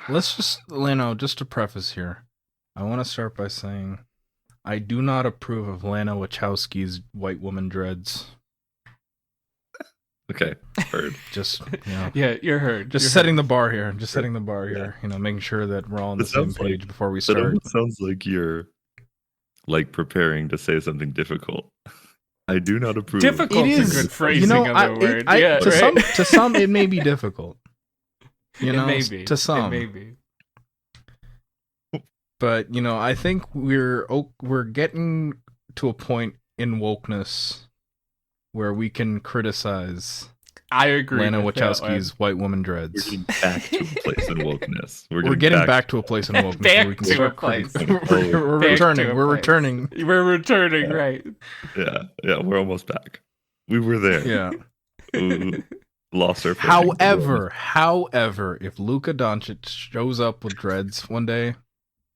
Let's just, Lano, just to preface here, I want to start by saying I do not approve of Lana Wachowski's white woman dreads. Okay, heard. Just, Yeah, you're heard. Just You're setting heard. the bar here. Just setting the bar here. Making sure that we're all on the same page before we That start. almost sounds like you're like preparing to say something difficult. I do not approve. Difficult is a good phrasing of the word. To some, it may be difficult. It may be. To some. It may be. But, I think we're getting to a point in wokeness where we can criticize I agree. Lana Wachowski's white woman dreads. We're getting back to a place in wokeness. We're getting back to a place in wokeness. Back to a place. We're returning. We're returning. We're returning, right? Yeah, we're almost back. We were there. Yeah. Lost our. However, if Luka Doncic shows up with dreads one day,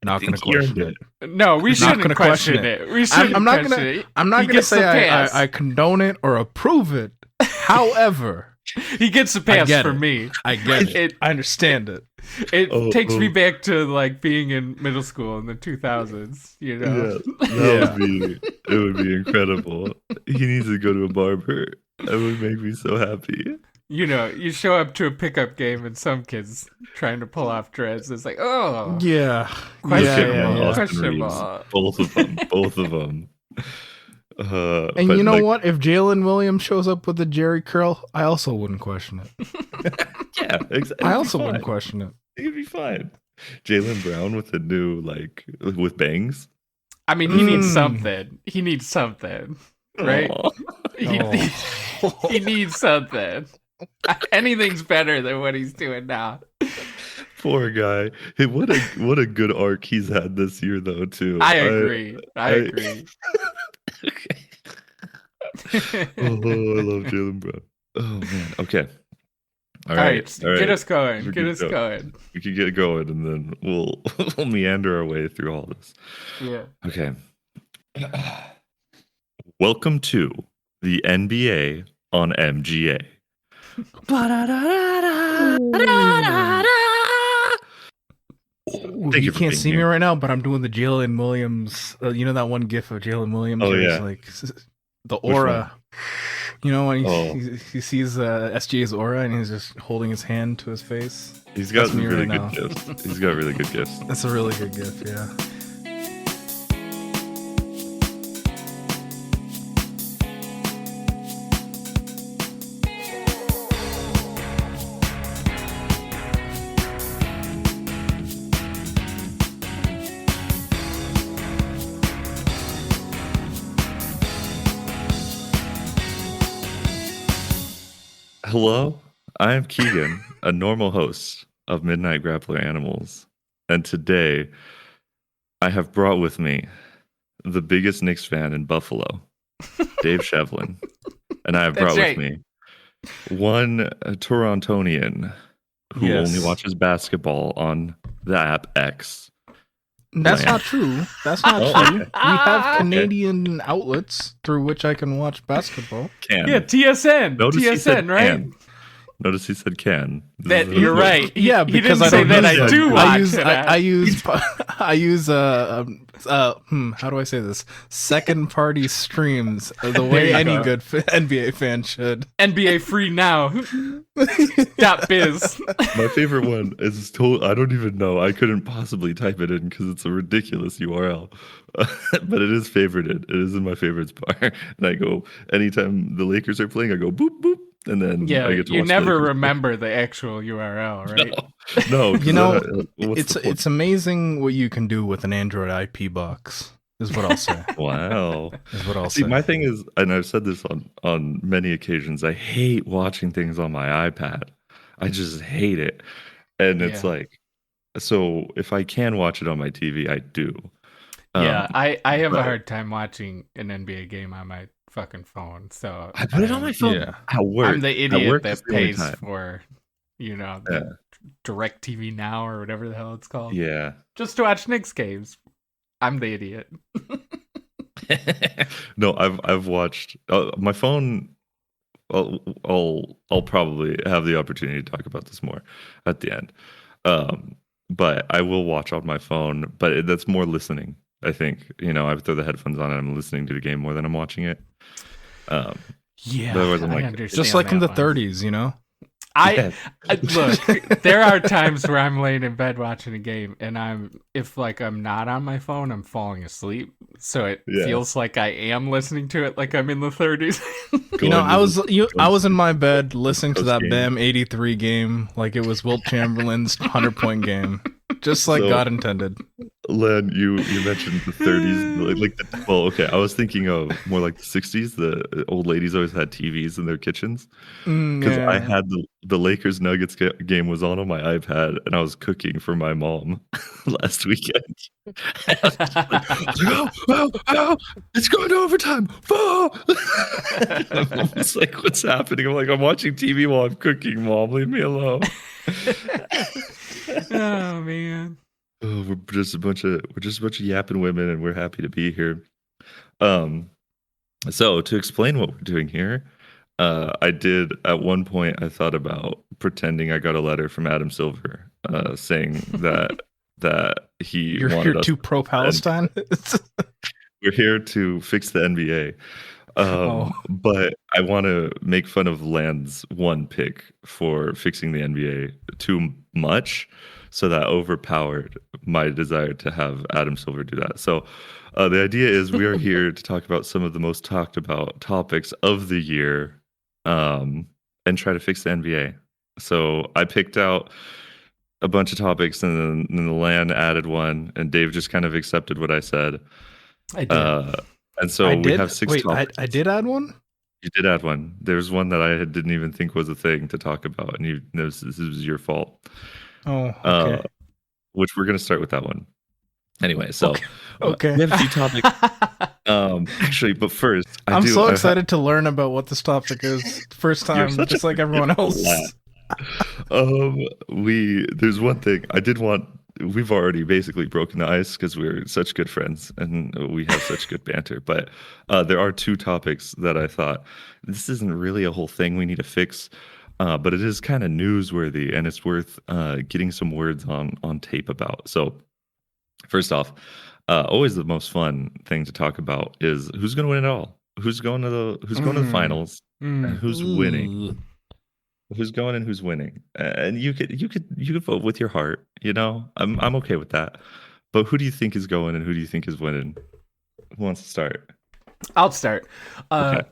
not going to question it. No, we shouldn't question it. We shouldn't. I'm not going to say I condone it or approve it. However, he gets a pass from me. I get it. I understand it. It takes me back to like being in middle school in the 2000s. It would be incredible. He needs to go to a barber. That would make me so happy. You show up to a pickup game and some kids trying to pull off dreads. It's like, oh, yeah, questionable. Both of them. And you know what? If Jalen Williams shows up with a Jerry curl, I also wouldn't question it. Yeah, exactly. I also wouldn't question it. It'd be fine. Jaylen Brown with a new with bangs. I mean, he needs something. He needs something, right? He needs something. Anything's better than what he's doing now. Poor guy. Hey, what a good arc he's had this year, though. Too. I agree. I agree. Okay. I love Jaylen Brown. Oh man. Okay. All right. Get us going. Get us going. We can get going, and then we'll meander our way through all this. Yeah. Okay. Welcome to the NBA on MGA. You can't see me right now, but I'm doing the Jalen Williams. That one gif of Jalen Williams. Oh yeah, like the aura. When he sees SGA's aura and he's just holding his hand to his face. He's got really good gifts. He's got really good gifts. That's a really good gift. Yeah. Hello, I am Keigen, a normal host of Midnight Grappler Animals, and today I have brought with me the biggest Knicks fan in Buffalo, Dave Shevlin, and I have brought with me one Torontonian who only watches basketball on the app X. That's not true. That's not true. Okay. We have Canadian outlets through which I can watch basketball. Yeah, TSN. TSN, right? Can. Notice he said can. You're right. Yeah, because I didn't say that I do watch. I use how do I say this? Second party streams the way any good NBA fan should. NBA free now. .biz. My favorite one is I don't even know. I couldn't possibly type it in because it's a ridiculous URL. But it is favorited. It is in my favorites bar. And I go anytime the Lakers are playing, I go boop boop. And then I get to you watch never remember the actual URL, right? No. It's amazing what you can do with an Android IP box. Is what I'll say. Wow. Is what I'll say. My thing is, and I've said this on many occasions, I hate watching things on my iPad. I just hate it. And it's like, so if I can watch it on my TV, I do. I have a hard time watching an NBA game on my fucking phone. So I put it on my phone. Yeah. At work. I'm the idiot that pays for, the Direct TV Now or whatever the hell it's called. Yeah. Just to watch Knicks games. I'm the idiot. No, I've watched my phone. I'll probably have the opportunity to talk about this more at the end. but I will watch on my phone. But that's more listening. I think I throw the headphones on and I'm listening to the game more than I'm watching it. Yeah, but otherwise I'm I understand. Just like in the one. 30s, I look. There are times where I'm laying in bed watching a game, and if I'm not on my phone, I'm falling asleep. So it feels like I am listening to it like I'm in the 30s. I was in my bed listening to that Bam '83 game like it was Wilt Chamberlain's 100-point game, just like God intended. Len, you mentioned the 30s, I was thinking of more like the 60s. The old ladies always had TVs in their kitchens because I had the Lakers Nuggets game was on my iPad, and I was cooking for my mom last weekend. It's going to overtime. I'm almost like, what's happening? I'm like, I'm watching TV while I'm cooking, Mom. Leave me alone. Oh man. Oh, we're just a bunch of yapping women, and we're happy to be here. So to explain what we're doing here, I did at one point. I thought about pretending I got a letter from Adam Silver, saying that you're here to pro-Palestine. We're here to fix the NBA. But I want to make fun of Land's one pick for fixing the NBA too much, so that overpowered my desire to have Adam Silver do that. So the idea is we are here to talk about some of the most talked about topics of the year, and try to fix the NBA. So I picked out a bunch of topics, and then the Land added one, and Dave just kind of accepted what I said. I did. And so we have 6 topics. I did add one? You did add one. There's one that I didn't even think was a thing to talk about, and this was your fault. Oh, okay. Which we're going to start with that one. Anyway, so okay. We have a few topics. Actually, but first, I'm so excited to learn about what this topic is. First time, just like everyone else. There's one thing I did want. We've already basically broken the ice because we're such good friends and we have such good banter. But there are 2 topics that I thought this isn't really a whole thing we need to fix, but it is kind of newsworthy and it's worth getting some words on tape about. So first off, always the most fun thing to talk about is who's going to win it all. Who's going to the finals and who's winning. Who's going and who's winning, and you could vote with your heart. I'm okay with that. But who do you think is going and who do you think is winning? Who wants to start? I'll start. Okay.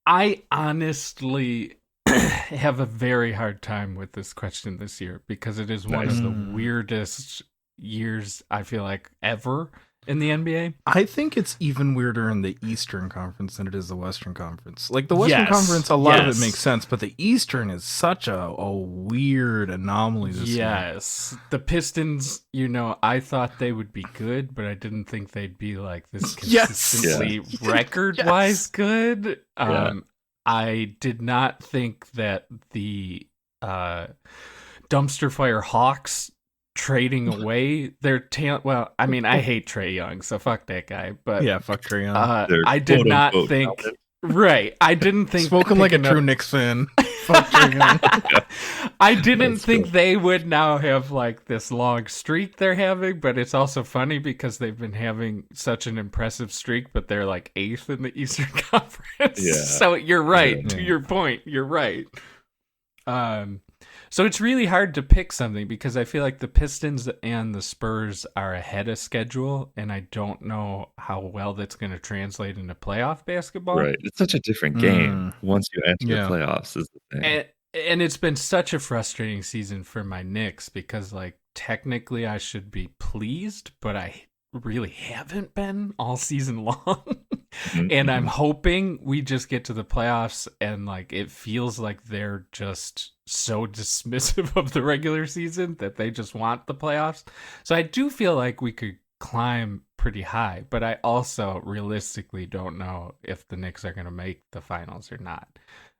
I honestly have a very hard time with this question this year because it is one of the weirdest years I feel like ever in the NBA. I think it's even weirder in the Eastern Conference than it is the Western Conference. Like the Western Conference, a lot of it makes sense, but the Eastern is such a weird anomaly this year. Yes. The Pistons, I thought they would be good, but I didn't think they'd be like this consistently record-wise good. I did not think that the dumpster fire Hawks trading away their talent. Well, I mean, I hate Trae Young, so fuck that guy. But fuck Trae Young. I did not think. Right, I didn't think. Spoken like a true Knicks fan. Fuck Trae Young. I didn't think they would now have like this long streak they're having, but it's also funny because they've been having such an impressive streak, but they're like 8th in the Eastern Conference. Yeah. So you're right. Yeah. To your point, you're right. So it's really hard to pick something because I feel like the Pistons and the Spurs are ahead of schedule, and I don't know how well that's going to translate into playoff basketball. Right. It's such a different game once you enter the playoffs is the thing. And it's been such a frustrating season for my Knicks because, like, technically I should be pleased, but I really haven't been all season long. And I'm hoping we just get to the playoffs and like it feels like they're just so dismissive of the regular season that they just want the playoffs. So I do feel like we could climb pretty high, but I also realistically don't know if the Knicks are going to make the finals or not.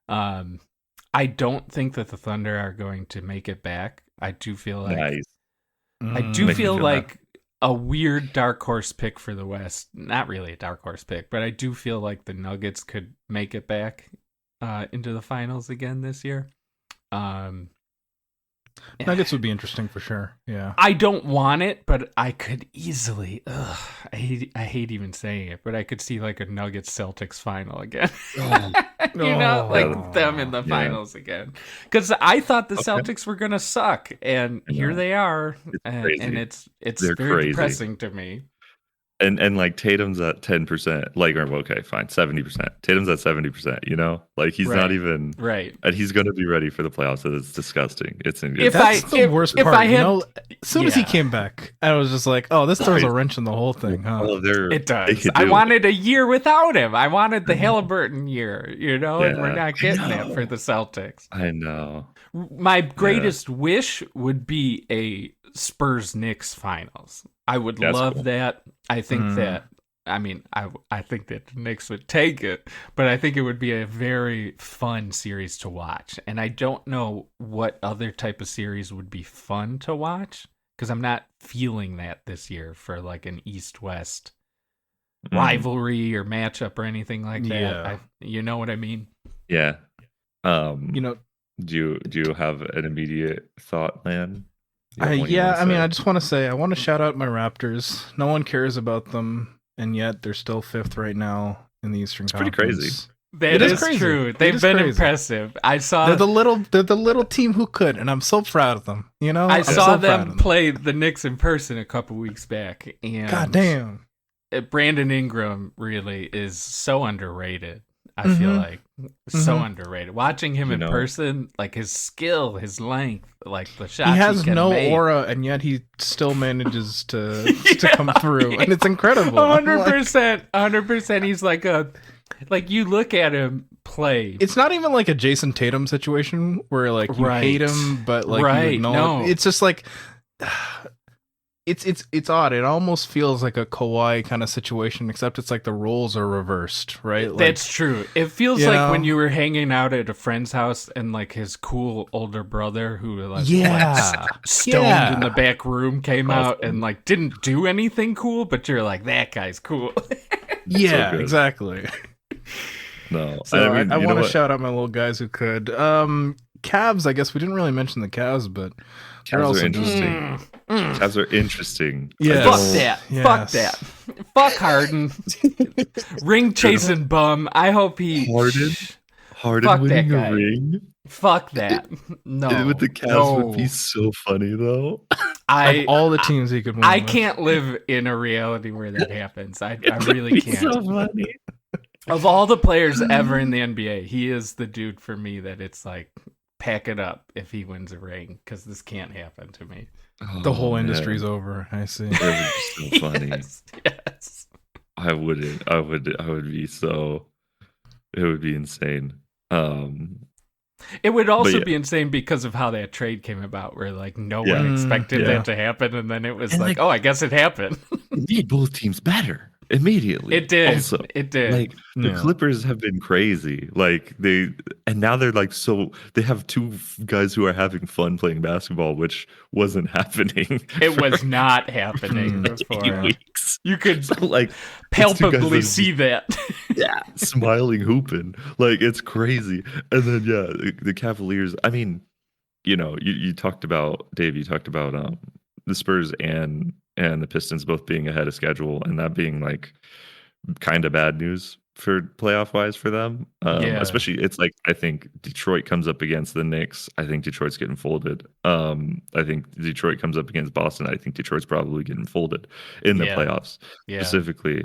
I don't think that the Thunder are going to make it back. I do feel like a weird dark horse pick for the West. Not really a dark horse pick, but I do feel like the Nuggets could make it back into the finals again this year. Nuggets would be interesting for sure. Yeah. I don't want it, but I could easily. I hate even saying it, but I could see like a Nuggets Celtics final again. Them in the finals again. Because I thought the Celtics were gonna suck, and here they are, and it's very crazy. Depressing to me. And like Tatum's at 10%, like, or okay, fine, 70%. Tatum's at 70%, you know? Like he's not even right. And he's gonna be ready for the playoffs, so it's disgusting. That's the worst part. As soon as he came back, I was just like, oh, this throws a wrench in the whole thing, huh? Well, it does. I wanted a year without him. I wanted the Halliburton year, and we're not getting that for the Celtics. I know. My greatest wish would be a Spurs-Knicks finals. I would love that. I think that, I think that the Knicks would take it, but I think it would be a very fun series to watch. And I don't know what other type of series would be fun to watch, because I'm not feeling that this year for like an East-West rivalry or matchup or anything like that. You know what I mean? Yeah. Do you have an immediate thought, man? I just want to say I want to shout out my Raptors. No one cares about them, and yet they're still 5th right now in the Eastern Conference. Pretty crazy. That is crazy. True. They've been impressive. I saw they're the little team who could, and I'm so proud of them. I saw them play the Knicks in person a couple weeks back, and goddamn, Brandon Ingram really is so underrated. I feel like so underrated. Watching him in person, like his skill, his length, like the shots he has no make. aura, and yet he still manages to come through, and it's incredible. 100%. He's like you look at him play. It's not even like a Jason Tatum situation where like you hate him, but like you know, it's just like. It's odd. It almost feels like a Kawhi kind of situation, except it's like the roles are reversed, right? Like, that's true. It feels like when you were hanging out at a friend's house and like his cool older brother who like stoned in the back room came out and like didn't do anything cool, but you're like, that guy's cool. Yeah, so exactly. No, so I want to shout out my little guys who could. Cavs, I guess we didn't really mention the Cavs, but they're Cavs also are interesting. Cavs are interesting. Yeah. Fuck that. Yes. Fuck that. Fuck Harden. Ring chasing bum. I hope he. Harden winning a ring. Fuck that. No. With the Cavs would be so funny though. Of all the teams he could win. I can't live in a reality where that happens. I really can't. So funny. Of all the players ever in the NBA, he is the dude for me that it's like, pack it up if he wins a ring, because this can't happen to me. The whole industry's over. I see. It would be so funny. Yes. I wouldn't. I would be so. It would be insane. It would also be insane because of how that trade came about, where like no one expected that to happen, and then it was like, oh, I guess it happened. It made both teams better immediately. It did. Also, it did. Like the Clippers have been crazy. Like now they're like they have two guys who are having fun playing basketball, which wasn't happening. It was not happening before. Weeks. You could so, like palpably see that. Yeah, smiling, hooping, like it's crazy. And then the Cavaliers. I mean, you talked about Dave. You talked about the Spurs and the Pistons both being ahead of schedule, and that being like kind of bad news for playoff wise for them. Especially it's like, I think Detroit comes up against the Knicks. I think Detroit's getting folded. I think Detroit comes up against Boston. I think Detroit's probably getting folded in the playoffs. Specifically.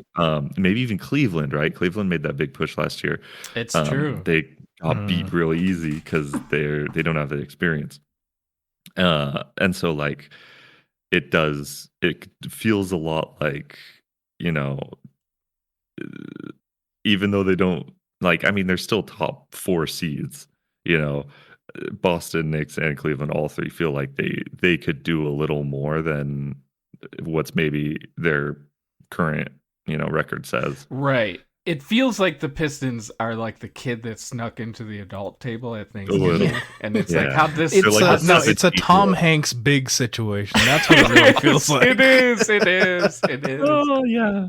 Maybe even Cleveland, right? Cleveland made that big push last year. It's true. They got beat really easy because they don't have the experience. And so like it feels a lot like, even though they don't, like, I mean, they're still top 4 seeds, Boston, Knicks, and Cleveland, all three feel like they could do a little more than what's maybe their current, record says. Right. It feels like the Pistons are like the kid that snuck into the adult table at little. Thanksgiving, and it's like how this. It's like it's a Tom Hanks big situation. That's what it really feels like. It is. Oh yeah.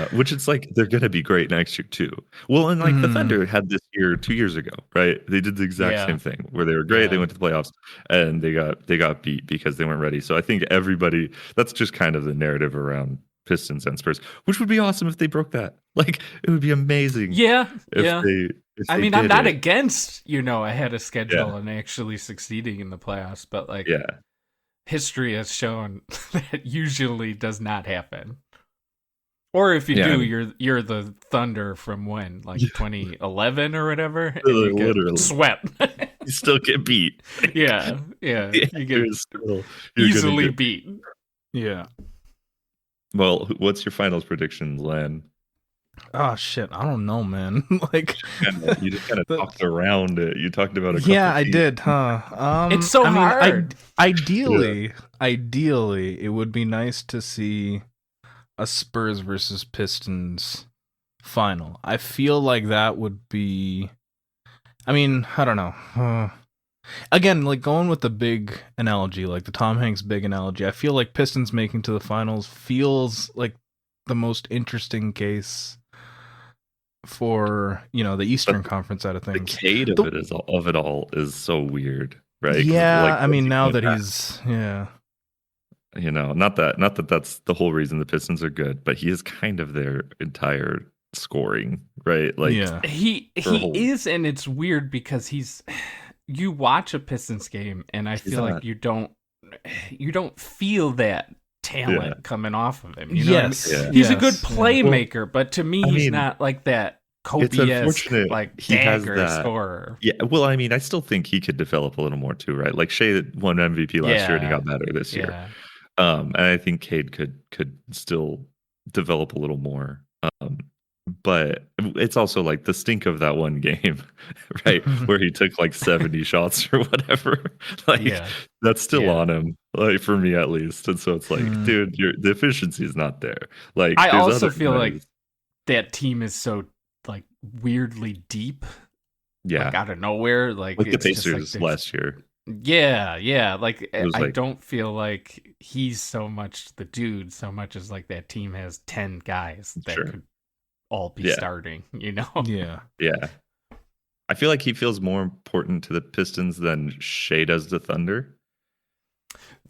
Which it's like they're gonna be great next year too. Well, and like the Thunder had this year 2 years ago, right? They did the exact same thing where they were great. They went to the playoffs and they got beat because they weren't ready. So I think everybody, that's just kind of the narrative around Pistons and Spurs, which would be awesome if they broke that. Like it would be amazing. Yeah. If I mean, I'm not against ahead of schedule and actually succeeding in the playoffs, but like history has shown that usually does not happen. Or if you do, you're the Thunder from when, like 2011 or whatever, and you get literally swept. You still get beat. Yeah. You get you're easily beat. Yeah. Well, what's your finals predictions, Lan? Oh shit, I don't know, man. Like you just kind of talked around it. You talked about a couple I did, huh? It's so hard. Ideally, it would be nice to see a Spurs versus Pistons final. I feel like that would be. I mean, I don't know. Again, like going with the big analogy, like the Tom Hanks big analogy, I feel like Pistons making to the finals feels like the most interesting case for the Eastern Conference side of things. The Cade of it all is so weird, right? Yeah, like, I mean now that he's not that that's the whole reason the Pistons are good, but he is kind of their entire scoring, right? Like he is, and it's weird because you watch a Pistons game and I feel like you don't feel that talent coming off of him. He's a good playmaker, but to me he's not like that Kobe-esque like dagger scorer. Yeah, well, I mean, I still think he could develop a little more too, right? Like Shea won MVP last year and he got better this year. And I think Cade could still develop a little more. But it's also like the stink of that one game, right? Where he took like 70 shots or whatever. Like that's still on him, like for me at least. And so it's like, dude, the efficiency is not there. Like I also feel like that team is so like weirdly deep. Yeah. Like out of nowhere. Like the Pacers last year. Yeah. Like I don't feel like he's so much the dude, so much as like that team has 10 guys that could all be starting, Yeah. I feel like he feels more important to the Pistons than Shea does the Thunder.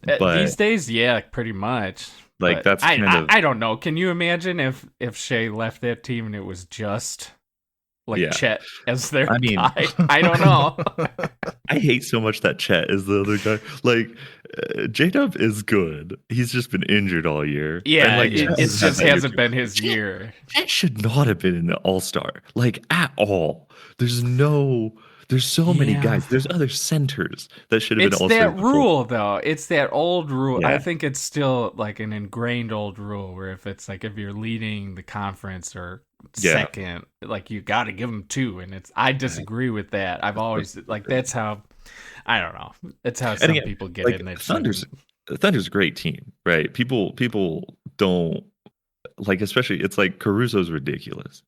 But these days, pretty much. Like that's I don't know. Can you imagine if Shea left that team and it was just like Chet as their guy? I don't know. I hate so much that Chet is the other guy. Like J-Dub is good. He's just been injured all year. Yeah, and, like, it just hasn't been his year. Chet should not have been an all-star, like at all. There's so many guys. There's other centers that should have been all-stars. It's that rule, though. It's that old rule. I think it's still like an ingrained old rule where if you're leading the conference or second, like you got to give them 2. And I disagree with that. I've always that's how. I don't know. It's how some people get in that. Thunder's a great team, right? People don't like, especially it's like Caruso's ridiculous.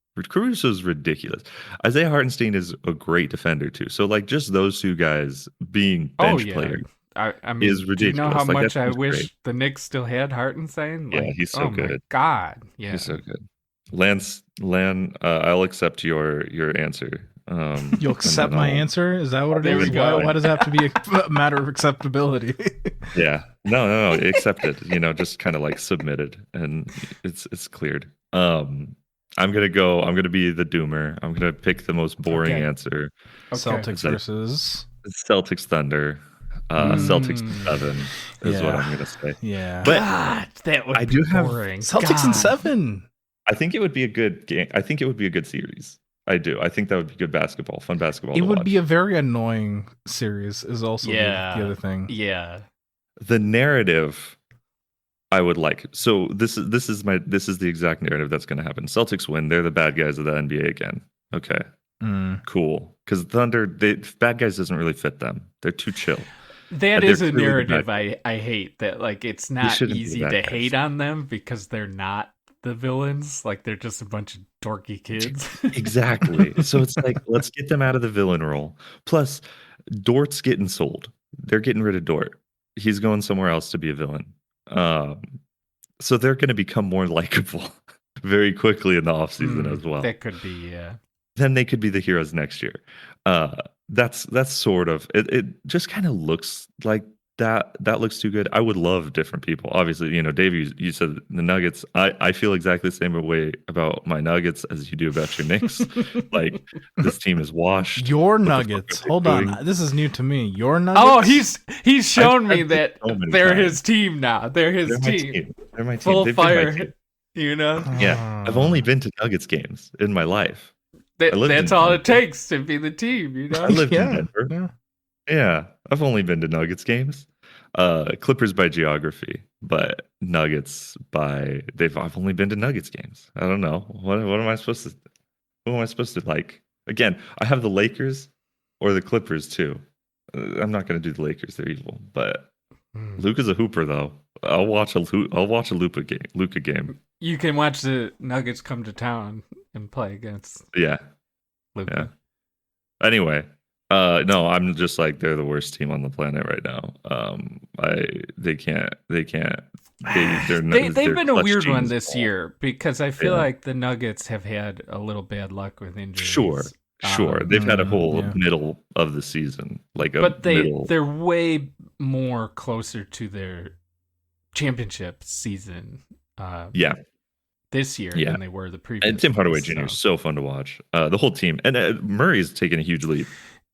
Isaiah Hartenstein is a great defender too. So like just those 2 guys being bench players. I mean, is ridiculous. Do you know how much I wish the Knicks still had Hartenstein? Like, he's so good. My God, he's so good. Lan, I'll accept your answer. You'll accept my answer? Is that what it is? Why does it have to be a matter of acceptability? Yeah. No. Accepted. Just kind of like submitted, and it's cleared. I'm gonna be the doomer. I'm gonna pick the most boring answer. Celtics versus Celtics Thunder. Celtics 7 is what I'm gonna say. Yeah. But God, that would be boring. Celtics in 7. I think it would be a good game. I think it would be a good series. I do. I think that would be good basketball, fun basketball. It would be a very annoying series. Is also the other thing. Yeah. The narrative I would like. So this is the exact narrative that's going to happen. Celtics win. They're the bad guys of the NBA again. Okay. Cool. Because Thunder, bad guys doesn't really fit them. They're too chill. That is a narrative I hate. That like it's not easy to hate on them because they're not the villains, like they're just a bunch of dorky kids. Exactly. So it's like, let's get them out of the villain role. Plus, Dort's getting sold. They're getting rid of Dort. He's going somewhere else to be a villain. So they're going to become more likable very quickly in the offseason as well. That could be, yeah. Then they could be the heroes next year. That's sort of it. Just kind of looks like that looks too good. I would love different people. Obviously, Dave, you said the Nuggets. I feel exactly the same way about my Nuggets as you do about your Knicks. Like, this team is washed. Your Nuggets. Hold on. This is new to me. Your Nuggets. Oh, he's shown me that they're his team now. They're his team. They're my team. Full fire. Yeah. I've only been to Nuggets games in my life. That's all it takes to be the team, I lived in Denver. Yeah. I've only been to Nuggets games. Clippers by geography, but Nuggets by I've only been to Nuggets games. I don't know. What am I supposed to who am I supposed to like? Again, I have the Lakers or the Clippers too. I'm not going to do the Lakers, they're evil, but Luka's a hooper though. I'll watch a Luka game. You can watch the Nuggets come to town and play against Luka. Yeah. Anyway, no, I'm just like, they're the worst team on the planet right now. They've been a weird one this year because I feel like the Nuggets have had a little bad luck with injuries. Sure. They've had a whole middle of the season, they're way more closer to their championship season. This year than they were the previous. And Tim Hardaway Jr. is so fun to watch. The whole team, and Murray's taken a huge leap.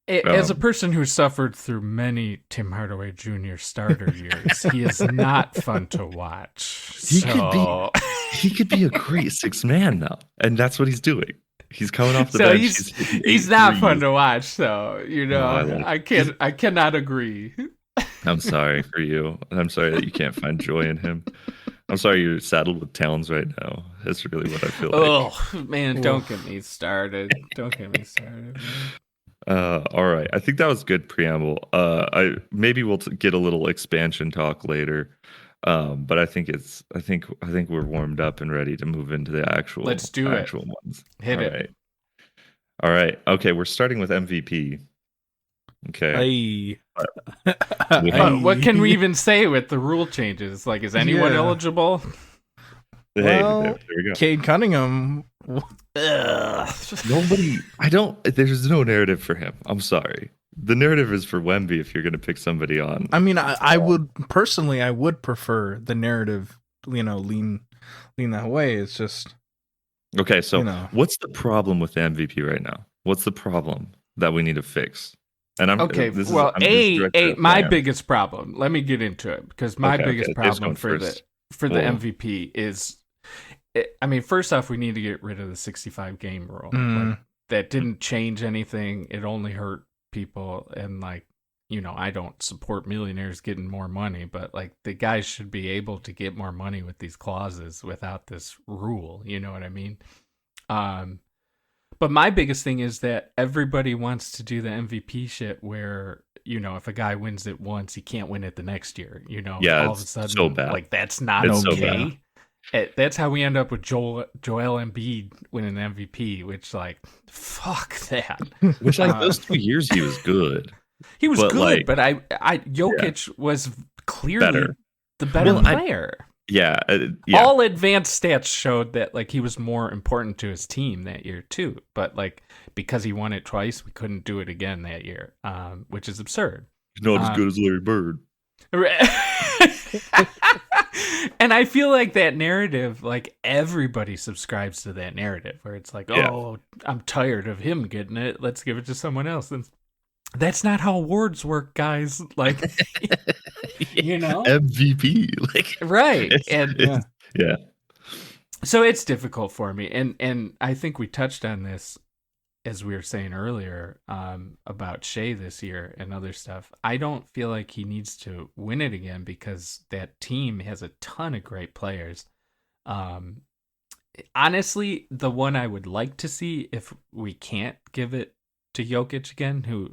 As a person who suffered through many Tim Hardaway Jr. starter years, he is not fun to watch. He could be a great sixth man now, and that's what he's doing. He's coming off the bench. He's not fun to watch. So I cannot agree. I'm sorry for you. I'm sorry that you can't find joy in him. I'm sorry you're saddled with Towns right now. That's really what I feel like. Oh man, don't get me started. Man. All right. I think that was good preamble. Maybe we'll get a little expansion talk later. But I think we're warmed up and ready to move into the actual. Let's do actual ones. Hit it. All right. Okay, we're starting with MVP. Okay. What can we even say with the rule changes? Like, is anyone eligible? Hey, there we go. Cade Cunningham. Nobody. There's no narrative for him. I'm sorry. The narrative is for Wemby if you're going to pick somebody on. I mean, I would personally, I would prefer the narrative, lean that way. It's just. Okay, so what's the problem with the MVP right now? What's the problem that we need to fix? And my biggest problem. Let me get into it because my biggest problem for the MVP is, I mean, first off, we need to get rid of the 65 game rule. Like, that didn't change anything. It only hurt people, and I don't support millionaires getting more money, but the guys should be able to get more money with these clauses without this rule. You know what I mean? But my biggest thing is that everybody wants to do the MVP shit where, if a guy wins it once, he can't win it the next year. All of a sudden, so bad. That's not okay. So that's how we end up with Joel Embiid winning the MVP, which, fuck that. Which, those 2 years he was good. He was good, but Jokic was clearly the better player. Yeah. All advanced stats showed that he was more important to his team that year too. But because he won it twice, we couldn't do it again that year, which is absurd. He's not as good as Larry Bird. And I feel like that narrative, everybody subscribes to that narrative where it's oh, I'm tired of him getting it. Let's give it to someone else. And that's not how awards work, guys. MVP, right? So it's difficult for me, and I think we touched on this as we were saying earlier about Shea this year and other stuff. I don't feel like he needs to win it again because that team has a ton of great players. Honestly, the one I would like to see if we can't give it to Jokic again, who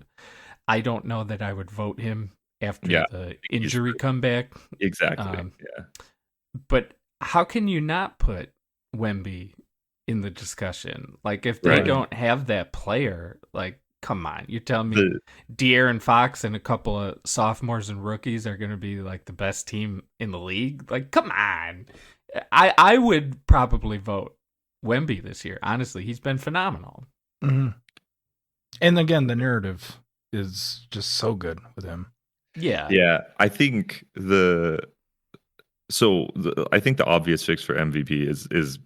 I don't know that I would vote him after the injury comeback. Exactly. But how can you not put Wemby in the discussion. Like, if they don't have that player, like, come on. You're telling me De'Aaron Fox and a couple of sophomores and rookies are going to be, like, the best team in the league? Like, come on. I would probably vote Wemby this year. Honestly, he's been phenomenal. Mm-hmm. And again, the narrative is just so good with him. Yeah. Yeah. I think the obvious fix for MVP is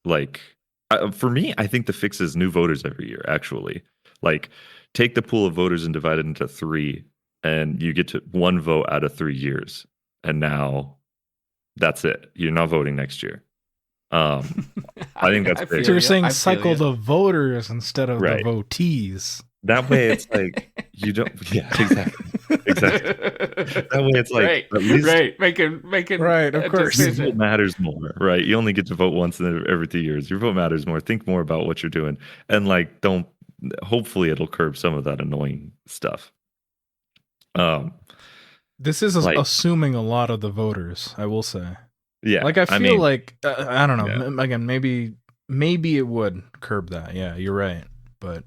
like, for me, I think the fix is new voters every year, actually. Like, take the pool of voters and divide it into 3, and you get to 1 vote out of 3 years. And now that's it. You're not voting next year. I think that's big. So you're saying cycle the voters instead of the votees. That way it's like, you don't, exactly. That way it's like, at least, making right, of course. Your vote matters more, right? You only get to vote once every 2 years. Your vote matters more. Think more about what you're doing. And like, hopefully it'll curb some of that annoying stuff. This is assuming a lot of the voters, I will say. Yeah. Like, I feel like, I don't know. Yeah. Again, maybe it would curb that. Yeah, you're right. But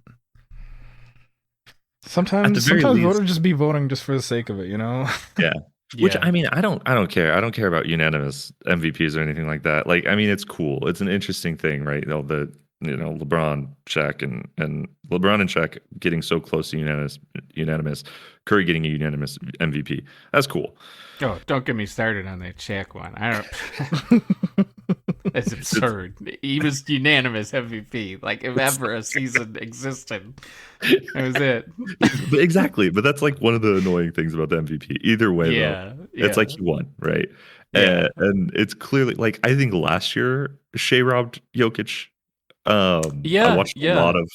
sometimes voters just be voting just for the sake of it, you know? Yeah. Which, I mean, I don't care. I don't care about unanimous MVPs or anything like that. Like, I mean, it's cool. It's an interesting thing, right? LeBron, Shaq, and LeBron and Shaq getting so close to unanimous. Curry getting a unanimous MVP. That's cool. Oh, don't get me started on that Shaq one. I don't. That's absurd. He was unanimous MVP. Like, if ever a season existed, that was it. Exactly. But that's like one of the annoying things about the MVP. Either way, though, it's like he won, right? Yeah. And it's clearly, like, I think last year Shea robbed Jokic. I watched a lot of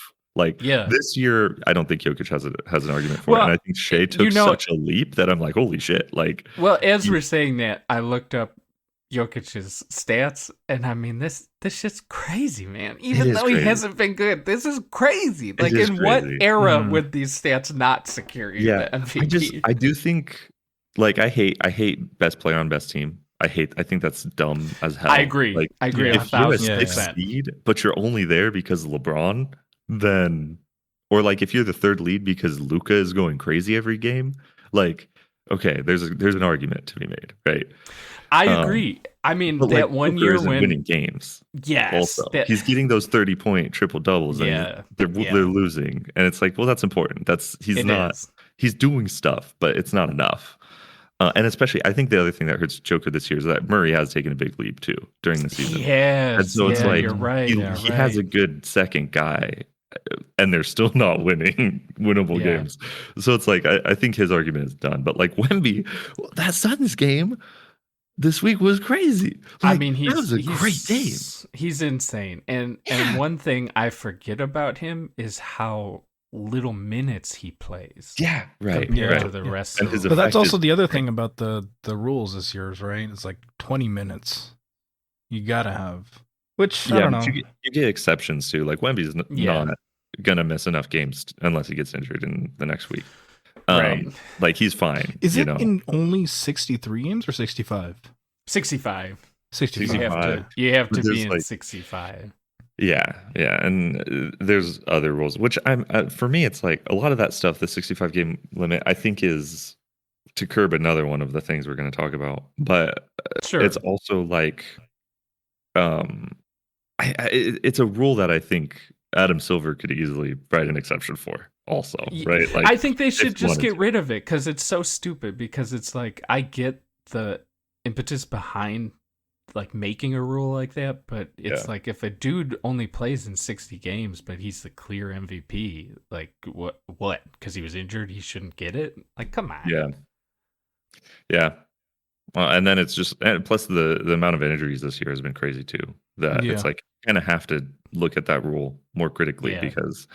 this year. I don't think Jokic has an argument for it, and I think Shea took such a leap that I'm like, holy shit! Like, well, as we're saying that, I looked up Jokic's stats, and I mean, this shit's crazy, man. Even though he hasn't been good, this is crazy. Like, in what era would these stats not secure you the MVP? I do think, like, I hate best player on best team. I think that's dumb as hell. I agree. Like, I agree. If you're a 6th seed, but you're only there because of LeBron, then, or like if you're the 3rd lead because Luka is going crazy every game, like, okay, there's an argument to be made, right? I agree. I mean, that, like, one Luka year isn't when winning games, also he's getting those 30-point triple doubles, and they're losing, and it's like, well, that's important. He's doing stuff, but it's not enough. And especially, I think the other thing that hurts Joker this year is that Murray has taken a big leap too during the season. Yes, and so it's like, you're right. He has a good second guy, and they're still not winning winnable games. So it's like, I think his argument is done. But like Wemby, that Suns game this week was crazy. Like, I mean, that was a great game. He's insane. And one thing I forget about him is how little minutes he plays. Yeah, right. Compared to the rest of them. But that's also the other thing about the rules this year, right? It's like 20 minutes. You gotta have, which I don't know. You get exceptions too. Like Wemby's not gonna miss enough games unless he gets injured in the next week. Right. Like, he's fine. Is it in only 63 games or 65? 65. 65. You have to be in 65. Yeah, and there's other rules, which for me, it's like a lot of that stuff. The 65 game limit, I think, is to curb another one of the things we're going to talk about. But it's also like, it's a rule that I think Adam Silver could easily write an exception for. Also, right? Like, I think they should just get rid of it because it's so stupid. Because it's like, I get the impetus behind like making a rule like that, but it's like, if a dude only plays in 60 games but he's the clear MVP, like, what because he was injured he shouldn't get it? Like, come on. Yeah. Well, and then it's just, and plus the amount of injuries this year has been crazy too, that it's like, you kind of have to look at that rule more critically because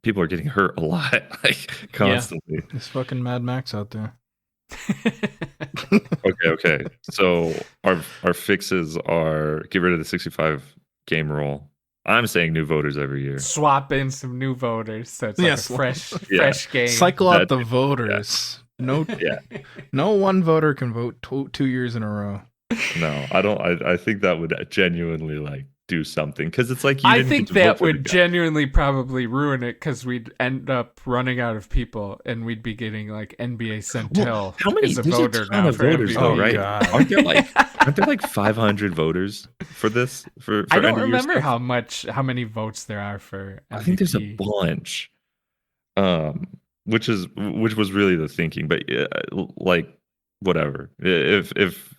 people are getting hurt a lot, like, constantly. There's fucking Mad Max out there. Okay. So our fixes are get rid of the 65 game rule. I'm saying new voters every year. Swap in some new voters, so it's like a fresh game. Cycle out the voters. No one voter can vote 2 years in a row. No, I don't. I think that would genuinely like do something because it's like you I didn't think get to vote that for the would guy. genuinely probably ruin it because we'd end up running out of people and we'd be getting like NBA Centel How many? is a There's voter a ton now of for voters, MVP. though, Oh, right? God. Aren't there like 500 voters for this for I don't end of year remember stuff? how many votes there are for I think there's a MVP. bunch. Which was really the thinking, but like whatever. If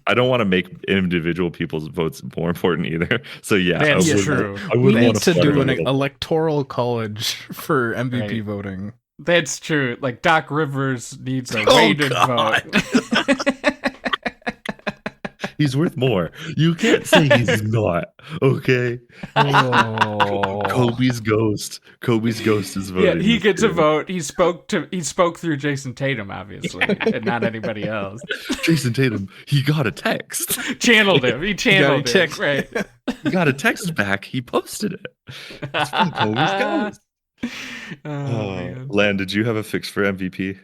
I don't want to make individual people's votes more important either. So yeah, That's true. I We would need want to do an little. electoral college for MVP Right. voting. That's true. Like Doc Rivers needs a Oh, weighted God. vote. He's worth more. You can't say he's not. Okay. Oh. Kobe's ghost. Kobe's ghost is Yeah, voting. he this gets a year. vote. He spoke through Jason Tatum, obviously, and not anybody else. Jason Tatum. He got a text. Channeled him. He channeled him. text. Right. He got a text back. He posted it. It's from Kobe's ghost. Man. Lan, did you have a fix for MVP?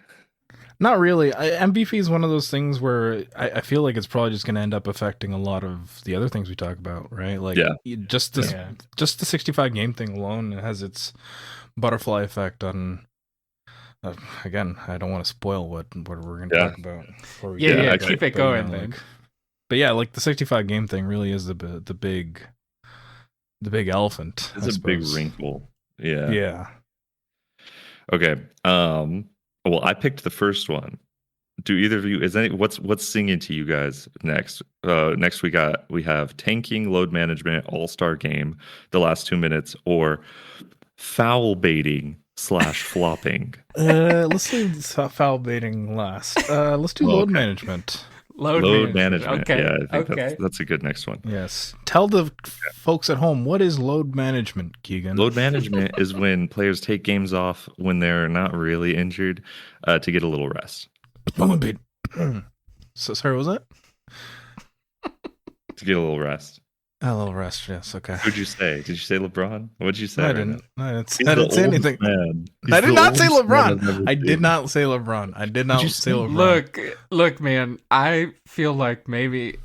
Not really. MVP is one of those things where I feel like it's probably just going to end up affecting a lot of the other things we talk about, right? Like, Yeah. just the 65 game thing alone has its butterfly effect on. Again, I don't want to spoil what we're going to talk about. before we Yeah, get yeah, into keep it but, going, like- then. But yeah, like the 65 game thing really is the big elephant. It's I a big suppose. wrinkle. Yeah. Yeah. Okay. Well, I picked the first one. Do either of you what's singing to you guys next? Next we have tanking, load management, all-star game, the last 2 minutes, or foul baiting / flopping. Let's do foul baiting last. Let's do load management. Load management. Okay. Yeah, I think Okay. that's a good next one. Yes. Tell the folks at home, what is load management, Keigen? Load management is when players take games off when they're not really injured to get a little rest. So sorry, what was that? To get a little rest. A little rest, yes. Okay. Who'd you say? Did you say LeBron? What'd you say? I right didn't. now? I didn't He's I the didn't say oldest anything. man. He's I did the not say oldest man I've LeBron. ever I did seen. not say LeBron. I did not you say say? LeBron. Look, man. I feel like maybe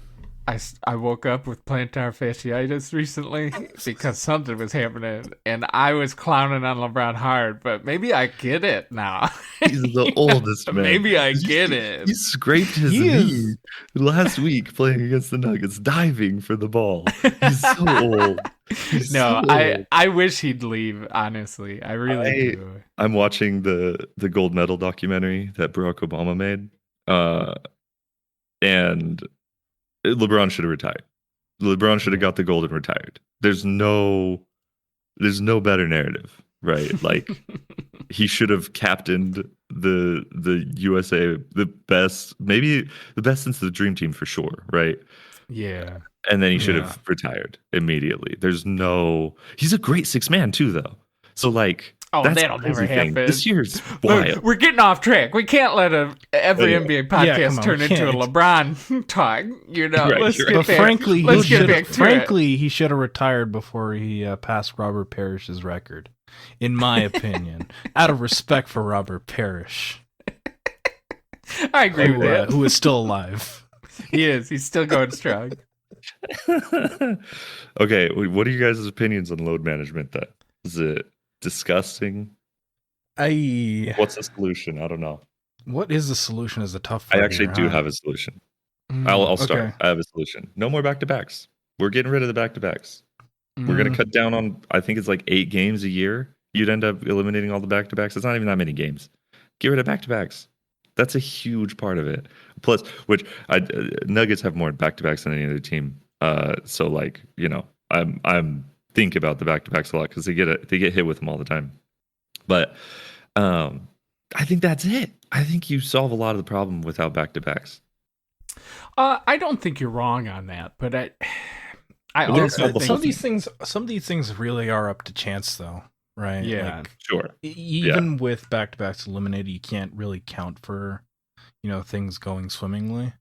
I woke up with plantar fasciitis recently because something was happening, and I was clowning on LeBron hard. But maybe I get it now. He's the oldest man. Maybe I Did you get see- it. He scraped his He knee is- last week playing against the Nuggets, diving for the ball. He's so old. He's No, so old. I wish he'd leave. Honestly, I really do. I'm watching the gold medal documentary that Barack Obama made, and LeBron should have retired. LeBron should have got the gold and retired. There's no better narrative, right? Like he should have captained the USA, maybe the best since the Dream Team for sure, right? Yeah. And then he should have retired immediately. He's a great six man too, though. So like, Oh, that's that'll the crazy never thing. happen. This year's Look, wild. we're getting off track. We can't let every Yeah. NBA Yeah, podcast come on, turn we into a can't. LeBron talk. You know, Right, let's sure. get But back. frankly, let's he get should back to it. frankly he should have retired before he passed Robert Parrish's record, in my opinion. Out of respect for Robert Parrish, I agree with that. who is still alive. He is. He's still going strong. Okay, what are you guys' opinions on load management then? Is it disgusting? What's the solution? I don't know. What is the solution is a tough I one actually here, do huh? have a solution. Mm, I'll start. okay. I have a solution. No more back-to-backs. We're getting rid of the back-to-backs. We're Mm. going to cut down on, I think it's like 8 games a year. You'd end up eliminating all the back-to-backs. It's not even that many games. Get rid of back-to-backs. That's a huge part of it. Plus, Nuggets have more back-to-backs than any other team. So like, you know, I'm thinking about the back-to-backs a lot because they get hit with them all the time. But I think that's it. I think you solve a lot of the problem without back-to-backs. I don't think you're wrong on that, but I Well, also there's think some of these things really are up to chance, though, right? Yeah. Like, Sure. even with back-to-backs eliminated, you can't really count for, things going swimmingly.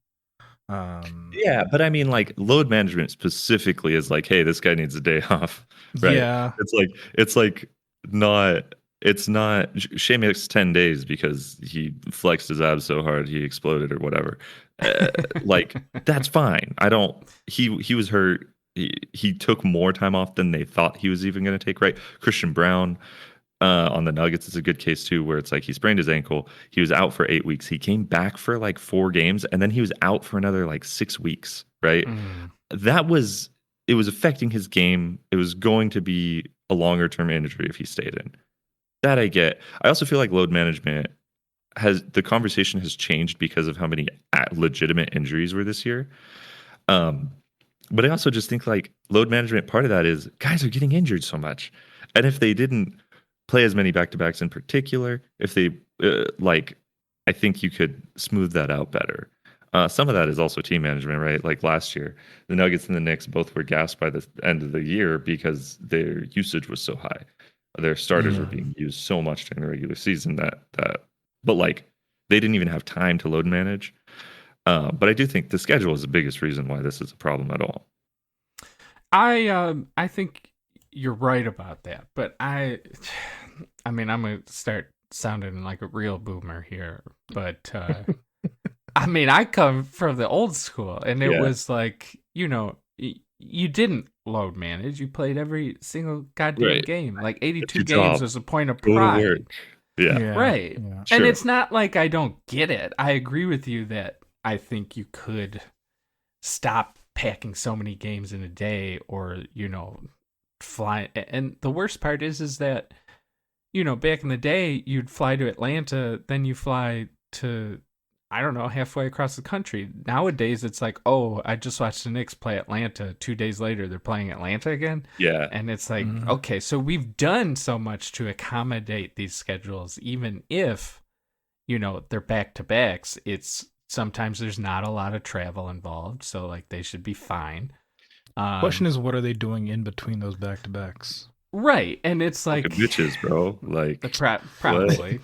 Yeah, but I mean, like load management specifically is like, hey, this guy needs a day off, right? Yeah. It's not Shea makes 10 days because he flexed his abs so hard he exploded or whatever. Like, that's fine. I don't. He was hurt. He took more time off than they thought he was even going to take. Right, Christian Brown on the Nuggets is a good case too, where it's like he sprained his ankle. He was out for 8 weeks. He came back for like 4 games, and then he was out for another like 6 weeks. Right, it was affecting his game. It was going to be a longer term injury if he stayed in. That I get. I also feel like load management the conversation has changed because of how many legitimate injuries were this year. But I also just think like load management, part of that is guys are getting injured so much. And if they didn't play as many back-to-backs in particular, if they I think you could smooth that out better. Some of that is also team management, right? Like last year, the Nuggets and the Knicks both were gassed by the end of the year because their usage was so high. Their starters were being used so much during the regular season but like they didn't even have time to load manage. But I do think the schedule is the biggest reason why this is a problem at all. I think you're right about that, but I mean, I'm gonna start sounding like a real boomer here, but I mean, I come from the old school, and it was like, you didn't load manage. You played every single goddamn game. Like 82 games was a point of pride. Yeah. Right. Yeah. Sure. And it's not like I don't get it. I agree with you that I think you could stop packing so many games in a day, or, fly. And the worst part is that, back in the day, you'd fly to Atlanta, then you fly to, I don't know, halfway across the country. Nowadays, it's like, oh, I just watched the Knicks play Atlanta. 2 days later, they're playing Atlanta again. Yeah. And it's like, okay, so we've done so much to accommodate these schedules, even if, they're back-to-backs. Sometimes there's not a lot of travel involved, so, like, they should be fine. Question is, what are they doing in between those back-to-backs? Right, and it's like bitches, bro. Like probably.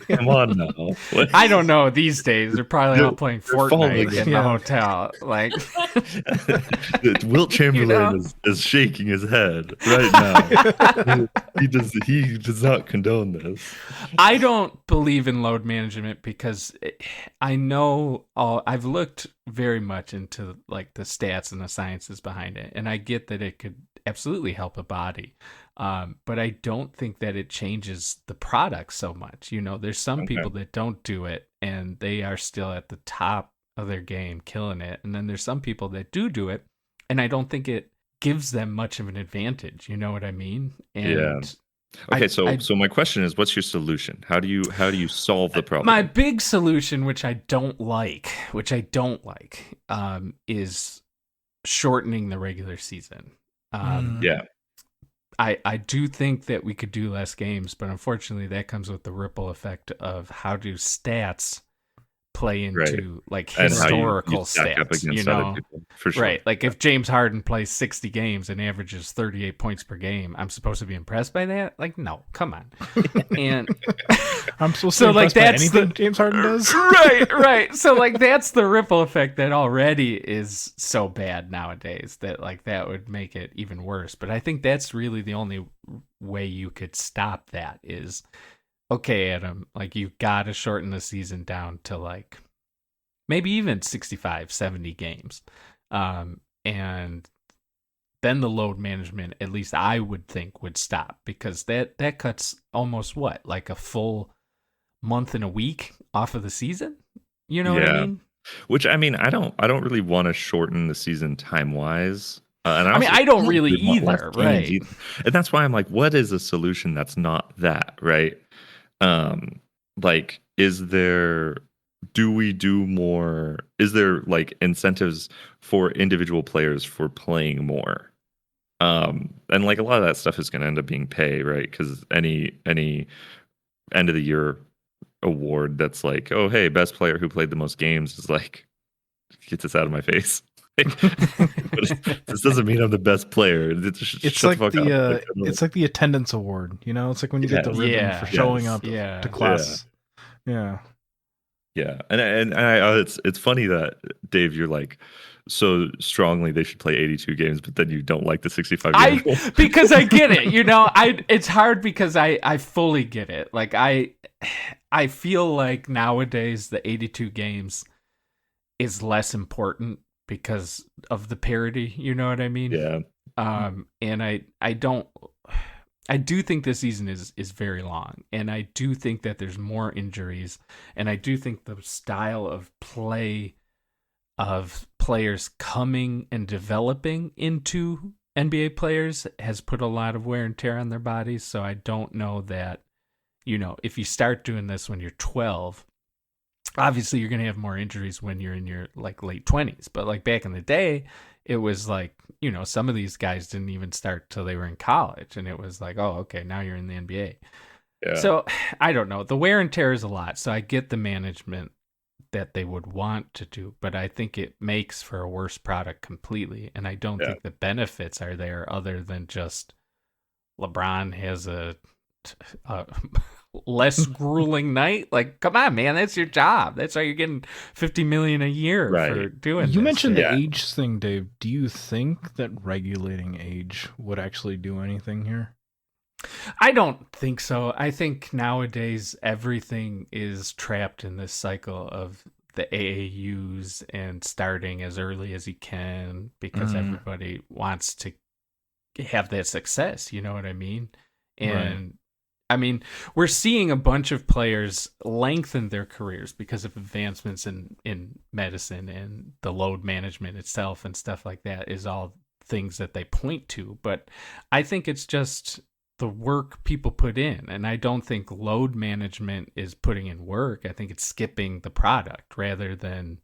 Come on now. I don't know. These days, they're probably all playing Fortnite in the hotel. Like Wilt Chamberlain is shaking his head right now. He does not condone this. I don't believe in load management because I know I've looked very much into like the stats and the sciences behind it, and I get that it could absolutely help a body. But I don't think that it changes the product so much. There's some people that don't do it and they are still at the top of their game, killing it. And then there's some people that do it, and I don't think it gives them much of an advantage. You know what I mean? And okay, so my question is, what's your solution? How do you solve the problem? My big solution, which I don't like, is shortening the regular season. I do think that we could do less games, but unfortunately that comes with the ripple effect of how do stats play into like historical stats, for sure. Right. Like if James Harden plays 60 games and averages 38 points per game, I'm supposed to be impressed by that? Like, no, come on. And I'm supposed to be impressed by anything James Harden does? Right. So like that's the ripple effect that already is so bad nowadays that like that would make it even worse. But I think that's really the only way you could stop that is, okay, Adam, like you got to shorten the season down to like maybe even 65, 70 games. And then the load management, at least I would think, would stop because that cuts almost like a full month and a week off of the season. You know what I mean? Which I mean, I don't really want to shorten the season time-wise. And I don't really either, right? And that's why I'm like, what is a solution that's not that, right? Like, is there like incentives for individual players for playing more? And like a lot of that stuff is going to end up being pay, right? Because any end of the year award that's like, oh, hey, best player who played the most games is like, get this out of my face. This doesn't mean I'm the best player. It's like the attendance award, It's like when you get the ribbon for showing up to class. Yeah. And it's funny that Dave, you're like so strongly they should play 82 games, but then you don't like the 65 games. Because I get it, it's hard because I fully get it. Like I feel like nowadays the 82 games is less important because of the parity. You know what I mean? Yeah. And I do think this season is very long, and I do think that there's more injuries, and I do think the style of play of players coming and developing into NBA players has put a lot of wear and tear on their bodies. So I don't know that, if you start doing this when you're 12, obviously you're going to have more injuries when you're in your like late 20s. But like back in the day, it was like, some of these guys didn't even start till they were in college, and it was like, oh, okay, now you're in the NBA. Yeah. So I don't know. The wear and tear is a lot. So I get the management that they would want to do, but I think it makes for a worse product completely. And I don't think the benefits are there other than just LeBron has a less grueling night. Like, come on, man, that's your job. That's why you're getting $50 million a year for doing You this. mentioned the age thing, Dave. Do you think that regulating age would actually do anything here? I don't think so. I think nowadays everything is trapped in this cycle of the AAUs and starting as early as you can because everybody wants to have that success. You know what I mean? And I mean, we're seeing a bunch of players lengthen their careers because of advancements in medicine, and the load management itself and stuff like that is all things that they point to. But I think it's just the work people put in, and I don't think load management is putting in work. I think it's skipping the product rather than,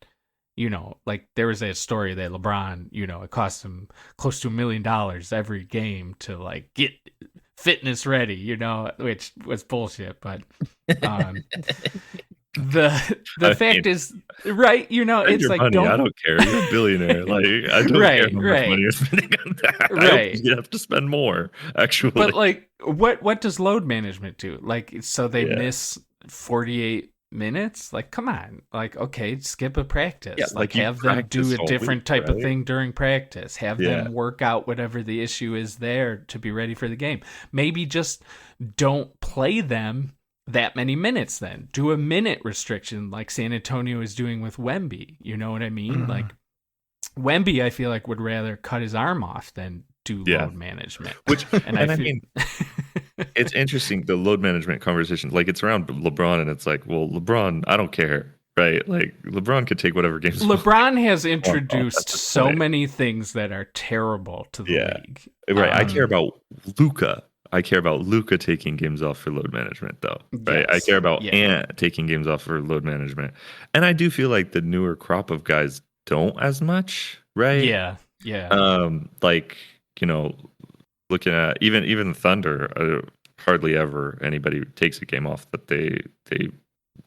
like there was a story that LeBron, it cost him close to $1 million every game to like get fitness ready, which was bullshit. But the fact is, right, it's like money. I don't care. You're a billionaire. Like, I don't care how much money you're spending on that. Right. You have to spend more, actually. But like, what does load management do? Like, so they miss 48 minutes? Like, come on. Like, okay, skip a practice. Yeah, like have them do a different type of thing during practice. Have them work out whatever the issue is there to be ready for the game. Maybe just don't play them that many minutes then. Do a minute restriction like San Antonio is doing with Wemby. You know what I mean? Like, Wemby, I feel like, would rather cut his arm off than do load management. I mean, it's interesting, the load management conversation. Like, it's around LeBron, and it's like, well, LeBron, I don't care, right? Like, LeBron could take whatever games. LeBron has introduced so many things that are terrible to the league. Right. I care about Luka. I care about Luka taking games off for load management, though. Right. Yes. I care about Ant taking games off for load management, and I do feel like the newer crop of guys don't as much. Right. Yeah. Yeah. Like, looking at even the Thunder, hardly ever anybody takes a game off that they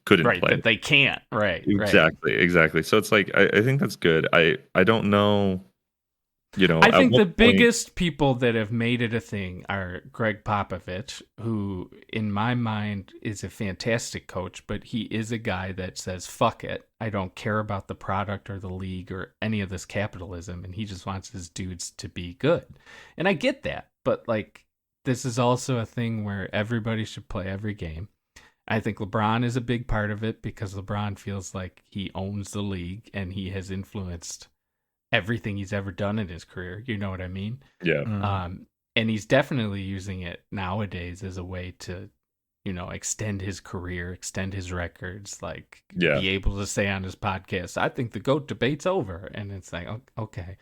couldn't play. That they can't. Right. Exactly. So it's like I think that's good. I don't know. I think the biggest people that have made it a thing are Greg Popovich, who in my mind is a fantastic coach, but he is a guy that says, fuck it. I don't care about the product or the league or any of this capitalism. And he just wants his dudes to be good. And I get that. But like, this is also a thing where everybody should play every game. I think LeBron is a big part of it because LeBron feels like he owns the league and he has influenced everything he's ever done in his career. You know what I mean? Yeah. And he's definitely using it nowadays as a way to, extend his career, extend his records, like be able to say on his podcast, I think the GOAT debate's over. And it's like, okay.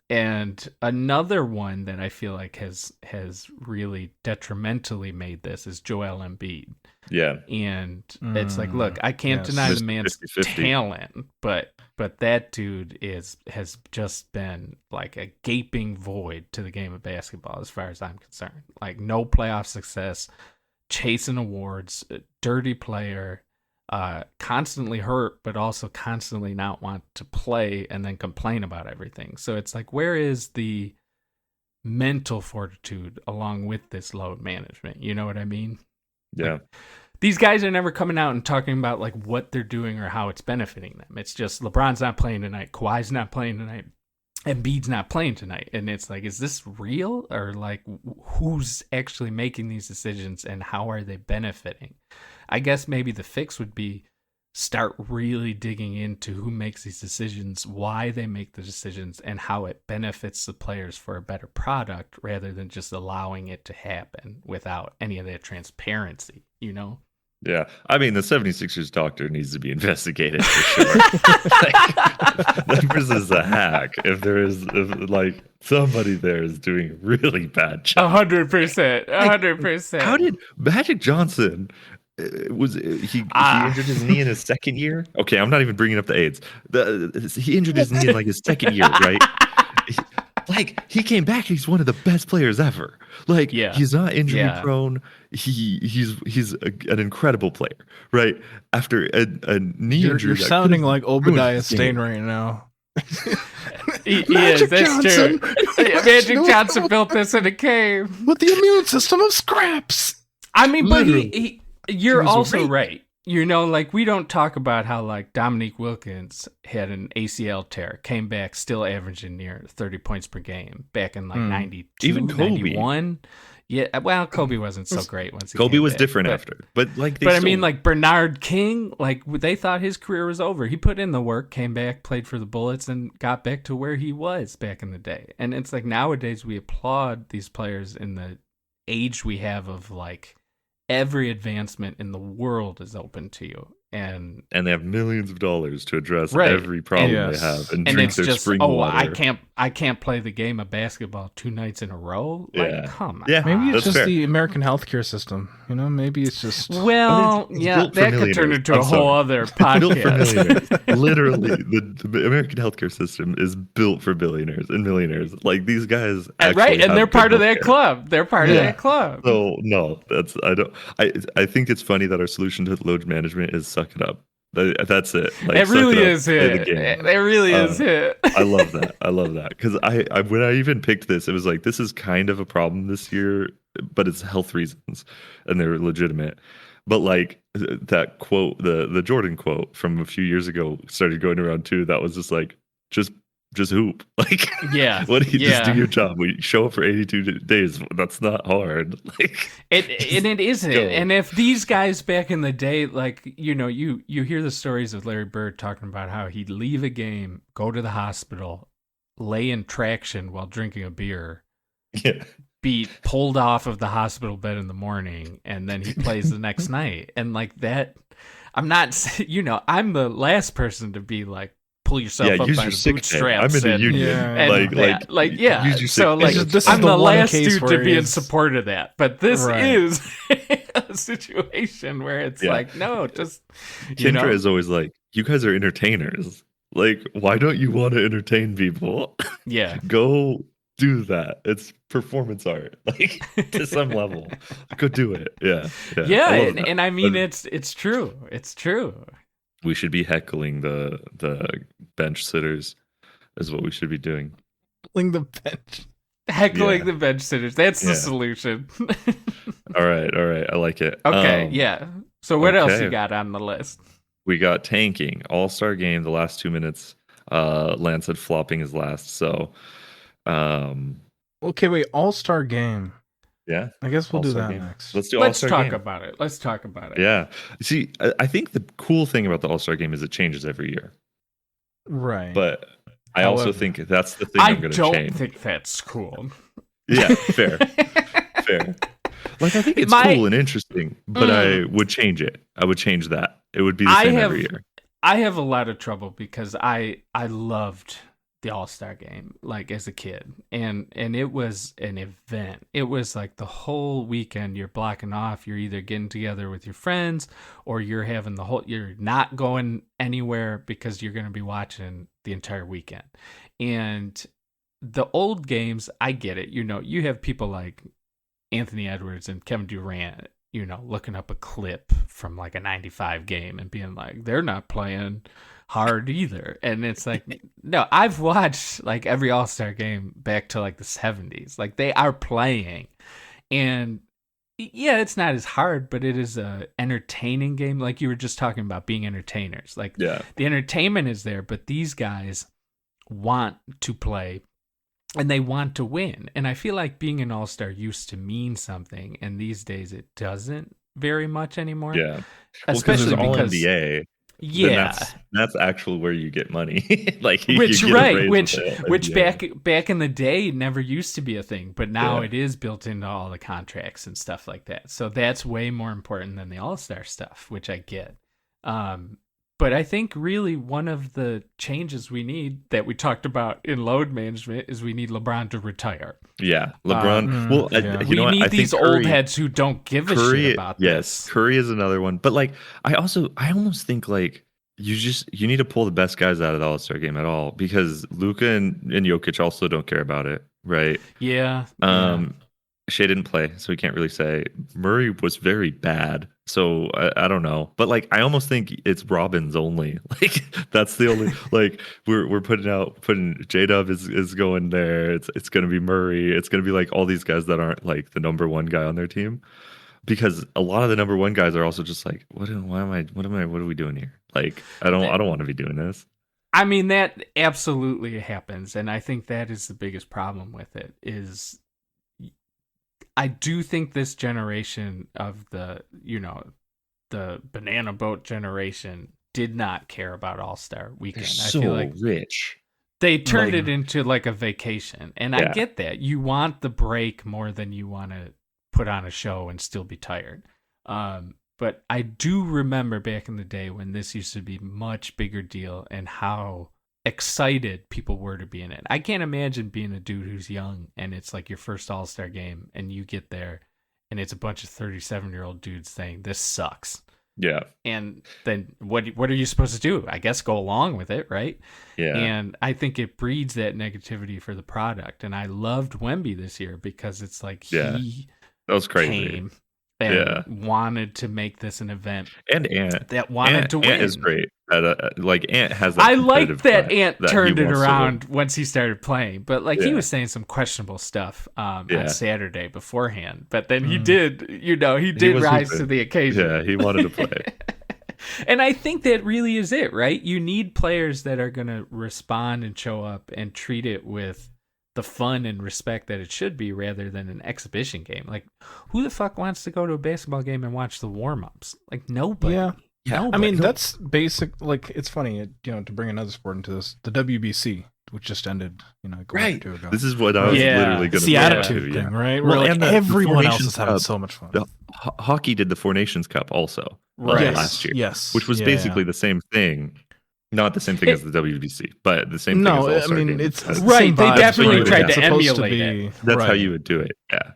And another one that I feel like has really detrimentally made this is Joel Embiid. Yeah. And it's like, look, I can't deny the man's 50-50 talent, but that dude has just been like a gaping void to the game of basketball as far as I'm concerned. Like, no playoff success, chasing awards, dirty player, constantly hurt, but also constantly not want to play and then complain about everything. So it's like, where is the mental fortitude along with this load management? You know what I mean? Yeah. Like, these guys are never coming out and talking about like what they're doing or how it's benefiting them. It's just LeBron's not playing tonight, Kawhi's not playing tonight, Embiid's not playing tonight. And it's like, is this real? Or like, who's actually making these decisions and how are they benefiting? I guess maybe the fix would be start really digging into who makes these decisions, why they make the decisions, and how it benefits the players for a better product rather than just allowing it to happen without any of that transparency, you know? Yeah. I mean, the 76ers doctor needs to be investigated for sure. That person's a hack. If like somebody there is doing a really bad job. 100%. 100%. How did Magic Johnson he injured his knee in his second year? Okay, I'm not even bringing up the AIDS. He injured his knee in like his second year, right? He came back. He's one of the best players ever. He's not injury prone. He's an incredible player, right? After a knee injury, you're sounding like Obadiah Stane right now. He is. That's true. Magic Johnson built this in a cave with the immune system of scraps. I mean, literally. But you're also right. You know, like, we don't talk about how, like, Dominique Wilkins had an ACL tear, came back still averaging near 30 points per game back in, like, 92, even Kobe. 91. Yeah, well, Kobe wasn't so great once he Kobe came was back, different after. But I mean, like, Bernard King, like, they thought his career was over. He put in the work, came back, played for the Bullets, and got back to where he was back in the day. And it's like, nowadays we applaud these players in the age we have of, like, every advancement in the world is open to you, and they have millions of dollars to address every problem they have, and drink it's their just spring water. I can't play the game of basketball 2 nights in a row. Like, come on. Yeah, maybe it's just fair. the American healthcare system. You know, maybe it's just that could turn into a whole other podcast. Literally, the American healthcare system is built for billionaires and millionaires. Like, these guys, right? And they're part of that club. They're part of that club. So no, I think it's funny that our solution to load management is suck it up. That's it. Like, it really is it. It really is it. I love that because I when I even picked this, it was like, this is kind of a problem this year, but it's health reasons and they're legitimate. But like that quote, the Jordan quote from a few years ago started going around too. That was just like, just hoop. Like, what do you just do your job? We show up for 82 days. That's not hard. Like, it isn't. Go. And if these guys back in the day, like, you know, you hear the stories of Larry Bird talking about how he'd leave a game, go to the hospital, lay in traction while drinking a beer, be pulled off of the hospital bed in the morning, and then he plays the next night. And like that, I'm not, you know, I'm the last person to be like, pull yourself up by the bootstraps. I'm in a union. So like, I'm the last dude to be in support of that. But this is a situation where it's like, no, just Kendra is always like, you guys are entertainers. Like, why don't you want to entertain people? Yeah, go do that. It's performance art, like, to some level. Go do it. Yeah. And I mean, it's true. It's true. We should be heckling the bench sitters, is what we should be doing. Heckling the bench. Heckling the bench sitters. That's the solution. All right. I like it. Okay, So what else you got on the list? We got tanking. All-Star game, the last 2 minutes. Lance said flopping is last. So, okay, wait. All-Star game. Yeah, I guess we'll All-Star do that game. next. Let's talk about it. Let's talk about it. Yeah. See, I think the cool thing about the All-Star game is it changes every year. Right. But I also think that's the thing I'm going to change. I don't think that's cool. Yeah, fair. Like, I think it's cool and interesting, but I would change it. I would change that. It would be the same every year. I have a lot of trouble because I loved the All-Star game, like, as a kid, and it was an event. It was like the whole weekend you're blocking off. You're either getting together with your friends or you're having you're not going anywhere because you're going to be watching the entire weekend. And the old games, I get it. You know, you have people like Anthony Edwards and Kevin Durant, you know, looking up a clip from like a 95 game and being like, they're not playing hard either. And it's like, no, I've watched like every All-Star game back to like the 70s. Like, they are playing. And yeah, it's not as hard, but it is a entertaining game. Like you were just talking about being entertainers. Like, the entertainment is there, but these guys want to play and they want to win. And I feel like being an All-Star used to mean something, and these days it doesn't very much anymore. Yeah. Especially because all NBA. Yeah. that's actually where you get money. Like Which you get a raise which yeah. back in the day never used to be a thing, but now Yeah. it is built into all the contracts and stuff like that. So that's way more important than the All-Star stuff, which I get. But I think really one of the changes we need that we talked about in load management is we need LeBron to retire. Yeah, LeBron. Well, yeah. you know We what? need I these think old Curry, heads who don't give a shit about yes, this. Curry is another one. But like, I almost think like you need to pull the best guys out of the All-Star game at all because Luka and Jokic also don't care about it, right? Yeah. Shea didn't play, so we can't really say. Murray was very bad, so I don't know. But like, I almost think it's Robbins only. Like that's the only like we're putting J Dub is going there. It's gonna be Murray. It's gonna be like all these guys that aren't like the number one guy on their team, because a lot of the number one guys are also just like, what are we doing here? Like I don't want to be doing this. I mean, that absolutely happens, and I think that is the biggest problem with it is I do think this generation of the banana boat generation did not care about All-Star Weekend. They're I so feel like rich. they turned it into like a vacation, and I Yeah. get that. You want the break more than you want to put on a show and still be tired. But I do remember back in the day when this used to be much bigger deal and how excited people were to be in it. I can't imagine being a dude who's young and it's like your first All-Star game and you get there and it's a bunch of 37-year-old dudes saying this sucks. Yeah. And then what are you supposed to do? I guess go along with it, right? Yeah. And I think it breeds that negativity for the product. And I loved Wemby this year because it's like he that was crazy. came and wanted to make this an event. And Ant that wanted to win. Ant is great. Like Ant has that. I like that Ant turned it around to once he started playing, but like he was saying some questionable stuff on Saturday beforehand. But then he did, he rise to the occasion. Yeah, he wanted to play. And I think that really is it, right? You need players that are going to respond and show up and treat it with the fun and respect that it should be rather than an exhibition game. Like, who the fuck wants to go to a basketball game and watch the warm-ups? Like, nobody. Yeah. Nobody. I mean, that's basic. Like, it's funny, to bring another sport into this, the WBC, which just ended, a week or two ago. This is what I was literally going to It's the attitude thing, right? Where like, everyone else is having so much fun. Hockey did the Four Nations Cup also last year. Yes. Which was basically the same thing. Not the same thing as the WBC, but the same thing as the All-Star game. It's right. They definitely tried to emulate it. That's how you would do it. Yeah.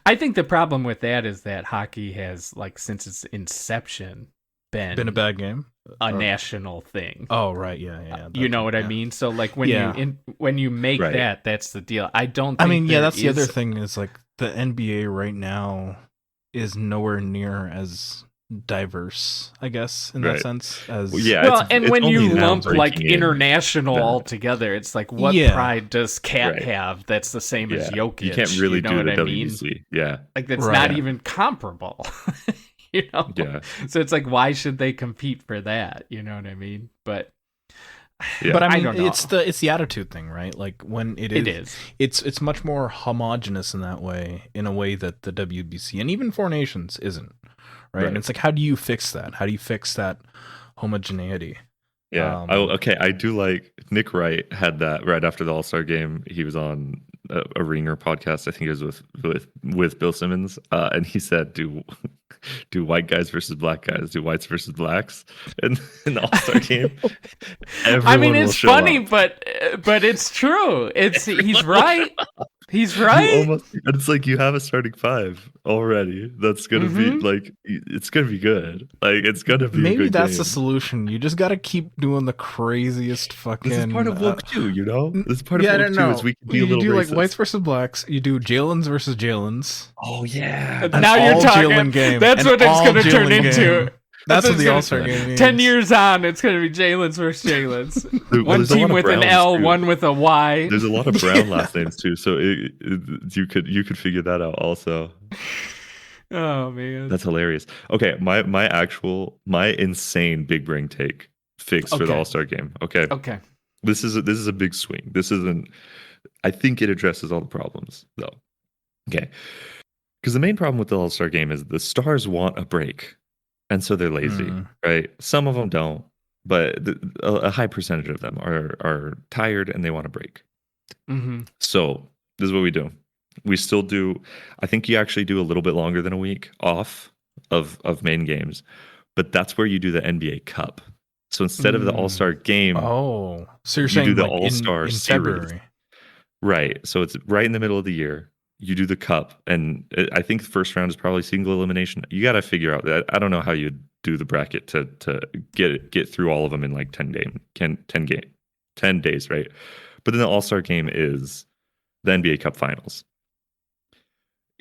I think the problem with that is that hockey has, like, since its inception, been a bad game, a national thing. Oh, right, yeah. You know what I mean? So, like, when you make that, that's the deal. I don't. I mean, that's the other thing is like the NBA right now is nowhere near as diverse, I guess, in that sense. As and when you lump like international all together, it's like what pride does Cat have that's the same as Jokic? You can't really do the WBC. Mean? Yeah, like that's not even comparable. Yeah. So it's like, why should they compete for that? You know what I mean? But but I mean, don't know. it's the attitude thing, right? Like when it is, it's much more homogenous in that way, in a way that the WBC and even Four Nations isn't. Right? And it's like, how do you fix that? How do you fix that homogeneity? Yeah. I do like Nick Wright had that right after the All-Star game. He was on a Ringer podcast. I think it was with Bill Simmons. And he said, do white guys versus black guys, do whites versus blacks in the All-Star game? I mean, it's funny, but it's true. He's right. He's right. It's like you have a starting five already. That's gonna be like, it's gonna be good. Like it's gonna be. Maybe a good that's game. the solution. You just gotta keep doing the craziest fucking. This is part of woke too, This is part of woke too. Is we can be you a little do racist. Like whites versus blacks. You do Jalen's versus Jalen's. Oh yeah. Now you're talking. Game. That's what it's gonna turn into. That's what the All-Star game means. 10 years on, it's going to be Jalen's versus Jalen's. One team with an L, too. One with a Y. There's a lot of Brown last names too, so you could figure that out also. Oh man, that's hilarious. Okay, my insane big brain take fix for the All-Star game. Okay. This is a big swing. This isn't. I think it addresses all the problems though. Okay, because the main problem with the All-Star game is the stars want a break. and so they're lazy, right? Some of them don't, but a high percentage of them are tired and they want to break. So this is what we do. We still do. I think you actually do a little bit longer than a week off of main games, but that's where you do the NBA Cup. So instead of the All-Star game, so you're you saying do the like All-Star in series. February. Right. So it's right in the middle of the year. You do the cup, and I think the first round is probably single elimination. You got to figure out that. I don't know how you do the bracket to get through all of them in like 10 days, right? But then the All-Star game is the NBA Cup Finals.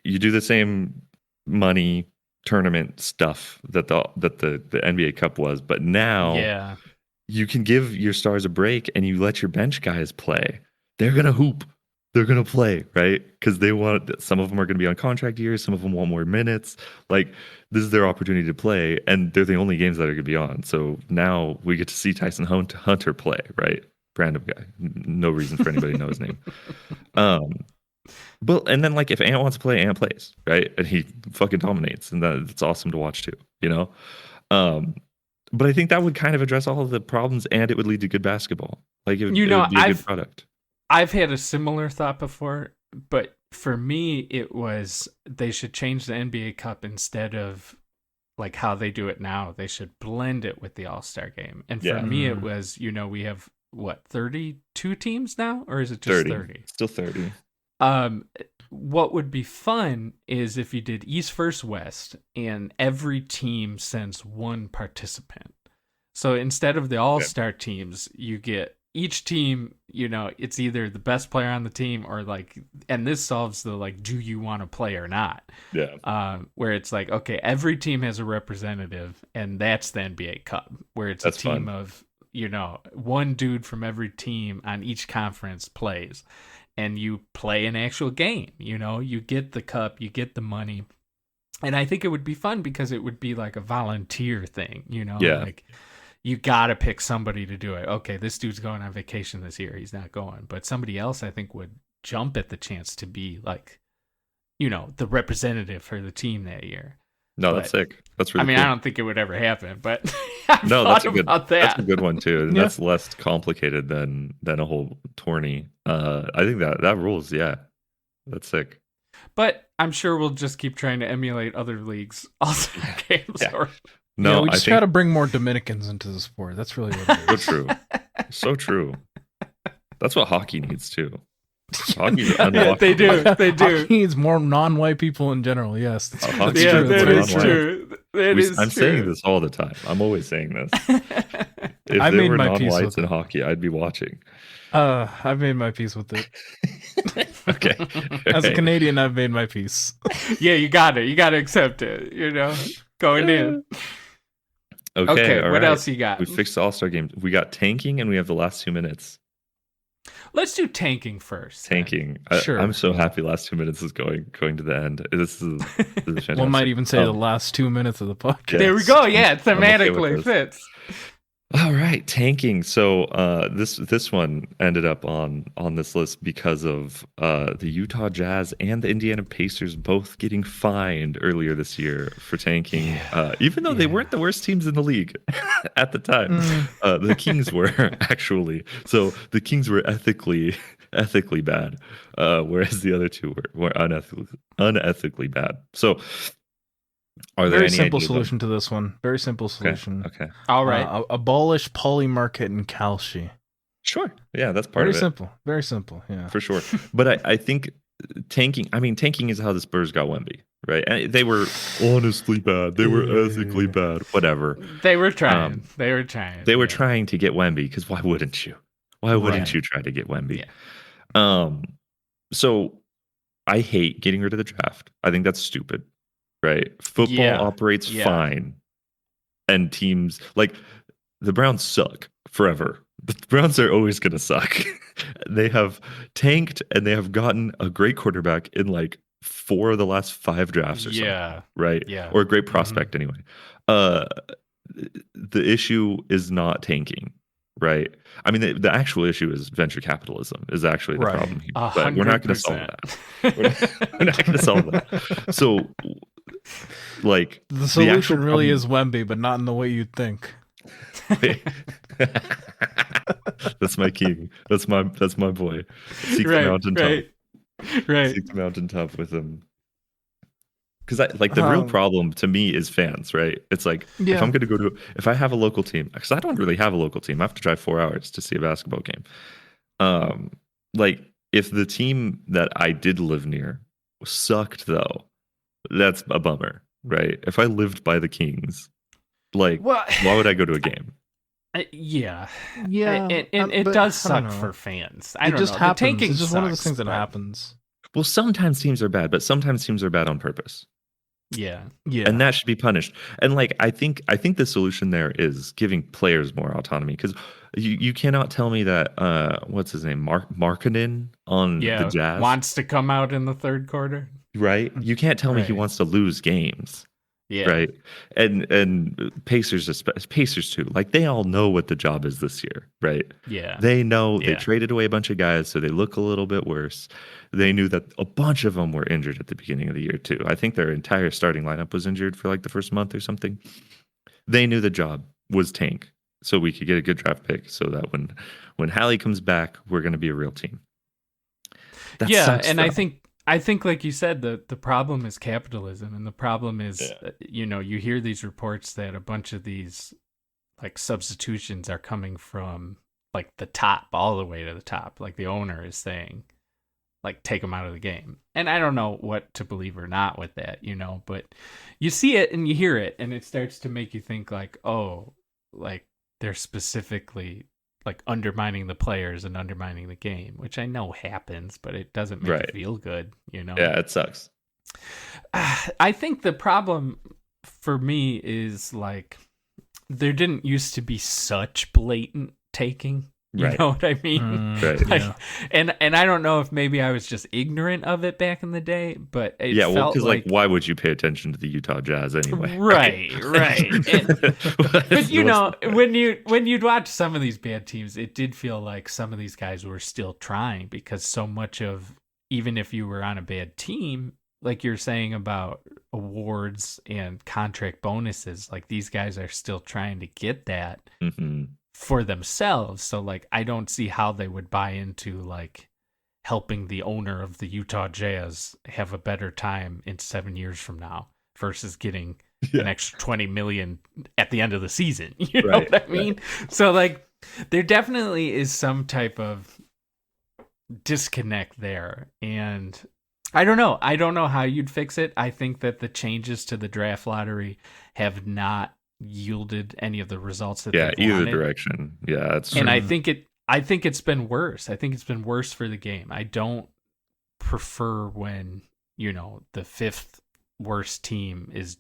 You do the same money tournament stuff that the NBA Cup was, but now you can give your stars a break and you let your bench guys play. They're gonna hoop. They're gonna play, right? Because they want. Some of them are gonna be on contract years. Some of them want more minutes. Like this is their opportunity to play, and they're the only games that are gonna be on. So now we get to see Tyson Hunter play, right? Random guy, no reason for anybody to know his name. But and then like if Ant wants to play, Ant plays, right? And he fucking dominates, and that's awesome to watch too, you know. But I think that would kind of address all of the problems, and it would lead to good basketball. Like it would be a good product. I've had a similar thought before, but for me, it was they should change the NBA Cup instead of like how they do it now. They should blend it with the All-Star game. And for me, it was, we have what, 32 teams now, or is it just 30? Still 30. What would be fun is if you did East versus West, and every team sends one participant. So instead of the All-Star teams, you get each team, it's either the best player on the team or like, and this solves the like, do you want to play or not? Yeah. Where it's like, okay, every team has a representative, and that's the NBA Cup, where it's a team of, one dude from every team on each conference plays, and you play an actual game. You get the cup, you get the money. And I think it would be fun because it would be like a volunteer thing, like, you got to pick somebody to do it. Okay, this dude's going on vacation this year. He's not going. But somebody else, I think, would jump at the chance to be like, the representative for the team that year. No, that's sick. That's really cool. I don't think it would ever happen, but I've that's that's a good one too. And that's less complicated than a whole tourney. I think that rules. Yeah, that's sick. But I'm sure we'll just keep trying to emulate other leagues' all-star games. Yeah. No, we just got to bring more Dominicans into the sport. That's really what it is. So true. So true. That's what hockey needs too. Hockey, they do. Hockey needs more non-white people in general. Yes, that's true. That is true. I'm saying this all the time. I'm always saying this. If I there were non-whites in hockey, I'd be watching. I've made my peace with it. Okay. As a Canadian, I've made my peace. Yeah, you got it. You got to accept it. Going in. Okay. What else you got? We fixed the All-Star game. We got tanking, and we have the last 2 minutes. Let's do tanking first. Tanking. Sure. I'm so happy last 2 minutes is going to the end. This is fantastic. One might even say the last 2 minutes of the podcast. There we go. Yeah, thematically fits. All right, tanking. So this one ended up on this list because of the Utah Jazz and the Indiana Pacers both getting fined earlier this year for tanking, even though they weren't the worst teams in the league at the time. The Kings were actually. So the Kings were ethically bad, whereas the other two were unethically bad. So. Are there Very simple solution to this one. Very simple solution. Okay. All right. Abolish Polymarket and Kalshi. Sure. Yeah, that's part of it. Very simple. Very simple. Yeah. For sure. But I think tanking is how the Spurs got Wemby, right? And they were honestly bad. They were ethically bad. Whatever. They were trying. They were trying. They were trying to get Wemby because why wouldn't you? Why wouldn't you try to get Wemby? Yeah. So I hate getting rid of the draft. I think that's stupid. Right. Football operates fine. And teams like the Browns suck forever. The Browns are always going to suck. They have tanked and they have gotten a great quarterback in like 4 of the last 5 drafts or something. Right. Yeah. Or a great prospect anyway. The issue is not tanking. Right. I mean, the actual issue is venture capitalism is actually the problem here. But we're not going to solve that. We're not going to solve that. So like The solution actual really problem- is Wemby, but not in the way you'd think. That's my king. That's my boy. Seek the mountaintop. Right. Seek the mountaintop with him. Because the real problem to me is fans, right? It's like if I'm going to if I have a local team, because I don't really have a local team, I have to drive 4 hours to see a basketball game. Like if the team that I did live near sucked, though, that's a bummer, right? If I lived by the Kings, why would I go to a game? Yeah, and it does suck for fans. I don't know. Happens. Tanking it's just sucks, one of those things that happens. Well, sometimes teams are bad, but sometimes teams are bad on purpose. Yeah, and that should be punished. And I think the solution there is giving players more autonomy, because you cannot tell me that what's his name, Markkanen on the Jazz wants to come out in the third quarter, right? You can't tell me he wants to lose games. Yeah. Right. And Pacers too. Like they all know what the job is this year, right? Yeah. They know they traded away a bunch of guys, so they look a little bit worse. They knew that a bunch of them were injured at the beginning of the year too. I think their entire starting lineup was injured for the first month or something. They knew the job was tank, so we could get a good draft pick, so that when Hallie comes back, we're going to be a real team. That sucks, and though. I think, like you said, the problem is capitalism, and the problem is, you hear these reports that a bunch of these substitutions are coming from the top all the way to the top. Like the owner is saying, take them out of the game. And I don't know what to believe or not with that, but you see it and you hear it, and it starts to make you think they're specifically undermining the players and undermining the game, which I know happens, but it doesn't make you feel good, Yeah, it sucks. I think the problem for me is there didn't used to be such blatant taking. You know what I mean? And I don't know if maybe I was just ignorant of it back in the day, but it felt because why would you pay attention to the Utah Jazz anyway? Right. But when you'd watch some of these bad teams, it did feel like some of these guys were still trying, because so much of, even if you were on a bad team, like you're saying about awards and contract bonuses, these guys are still trying to get that. Mm-hmm. For themselves. So I don't see how they would buy into helping the owner of the Utah Jazz have a better time in 7 years from now versus getting an extra 20 million at the end of the season. You know what I mean? So there definitely is some type of disconnect there, and I don't know how you'd fix it. I think that the changes to the draft lottery have not yielded any of the results that they've either wanted. direction. Yeah, that's true. And I think it's been worse. I think it's been worse for the game. I don't prefer when the fifth worst team is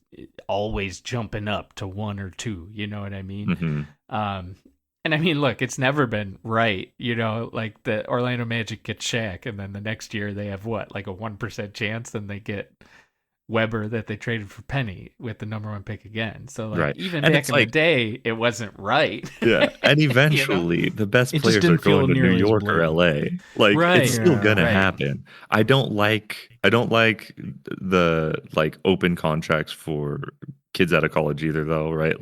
always jumping up to 1 or 2. You know what I mean? Mm-hmm. And I mean, look, it's never been right. The Orlando Magic get Shaq, and then the next year they have what, a 1% chance, and they get Weber that they traded for Penny with the number 1 pick again. So even back in the day, it wasn't right. Yeah, and eventually the best players are going to New York or LA. It's still gonna happen. I don't like the open contracts for kids out of college either, though. Right?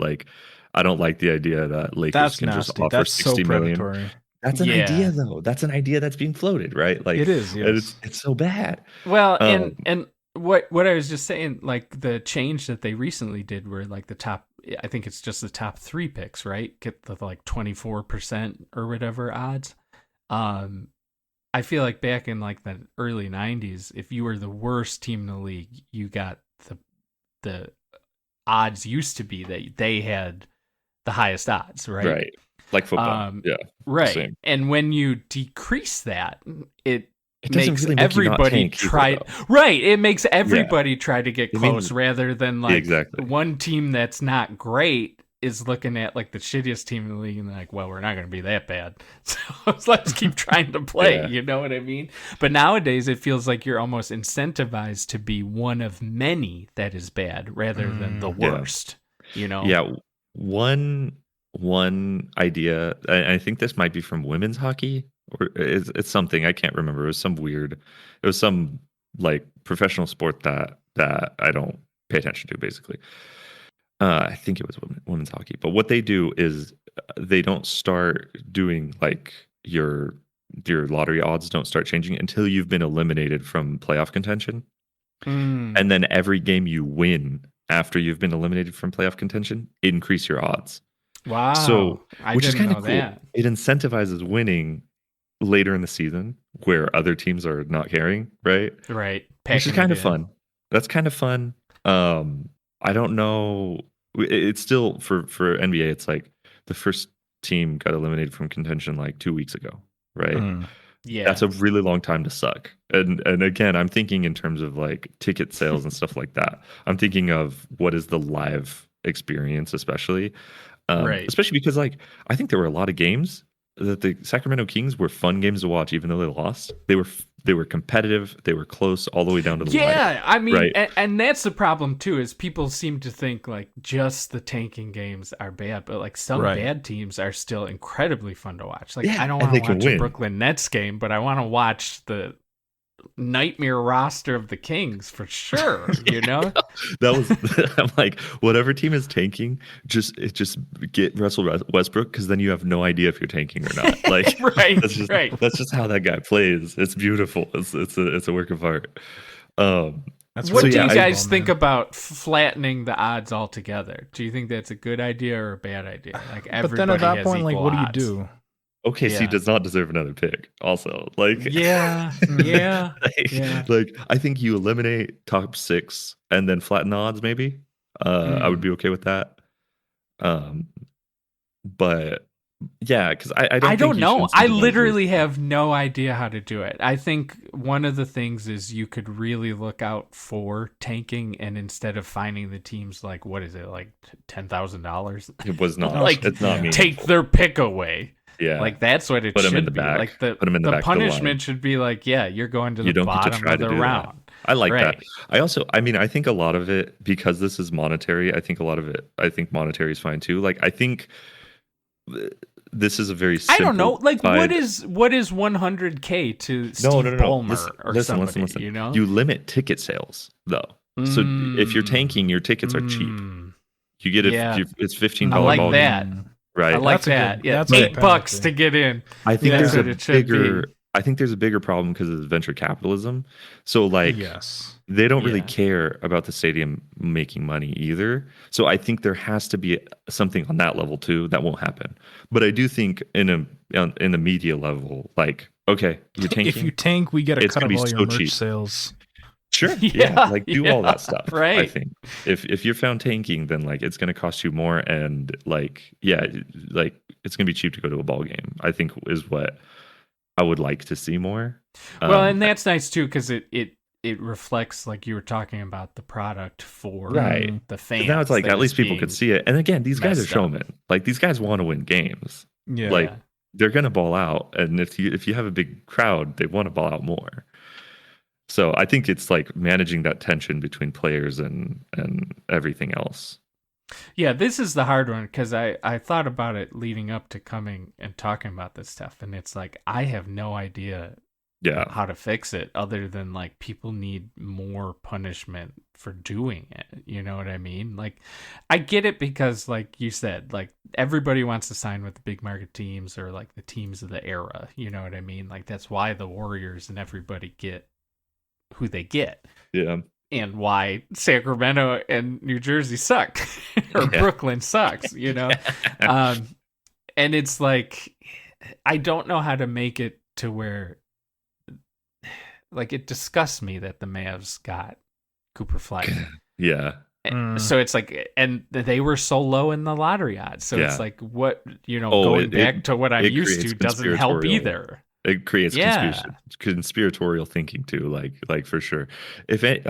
I don't like the idea that Lakers can just offer 60 million. That's an idea, though. That's an idea that's being floated, right? It is. Yes. It's so bad. Well, and what I was just saying, the change that they recently did, where the top, I think it's just the top 3 picks, right, get the 24% or whatever odds. I feel back in the early 90s, if you were the worst team in the league, you got the odds used to be that they had the highest odds, right? Right. Like football. Right. Same. And when you decrease that, it makes really everybody try. Right. It makes everybody try to get close, rather than one team that's not great is looking at the shittiest team in the league and well, we're not going to be that bad, so let's keep trying to play. You know what I mean? But nowadays it feels like you're almost incentivized to be one of many that is bad rather than the worst. Yeah. One idea, I think this might be from women's hockey, or it's something I can't remember. It was some professional sport that I don't pay attention to, basically. I think it was women's hockey. But what they do is they don't start doing like your lottery odds don't start changing until you've been eliminated from playoff contention. And then every game you win after you've been eliminated from playoff contention, increase your odds. Wow. So, which is didn't kind know of cool. that. It incentivizes winning later in the season where other teams are not caring, right? Right. Which is kind of fun. That's kind of fun. I don't know. It's still for NBA. It's like the first team got eliminated from contention like 2 weeks ago, right? Yeah. That's a really long time to suck. And again, I'm thinking in terms of like ticket sales and stuff like that. I'm thinking of what is the live experience, especially, right. Especially because like I think there were a lot of games that the Sacramento Kings were fun games to watch, even though they lost. They were competitive. They were close all the way down to the line. Yeah, I mean, right? and that's the problem too, is people seem to think like just the tanking games are bad, but like some bad teams are still incredibly fun to watch. Like I don't want to watch a Brooklyn Nets game, but I want to watch the nightmare roster of the Kings for sure. You know, that was I'm like, whatever team is tanking, just get Russell Westbrook, because then you have no idea if you're tanking or not. Like, right, that's just how that guy plays. It's beautiful. It's a work of art. What do you guys think about flattening the odds altogether? Do you think that's a good idea or a bad idea? Like, but then at that point, like, what do you do? OKC does not deserve another pick. Also, like, like I think you eliminate top 6 and then flatten the odds. Maybe I would be okay with that. But yeah, because I don't know. I literally have no idea how to do it. I think one of the things is you could really look out for tanking, and instead of finding the teams like, what is it, like $10,000? It was not. Like, it's not me. Take their pick away. Yeah, like that's what it should be. Like the punishment should be like, yeah, you're going to the bottom of the round. I like that. I mean, I think a lot of it, because this is monetary, I think monetary is fine too. Like, I think this is a very simple, I don't know. Like, what is 100K to Steve Ballmer or somebody? Listen. You know, you limit ticket sales though. So if you're tanking, your tickets are cheap. You get it's $15 I like ball that. Game. Right. I like that. That's $8 to get in. I think there's a bigger problem because of venture capitalism. So like, they don't really care about the stadium making money either. So I think there has to be something on that level too. That won't happen. But I do think in the media level, like, okay, you're tanking. If you tank, we get a cut of all your merch sales. Sure. Yeah. Like, do all that stuff. Right. I think if you're found tanking, then like it's going to cost you more, and like, like it's going to be cheap to go to a ball game, I think, is what I would like to see more. Well, and that's nice too, because it reflects, like you were talking about, the product for the fans. Now it's like at least people could see it. And again, these guys are showmen. Like, these guys want to win games. Yeah. Like, they're going to ball out, and if you have a big crowd, they want to ball out more. So I think it's like managing that tension between players and everything else. Yeah, this is the hard one, because I thought about it leading up to coming and talking about this stuff, and it's like I have no idea how to fix it, other than like people need more punishment for doing it. You know what I mean? Like, I get it, because like you said, like everybody wants to sign with the big market teams, or like the teams of the era. You know what I mean? Like, that's why the Warriors and everybody get who they get. Yeah. And why Sacramento and New Jersey suck, or Brooklyn sucks, you know? And it's like, I don't know how to make it to where, like, it disgusts me that the Mavs got Cooper Flight. Yeah. So it's like, and they were so low in the lottery odds. So it's like, what, going back to what I'm used to doesn't help either. It creates conspiratorial thinking too, like for sure. That's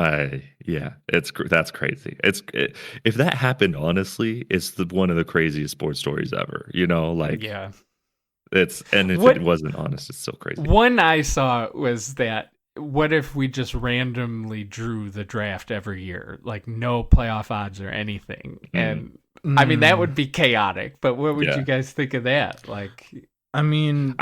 crazy. If that happened, honestly, it's one of the craziest sports stories ever. Like, if it wasn't honest, it's still crazy. One I saw was that, what if we just randomly drew the draft every year, like no playoff odds or anything? And I mean, that would be chaotic. But what would you guys think of that? Like, I mean.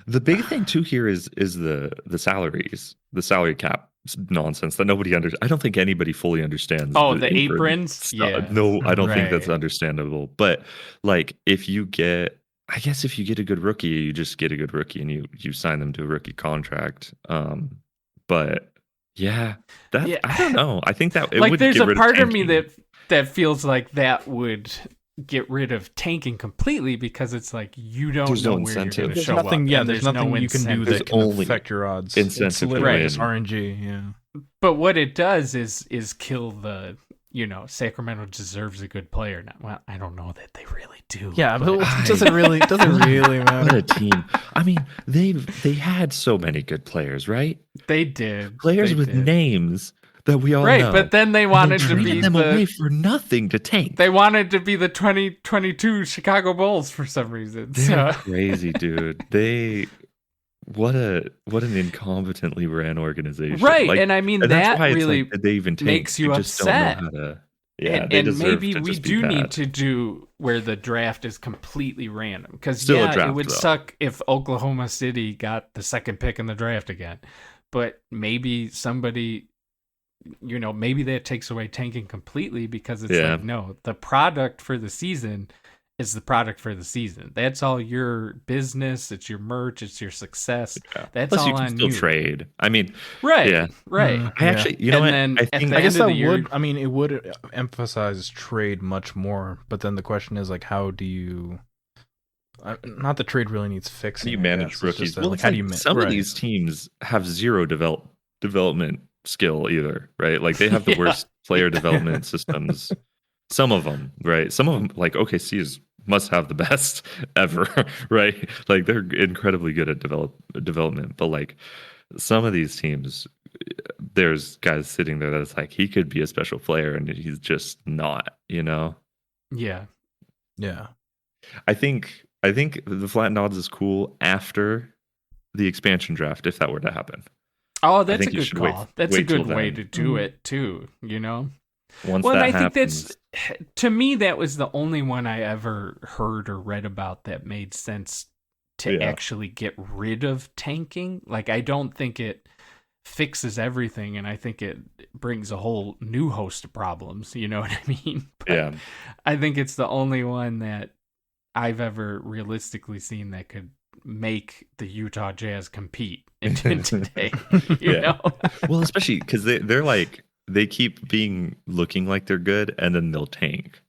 The big thing too here is the salaries, the salary cap nonsense that nobody understands. I don't think anybody fully understands. Oh, the aprons? Yeah. No, I don't think Right. that's understandable. But like, if you get a good rookie, you just get a good rookie and you sign them to a rookie contract. But yeah, Yeah. I don't know. I think that it like would there's get a rid part of me tanking. that feels like that would get rid of tanking completely, because it's like you don't There's know no where you're incentive. going to There's show nothing. up. Yeah, and there's no nothing you can do incentive. that can only affect your odds. incentive It's to literally win. just RNG. Yeah. But what it does is kill the, Sacramento deserves a good player now. Well, I don't know that they really do. Yeah, but I- it doesn't really What matter. a team! I mean, they had so many good players, right? They did. Players They with did. names that we all Right, know. but then they And wanted they to be traded them away for nothing to tank. They wanted to be the 2022 Chicago Bulls for some reason. They're So. crazy, dude. What an incompetently ran organization. Right, Like, and I mean and that's that why it's really like, did they even tank? makes you They just upset. don't know how to. Yeah, and, they and deserve maybe to we just be do need bad. to do where the draft is completely random, because Still a it draft, would though. suck if Oklahoma City got the second pick in the draft again. But maybe somebody, maybe that takes away tanking completely, because it's Yeah. like, no, the product for the season is the product for the season. That's all your business. It's your merch. It's your success. Yeah. That's Plus, all you can on still you. trade. I mean, Right. yeah. Right. Mm. I actually, you know And what? then I at think the I guess end of that the year- would. I mean, it would emphasize trade much more. But then the question is, like, how do you? Not the trade really needs how fixing. do you I manage guess. It's rookies? just that, Well, like, it's how like do you? some of right. these teams have zero development skill either, right? Like they have the Yeah. worst player development systems. Some of them, right? Some of them, like OKC must have the best ever, right? Like they're incredibly good at development, but like some of these teams, there's guys sitting there that's like he could be a special player and he's just not, Yeah. Yeah. I think the flattened odds is cool after the expansion draft if that were to happen. Oh, that's a think you good should wait- call. That's a wait till good way then. to do it too, Once Well, and that I happens, think to me, that was the only one I ever heard or read about that made sense to Yeah. actually get rid of tanking. Like, I don't think it fixes everything, and I think it brings a whole new host of problems. You know what I mean? But yeah. I think it's the only one that I've ever realistically seen that could make the Utah Jazz compete in today. You Yeah. know? Well, especially because they're like they keep looking like they're good, and then they'll tank,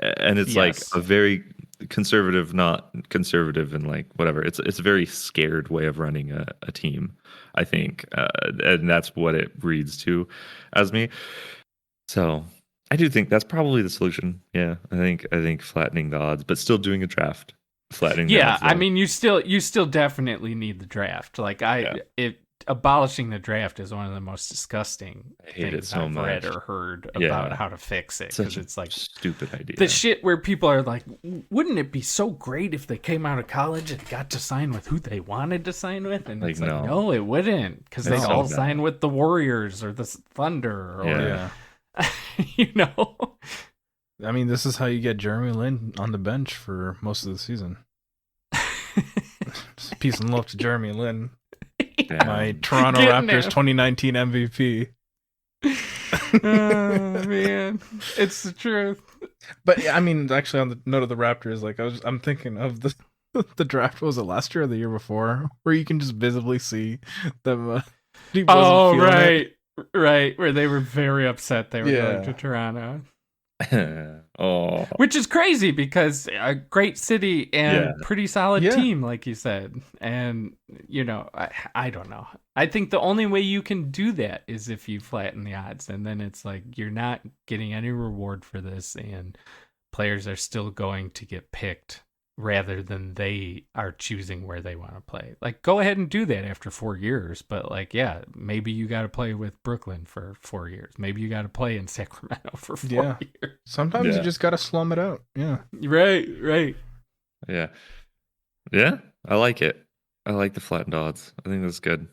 and it's like Yes. a very conservative, not conservative, and like whatever. It's a very scared way of running a team, I think, and that's what it reads to as me. So I do think that's probably the solution. Yeah, I think flattening the odds, but still doing a draft. Flattening the Yeah, odds, I though. mean, you still definitely need the draft. Like abolishing the draft is one of the most disgusting I hate it things so I've read much. or heard Yeah. about how to fix it, because Such a it's like stupid idea. the shit where people are like, wouldn't it be so great if they came out of college and got to sign with who they wanted to sign with? And Like, it's like, no. no, it wouldn't, because they It's so all bad. sign with the Warriors or the Thunder or Yeah. Yeah. I mean, this is how you get Jeremy Lin on the bench for most of the season. Just peace and love to Jeremy Lin, Yeah. my Toronto Getting Raptors there. 2019 MVP. Oh man, it's the truth. But I mean, actually, on the note of the Raptors, like I'm thinking of the draft. Was it last year or the year before, where you can just visibly see them? He wasn't Oh feeling it. right, where they were very upset they were Yeah. going to Toronto, Oh, which is crazy because a great city and Yeah. pretty solid Yeah. team, like you said. And I don't know. I think the only way you can do that is if you flatten the odds, and then it's like you're not getting any reward for this, and players are still going to get picked rather than they are choosing where they want to play. Like, go ahead and do that after 4 years, but like, yeah, maybe you got to play with Brooklyn for 4 years. Maybe you got to play in Sacramento for 4 Yeah. years. Sometimes Yeah. you just gotta slum it out. Yeah. Right. yeah. I like it. I like the flattened odds. I think that's good.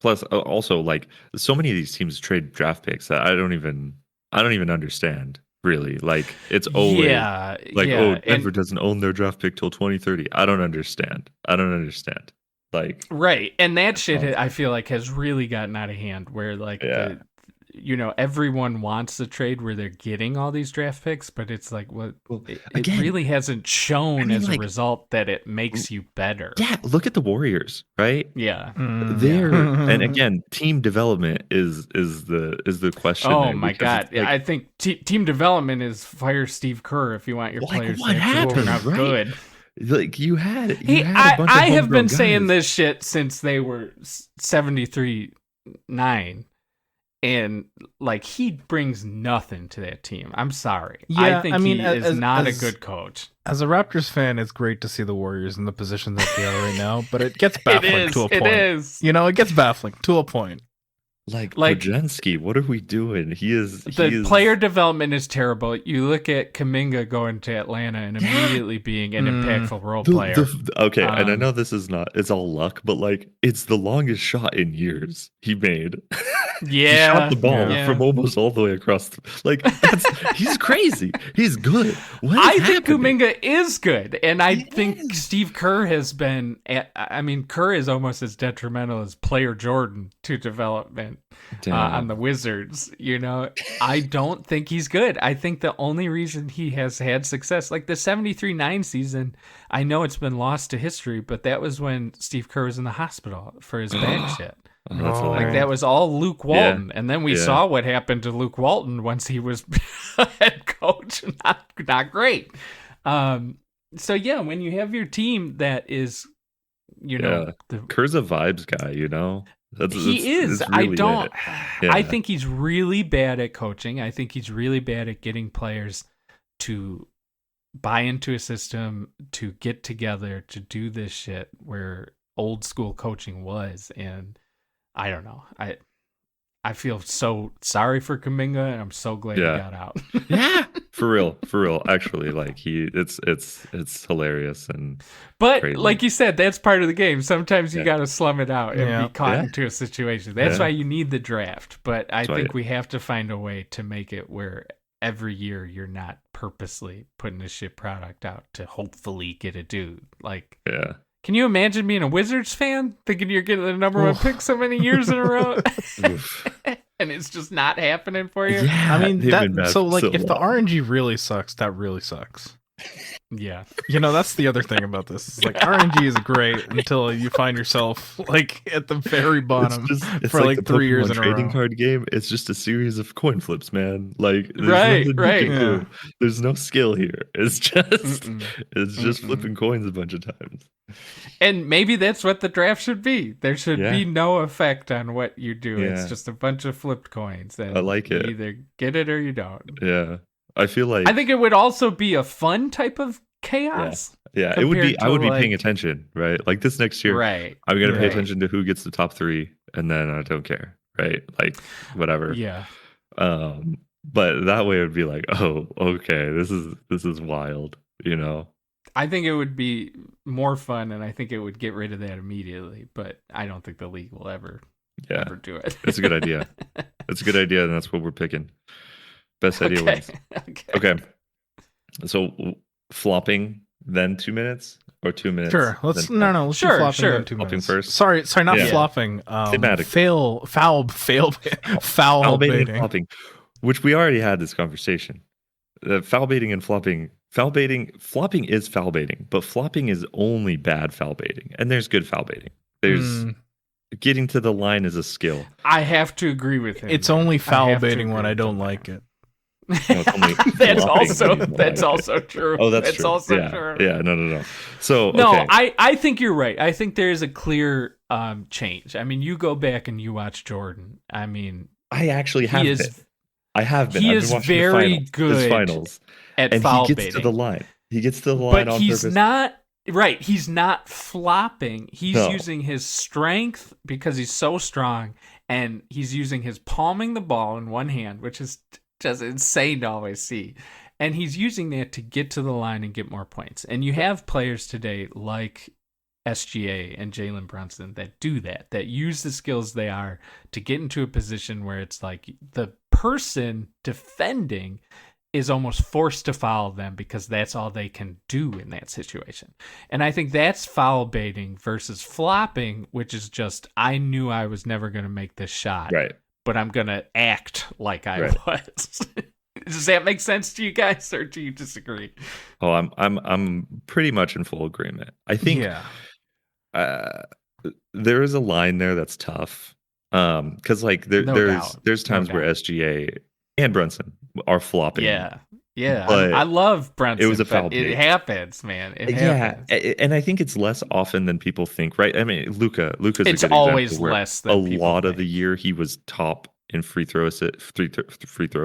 Plus, also, like so many of these teams trade draft picks that I don't even understand. Really, like it's always Yeah. like, yeah. oh, Denver and doesn't own their draft pick till 2030. I don't understand. Like, right, and that shit I feel like has really gotten out of hand. Where like everyone wants the trade where they're getting all these draft picks, but it's like, well, it really hasn't shown as a result that it makes you better. Yeah, look at the Warriors, right? Yeah, and again, team development is the question. Oh my god, like, I think team development is fire Steve Kerr if you want your players to turn out good. Like you had a bunch I of have been guys. saying this shit since they were 73-9. And like he brings nothing to that team. I'm sorry. Yeah, I think he is not a good coach. As a Raptors fan, it's great to see the Warriors in the position that they are right now, but it gets baffling to a point. It is. It gets baffling to a point. Like Podziemski, what are we doing? The player development is terrible. You look at Kuminga going to Atlanta and immediately being an impactful role player. Okay, and I know it's all luck, but like it's the longest shot in years he made. Yeah, he shot the ball from almost all the way across. He's crazy. He's good. I think Kuminga is good, and I think Steve Kerr has been. Kerr is almost as detrimental as player Jordan to development on the Wizards. I don't think he's good. I think the only reason he has had success, like the 73-9 season, I know it's been lost to history, but that was when Steve Kerr was in the hospital for his back shit. That was all Luke Walton, and then we saw what happened to Luke Walton once he was head coach. Not great. So when you have your team that is, Kerr's a vibes guy. He is. Really I think he's really bad at coaching. I think he's really bad at getting players to buy into a system, to get together, to do this shit where old school coaching was, and I don't know. I feel so sorry for Kuminga, and I'm so glad he got out. Yeah, for real. Actually, like it's hilarious but crazy. Like you said, that's part of the game. Sometimes you got to slum it out and be caught into a situation. That's why you need the draft. But I think we have to find a way to make it where every year you're not purposely putting a shit product out to hopefully get a dude. Like, can you imagine being a Wizards fan, thinking you're getting the number one pick so many years in a row, and it's just not happening for you? Yeah, if the RNG really sucks, that really sucks. Yeah. That's the other thing about this. It's like RNG is great until you find yourself like at the very bottom it's for like 3 years in a row. Trading card game. It's just a series of coin flips, man. Like right. Yeah. There's no skill here. It's just flipping coins a bunch of times. And maybe that's what the draft should be. There should be no effect on what you do. Yeah. It's just a bunch of flipped coins. And I like it. You either get it or you don't. Yeah. I think it would also be a fun type of chaos. Yeah, it would be. I would be paying attention, right? Like this next year, right? I'm gonna pay attention to who gets the top 3, and then I don't care, right? Like whatever. Yeah. But that way it would be like, oh, okay, this is wild, I think it would be more fun, and I think it would get rid of that immediately. But I don't think the league will ever do it. It's a good idea. It's a good idea, and that's what we're picking. Best idea wins. Okay. So flopping then 2 minutes or 2 minutes? Sure. Let's do flopping then 2 minutes. Flopping first. Sorry, not flopping. Foul baiting. Flopping, which we already had this conversation. Foul baiting and flopping. Flopping is foul baiting, but flopping is only bad foul baiting, and there's good foul baiting. There's getting to the line is a skill. I have to agree with him. It's only foul baiting when I don't like it. No, that's also true. Oh, that's true. Also true. Yeah, no. So no, I think you're right. I think there is a clear change. I mean, you go back and you watch Jordan. I mean, I actually have been. I have been. He is very good at foul baiting. He gets to the line. He gets to the line on purpose. He's not flopping. He's using his strength because he's so strong, and he's using his palming the ball in one hand, which is just insane to always see. And he's using that to get to the line and get more points. And you have players today like SGA and Jalen Brunson that do that use the skills they are to get into a position where it's like the person defending is almost forced to foul them because that's all they can do in that situation. And I think that's foul baiting versus flopping, which is just, I knew I was never going to make this shot, Right. but I'm going to act like I Right. was. Does that make sense to you guys, or do you disagree? Oh, I'm pretty much in full agreement. I think there is a line there that's tough. Because like there's times where SGA and Brunson are flopping. Yeah. But I love Brunson. it was a foul It bait. happens, man. It Yeah, happens. and I think it's less often than people think, right? I mean, Luka's It's a good always example where less than people lot of think. the year he was top in free throw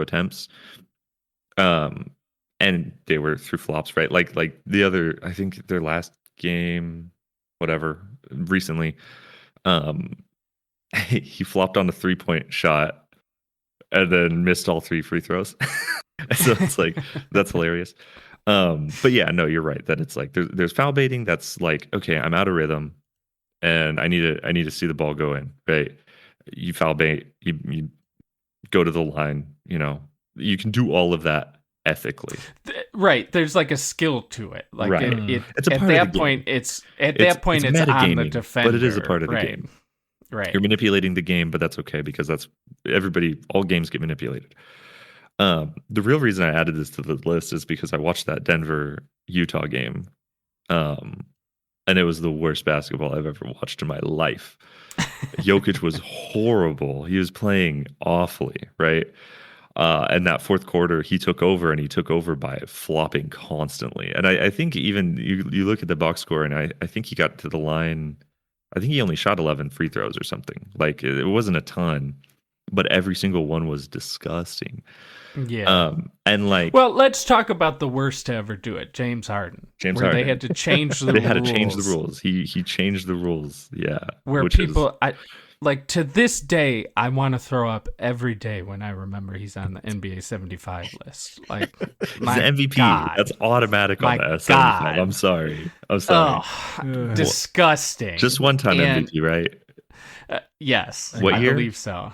attempts. And they were through flops, right? Like the other, I think their last game, whatever, recently, he flopped on a 3-point shot and then missed all 3 free throws. So it's like, that's hilarious. But yeah, no, you're right that it's like there's foul baiting that's like, okay, I'm out of rhythm and I need to see the ball go in, right? You foul bait, you go to the line, you can do all of that ethically. Right. There's like a skill to it. Like right. It's at that point, it's on the defender. But it is a part of the game. Right. You're manipulating the game, but that's okay because that's all games get manipulated. The real reason I added this to the list is because I watched that Denver Utah game. And it was the worst basketball I've ever watched in my life. Jokic was horrible. He was playing awfully, right? And that fourth quarter, he took over by flopping constantly. And I think even you look at the box score, and I think he got to the line. I think he only shot 11 free throws or something. Like it wasn't a ton, but every single one was disgusting. Yeah. And like, well, let's talk about the worst to ever do it, James Harden. They had to change the rules. They had to change the rules. He changed the rules. Yeah. Where people, like to this day, I want to throw up every day when I remember he's on the NBA 75 list. Like, he's the MVP. God. That's automatic on the 75. I'm sorry. Oh, disgusting. Just one time MVP, right? Yes. What year? I believe so.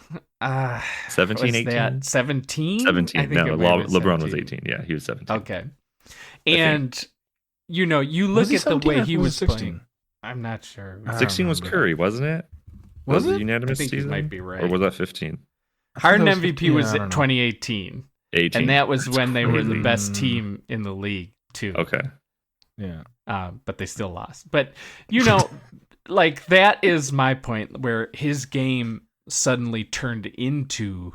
17, 18? 17? 17. I think no, LeBron was 18. Yeah, he was 17. Okay. And, you look at the way he was 16? playing. I'm not sure. 16 was Curry, wasn't it? Was it? Unanimous I think season? You might be right. Or was that 15? Harden MVP was 2018. 18. And that was when they were the best team in the league, too. Okay. Yeah. But they still lost. But, like, that is my point, where his game suddenly turned into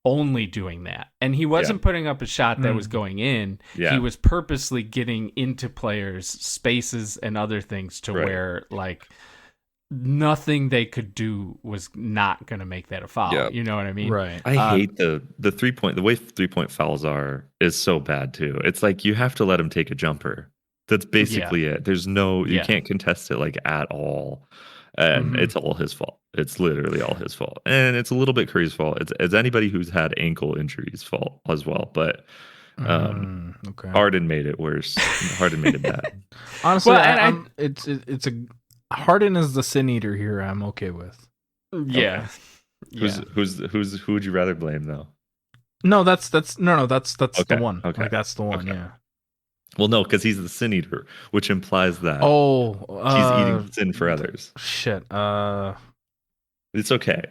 only doing that. And he wasn't putting up a shot that was going in. Yeah. He was purposely getting into players' spaces and other things to where, like, nothing they could do was not going to make that a foul. Yeah. You know what I mean? Right. I hate the 3-point, the way 3-point fouls is so bad too. It's like you have to let him take a jumper. That's basically it. There's you can't contest it like at all. And it's all his fault. It's literally all his fault. And it's a little bit Curry's fault. It's anybody who's had ankle injuries fault as well. But Harden made it worse. Harden made it bad. Honestly, it's a Harden is the sin eater here. I'm okay with. Yeah. Okay. Who would you rather blame though? No, that's the one. Okay. Like that's the one. Okay. Yeah. Well, no, because he's the sin eater, which implies that he's eating sin for others. Shit. It's okay.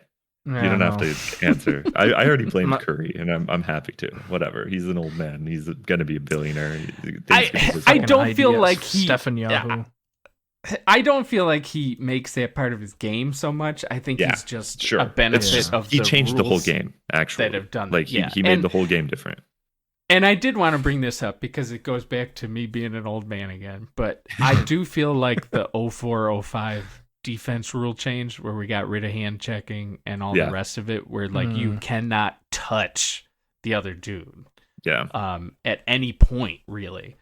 You don't have to answer. I already blamed Curry, and I'm happy to. Whatever. He's an old man. He's gonna be a billionaire. I don't feel like he. Stephen Yahoo. I don't feel like he makes that part of his game so much. I think he's just a benefit of he changed the whole game. Actually, that have done like he made the whole game different. And I did want to bring this up because it goes back to me being an old man again. But I do feel like the 04-05 defense rule change, where we got rid of hand checking and all the rest of it, where like you cannot touch the other dude. Yeah. At any point, really,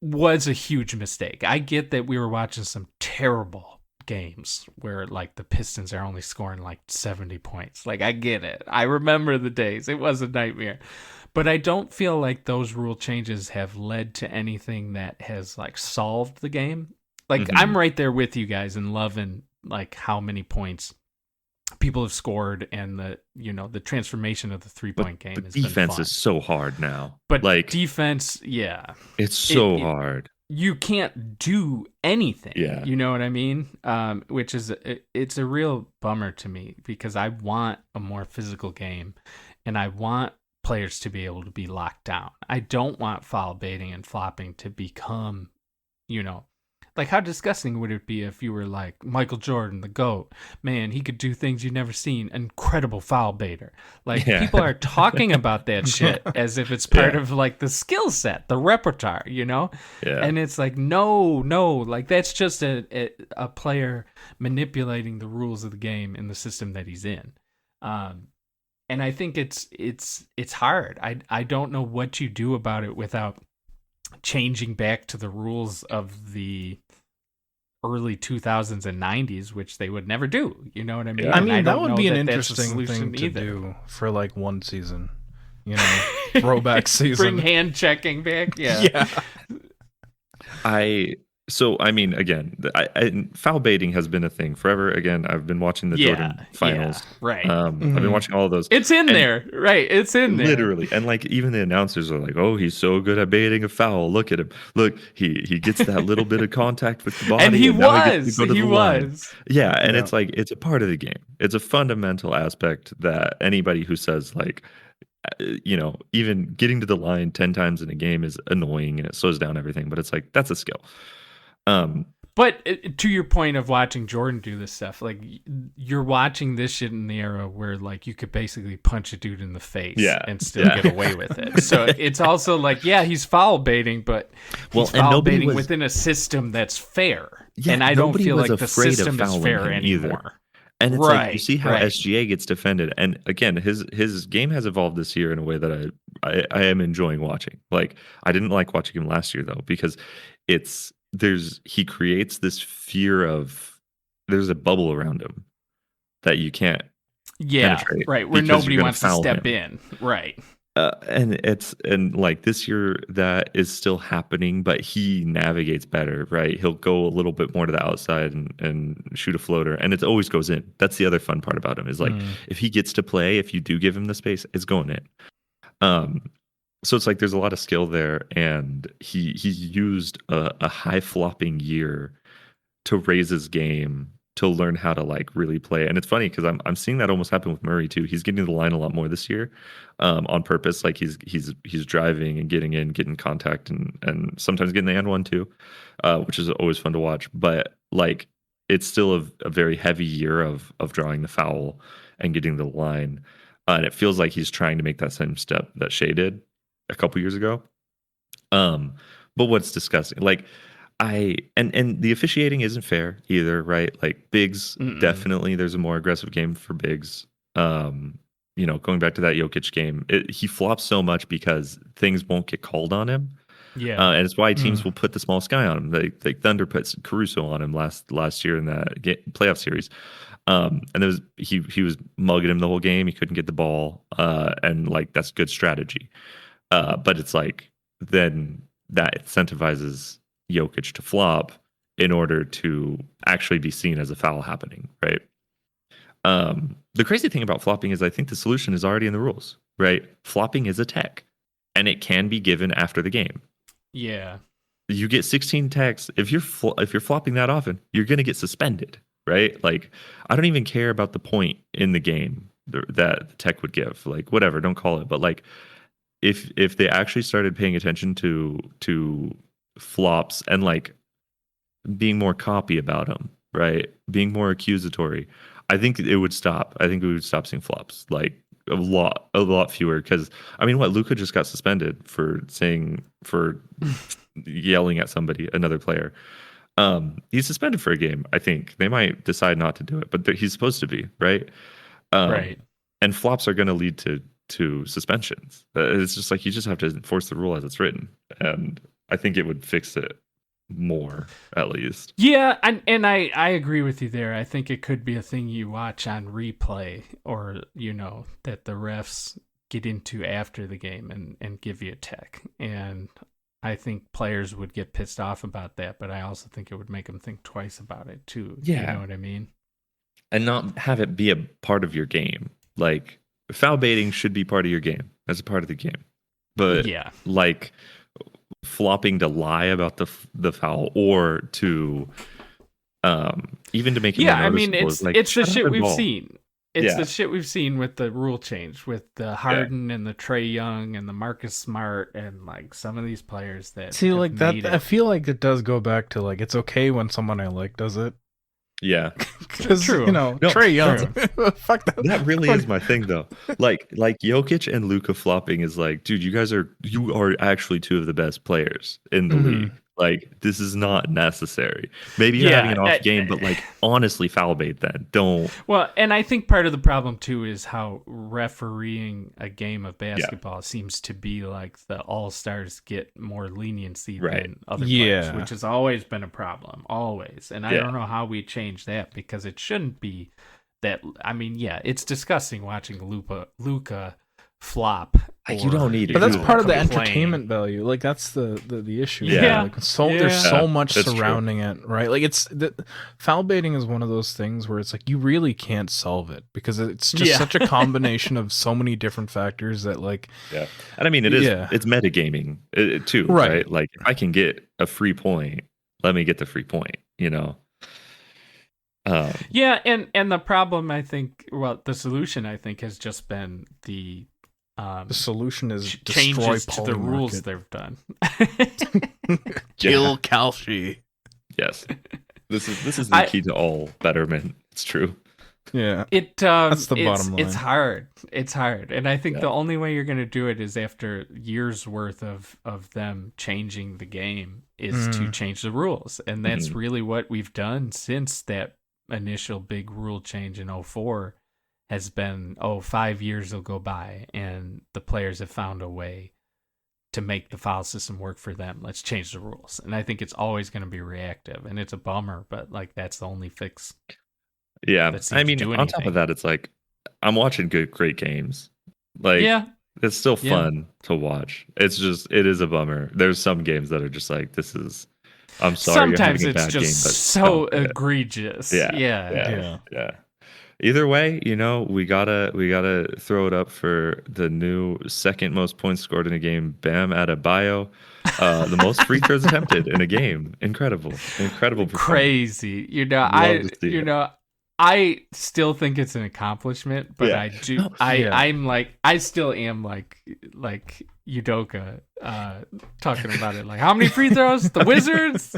was a huge mistake. I get that we were watching some terrible games where like the Pistons are only scoring like 70 points. Like, I get it. I remember the days. It was a nightmare. But I don't feel like those rule changes have led to anything that has like solved the game. Like I'm right there with you guys and loving like how many points people have scored, and the transformation of the 3-point game has defense been fun. is so hard now. But like defense, yeah, it's so hard. You can't do anything. Yeah. You know what I mean? Which is it's a real bummer to me, because I want a more physical game, and I want players to be able to be locked down. I don't want foul baiting and flopping to become, like, how disgusting would it be if you were like Michael Jordan, the GOAT? Man, he could do things you've never seen. Incredible foul baiter. Like, people are talking about that shit as if it's part of, like, the skill set, the repertoire, Yeah. And it's like, no. Like, that's just a player manipulating the rules of the game in the system that he's in. And I think it's hard. I don't know what you do about it without changing back to the rules of the early 2000s and 90s, which they would never do. You know what I mean? Yeah. I mean, that would be an interesting thing to do for like one season. Throwback season. Bring hand checking back. Yeah. I mean, again, foul baiting has been a thing forever. Again, I've been watching the Jordan finals. Right. I've been watching all of those. It's in there. Right. It's in there. Literally. And like, even the announcers are like, oh, he's so good at baiting a foul. Look at him. Look, he gets that little bit of contact with the body. And he was. Yeah. And Yeah. it's like, it's a part of the game. It's a fundamental aspect that anybody who says, like, even getting to the line 10 times in a game is annoying and it slows down everything. But it's like, that's a skill. But to your point of watching Jordan do this stuff, like, you're watching this shit in the era where, like, you could basically punch a dude in the face and still get away with it. So it's also like, he's foul baiting, but he's foul baiting within a system that's fair. Yeah, and I don't feel like the system is fair anymore. Either. And it's like, you see how SGA gets defended. And again, his game has evolved this year in a way that I am enjoying watching. Like, I didn't like watching him last year, though, because he creates this fear of, there's a bubble around him that you can't penetrate, right, where nobody wants to step in, right. And like this year that is still happening, but he navigates better, right? He'll go a little bit more to the outside and shoot a floater, and it always goes in. That's the other fun part about him, is like, if he gets to play, if you do give him the space, it's going in. So it's like there's a lot of skill there, and he used a high flopping year to raise his game, to learn how to, like, really play. And it's funny because I'm seeing that almost happen with Murray too. He's getting to the line a lot more this year, on purpose. Like, he's driving and getting in, getting contact, and sometimes getting the and one too, which is always fun to watch. But like, it's still a very heavy year of drawing the foul and getting to the line, and it feels like he's trying to make that same step that Shea did a couple years ago. But what's disgusting, like, and the officiating isn't fair either, right? Like, bigs, definitely there's a more aggressive game for bigs. Going back to that Jokic game, he flops so much because things won't get called on him. Yeah. And it's why teams will put the small sky on him. Like Thunder puts Caruso on him last year in that playoff series. And he was mugging him the whole game. He couldn't get the ball. And like, that's good strategy. But it's like, then that incentivizes Jokic to flop in order to actually be seen as a foul happening, right? The crazy thing about flopping is I think the solution is already in the rules, right? Flopping is a tech, and it can be given after the game. Yeah. You get 16 techs. If you're flopping that often, you're going to get suspended, right? Like, I don't even care about the point in the game that the tech would give. Like, whatever, don't call it. But like, if they actually started paying attention to flops and like being more coppy about them, right? Being more accusatory, I think it would stop. I think we would stop seeing flops, like a lot fewer. Because I mean, Luka just got suspended for yelling at somebody, another player. He's suspended for a game. I think they might decide not to do it, but he's supposed to be, right? Right. And flops are going to lead to suspensions. It's just like, you just have to enforce the rule as it's written, and I think it would fix it more, at least. Yeah, and I agree with you there. I think it could be a thing you watch on replay, or that the refs get into after the game and give you a tech. And I think players would get pissed off about that, but I also think it would make them think twice about it too. Yeah. You know what I mean? and not have it be a part of your game. Like foul baiting should be part of your game as a part of the game, but Yeah. like flopping to lie about the foul or to even to make it more I mean, noticeable it's is like, it's the shut up shit and we've ball. seen. It's Yeah. the shit we've seen with the rule change, with the Harden and the Trae Young and the Marcus Smart and like some of these players that See, have like made that, I it. feel like it does go back to like it's okay when someone I like does it. Yeah. Because True. you know, No, Trae Young. Fuck that. That really is my thing though. Like Jokic and Luka flopping is like, dude, you are actually two of the best players in the league. Like, this is not necessary. Maybe you're having an off game, but like honestly foul bait then. Don't. Well, and I think part of the problem too is how refereeing a game of basketball seems to be like the all-stars get more leniency than other players, which has always been a problem, always. And I don't know how we change that, because it shouldn't be that. I mean, it's disgusting watching Luka flop. Like, you don't need it. But that's part of the complain. entertainment value. Like that's the issue. Yeah. Like there's so much that's surrounding it, right? Like foul baiting is one of those things where it's like you really can't solve it because it's just such a combination of so many different factors that like. Yeah, and I mean it's metagaming too, right? Like if I can get a free point, let me get the free point. You know. And the problem, I think, the solution, I think, has just been the solution is changes destroy to the Poly rules Market. they've done. Kill Kalshi. Yes, this is the key to all betterment. It's true. Yeah, that's the bottom line. It's hard, and I think the only way you're going to do it is after years worth of them changing the game is to change the rules, and that's really what we've done since that initial big rule change in 2004 has been 5 years will go by and the players have found a way to make the foul system work for them. Let's change the rules. And I think it's always going to be reactive, and it's a bummer, but like that's the only fix. Yeah, I mean, on top of that, it's like I'm watching great games. Like, it's still fun to watch. It is a bummer. There's some games that are just like, this is. I'm sorry. Sometimes you're having a it's bad just game, but so egregious. Yeah. Either way, we gotta throw it up for the new second most points scored in a game, Bam Adebayo. The most free throws attempted in a game. Incredible performance. Crazy. I still think it's an accomplishment, but I do. I still am like Udoka talking about it. Like, how many free throws? The Wizards?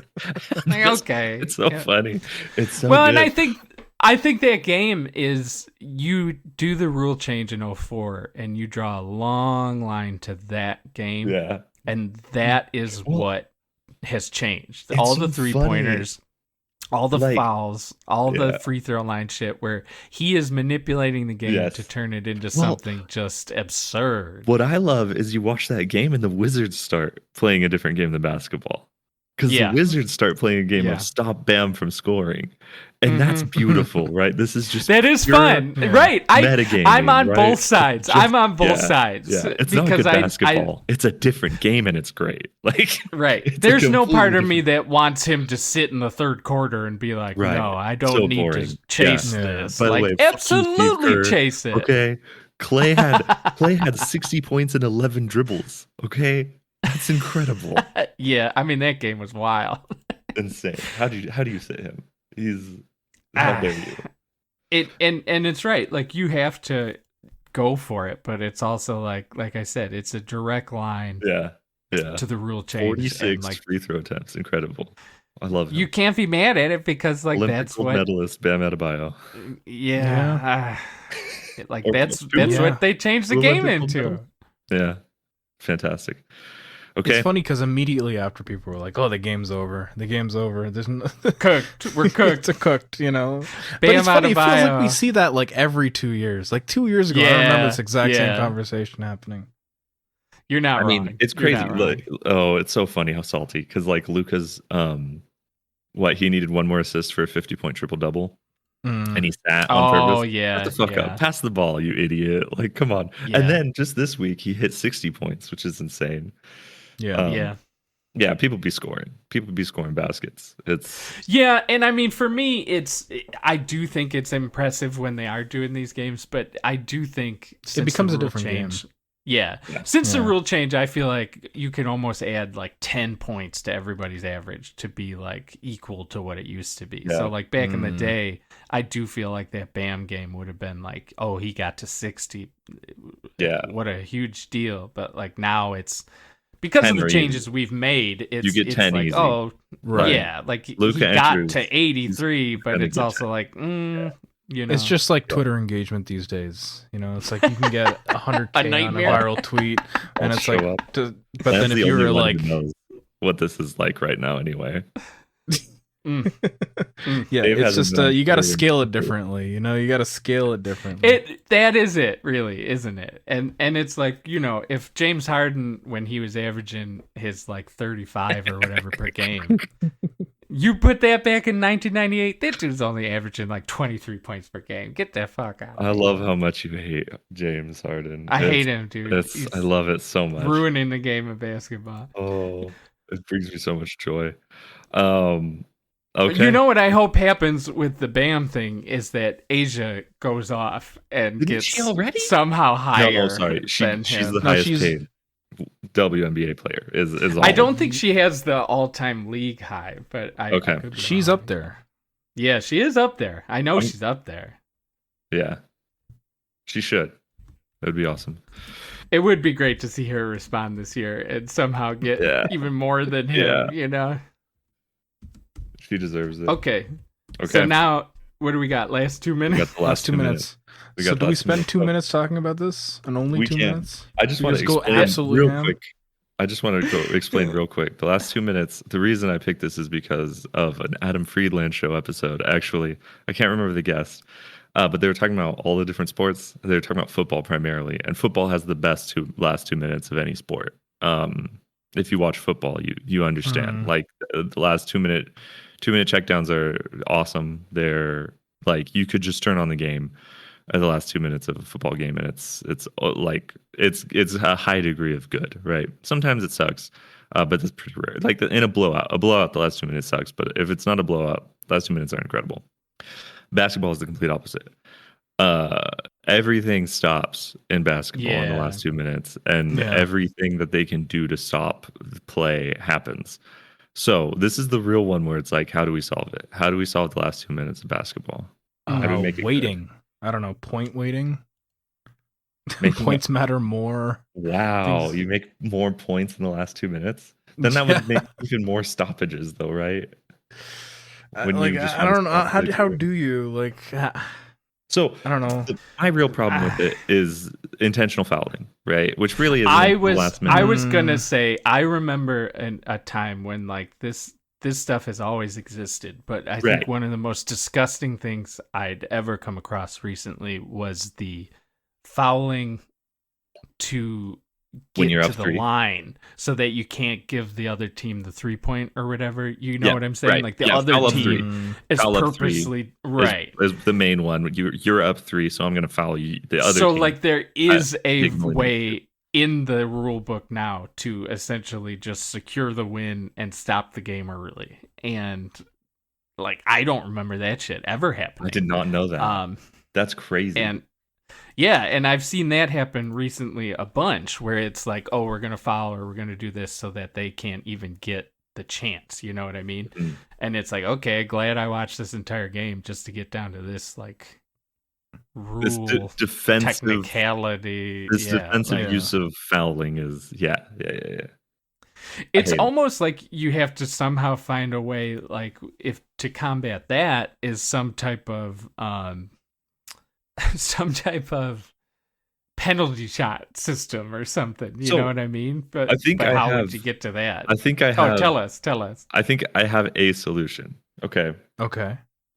Like, okay, it's so funny. It's so well, good. and I think that game is you do the rule change in 2004 and you draw a long line to that game. Yeah, and that is what has changed. All the 3-pointers. All the fouls, all the free throw line shit where he is manipulating the game to turn it into something just absurd. What I love is you watch that game and the Wizards start playing a different game than basketball. Because the Wizards start playing a game of stop Bam from scoring. And that's beautiful, right? This is just that is fun, right? I'm on both sides. I'm on both sides. Yeah. It's not good basketball. It's a different game, and it's great. Like, right? There's no part of me that wants him to sit in the third quarter and be like, "No, I don't need to chase this." By the way, absolutely chase it. Okay, Clay had 60 points and 11 dribbles. Okay, that's incredible. Yeah, I mean that game was wild. Insane. How do you sit him? How dare you? And it's right. Like, you have to go for it, but it's also like I said, it's a direct line. To the rule change. 46 free throw attempts. Incredible. I love it. You can't be mad at it because Olympic that's gold what medalist Bam Adebayo. That's what they changed the game into. Yeah, fantastic. Okay. It's funny because immediately after people were like, "Oh, the game's over. The game's over. There's cooked. We're cooked. It's cooked." You know. Bam, but it's funny. It feels Adebayo. like we see that like every 2 years. Like 2 years ago, I remember this exact same conversation happening. You're not wrong. I mean, it's crazy. Like, it's so funny how salty, because like Luka's, he needed one more assist for a 50-point triple double. And he sat on purpose. Oh, yeah. Shut the fuck up. Pass the ball, you idiot. Like, come on. Yeah. And then just this week, he hit 60 points, which is insane. Yeah. Yeah, people be scoring. People be scoring baskets. Yeah, and I mean, for me, I do think it's impressive when they are doing these games, but I do think it becomes a different change, game. Yeah. Since the rule change, I feel like you can almost add like 10 points to everybody's average to be like equal to what it used to be. So like back in the day, I do feel like that Bam game would have been like, oh, he got to 60. Yeah. What a huge deal. But like now it's because of the changes we've made, you get 10 like, easy. Oh, right. Yeah, like Luka he got Andrews, to 83, but it's also 10. like, you know, it's just like Twitter engagement these days. You know, it's like you can get 100K on a viral tweet, and it's like, but then if you were like, knows what this is like right now, anyway. Yeah, it's just you got to scale it differently. You know, you got to scale it differently. That is it, really, isn't it? And it's like, you know, if James Harden, when he was averaging his like 35 or whatever per game. You put that back in 1998, that dude's only averaging like 23 points per game. Get the fuck out. I love how much you hate James Harden. I hate him, dude. I love it so much. Ruining the game of basketball. Oh, it brings me so much joy. Okay. You know what I hope happens with the Bam thing is that Asia goes off and gets somehow higher. No, sorry. Than she's him. the highest paid WNBA player. Is all. I don't think she has the all-time league high, but she's up there. Yeah, she is up there. I know she's up there. Yeah, she should. It would be awesome. It would be great to see her respond this year and somehow get even more than him. You know, she deserves it. Okay. So now, what do we got? Last 2 minutes. We got the last 2 minutes. So do we spend 2 minutes talking about this, and only 2 minutes? I just want to go absolutely real quick. I just want to explain real quick. The last 2 minutes. The reason I picked this is because of an Adam Friedland show episode. Actually, I can't remember the guest, but they were talking about all the different sports. They were talking about football primarily, and football has the best last 2 minutes of any sport. If you watch football, you understand. Like the last 2 minute checkdowns are awesome. They're like you could just turn on the game at the last 2 minutes of a football game, and it's a high degree of good, right? Sometimes it sucks, but that's pretty rare. Like in a blowout, the last 2 minutes sucks, but if it's not a blowout, the last 2 minutes are incredible. Basketball is the complete opposite. Everything stops in basketball in the last 2 minutes, and everything that they can do to stop the play happens. So this is the real one where it's like, how do we solve it? How do we solve the last 2 minutes of basketball? Waiting. I don't know, point waiting. Points matter more. Wow, you make more points in the last 2 minutes? Then that would make even more stoppages, though, right? I don't know. How do you like? So I don't know. My real problem with it is intentional fouling, right? Which really is I was gonna say I remember a time when like this stuff has always existed, but I think one of the most disgusting things I'd ever come across recently was the fouling to get to the line so that you can't give the other team the 3-point or whatever. You know what I'm saying? Right. Like the other team is purposely is the main one. You're up 3, so I'm going to foul you. The other so team, like there is a way in the rule book now to essentially just secure the win and stop the game early. And like I don't remember that shit ever happening. I did not know that. That's crazy. And I've seen that happen recently a bunch where it's like, oh, we're going to foul or we're going to do this so that they can't even get the chance. You know what I mean? Mm. And it's like, okay, glad I watched this entire game just to get down to this like rule defensive technicality. This defensive use of fouling is It's almost like you have to somehow find a way, like if to combat that is some type of penalty shot system or something. You know what I mean? But how would you get to that? I think I have. Oh, tell us. I think I have a solution. Okay.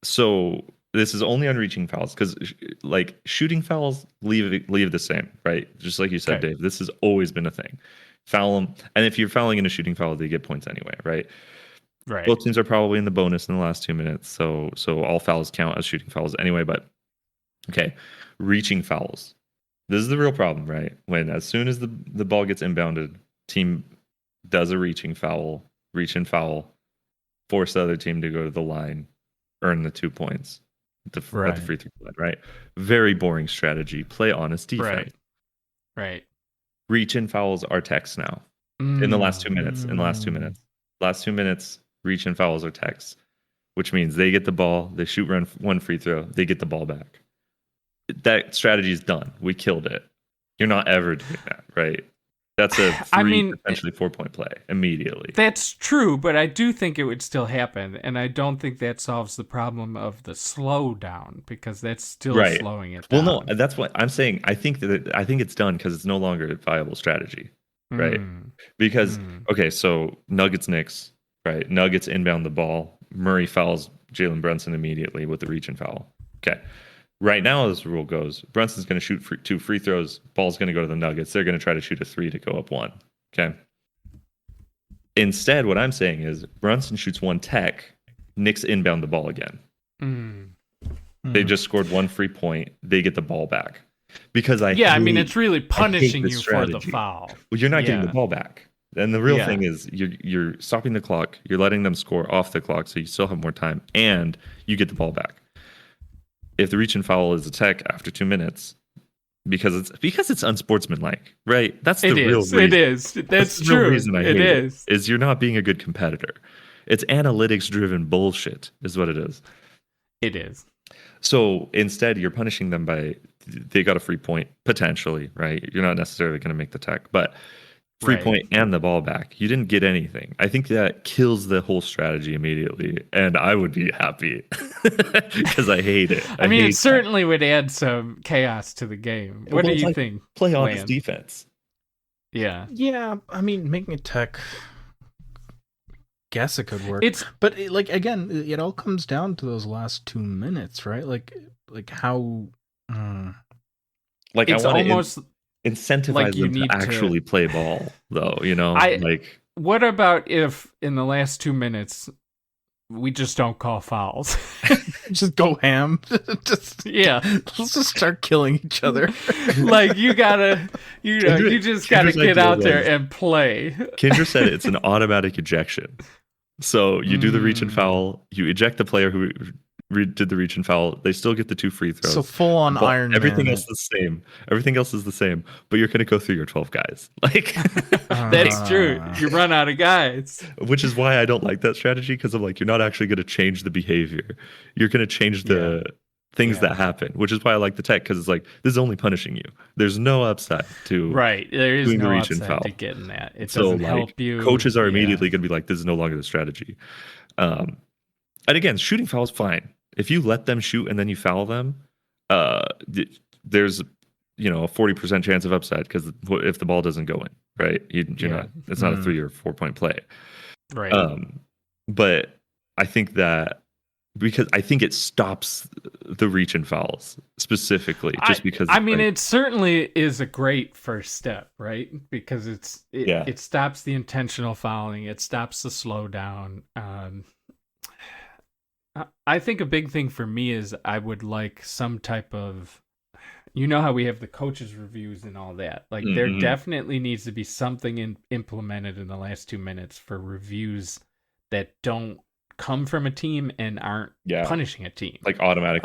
So this is only on reaching fouls because, like, shooting fouls leave the same, right? Just like you said, Dave. This has always been a thing. Foul them, and if you're fouling in a shooting foul, they get points anyway, right? Right. Both teams are probably in the bonus in the last 2 minutes, so all fouls count as shooting fouls anyway. But okay, reaching fouls. This is the real problem, right? When as soon as the ball gets inbounded, team does a reach and foul, force the other team to go to the line, earn the 2 points at the free throw line, right? Very boring strategy. Play honest defense. Right. Reach and fouls are techs now. In the last 2 minutes. Last 2 minutes, reach and fouls are techs, which means they get the ball, they shoot one free throw, they get the ball back. That strategy is done. We killed it. You're not ever doing that, right? That's a potentially 4-point play immediately. That's true, but I do think it would still happen, and I don't think that solves the problem of the slowdown, because that's still slowing it down. Well, no, that's what I'm saying. I think it's done because it's no longer a viable strategy, right? Because okay, so Nuggets Knicks, right? Nuggets inbound the ball. Murray fouls Jalen Brunson immediately with the reach and foul. Okay. Right now, as the rule goes, Brunson's going to shoot 2 free throws. Ball's going to go to the Nuggets. They're going to try to shoot a 3 to go up 1. Okay. Instead, what I'm saying is Brunson shoots 1 tech. Knicks inbound the ball again. They just scored 1 free point. They get the ball back. Because it's really punishing you for the foul. Well, you're not getting the ball back. And the real thing is you're stopping the clock. You're letting them score off the clock, so you still have more time, and you get the ball back. If the reach and foul is a tech after 2 minutes, because it's unsportsmanlike, right? That's the real reason. It is. That's true. The real reason I hate it is you're not being a good competitor. It's analytics-driven bullshit, is what it is. It is. So instead, you're punishing them by they got a free point potentially, right? You're not necessarily going to make the tech, but free point and the ball back. You didn't get anything. I think that kills the whole strategy immediately, and I would be happy because I hate it. I mean, it certainly would add some chaos to the game. What do you think? Play honest defense. Yeah. Yeah, I mean, making a tech, guess it could work. But again, it all comes down to those last 2 minutes, right? Like how. Like it's I want almost. Incentivize them to actually play ball, though. What about if in the last 2 minutes we just don't call fouls? Just go ham. Let's just start killing each other. Like you just gotta get out there and play. Kendra said it's an automatic ejection. So you do the reach and foul, you eject the player who did the reach and foul. They still get the 2 free throws. So full on Iron Man. Everything else is the same. But you're going to go through your 12 guys. That's true. You run out of guys. Which is why I don't like that strategy, because I'm like, you're not actually going to change the behavior. You're going to change the things that happen. Which is why I like the tech, because it's like this is only punishing you. There's no upside to there is doing no the reach and upside foul. to getting that. It doesn't help you. Coaches are immediately going to be like, this is no longer the strategy. And again, shooting fouls fine. If you let them shoot and then you foul them, there's a 40% chance of upside, because if the ball doesn't go in, right, you're not. It's not a 3 or 4 point play, right? But I think that because I think it stops the reach and fouls specifically, just because. I mean, it certainly is a great first step, right? Because it stops the intentional fouling, it stops the slowdown. I think a big thing for me is I would like some type of, how we have the coaches' reviews and all that. Like there definitely needs to be something implemented in the last 2 minutes for reviews that don't come from a team and aren't punishing a team. Like automatic.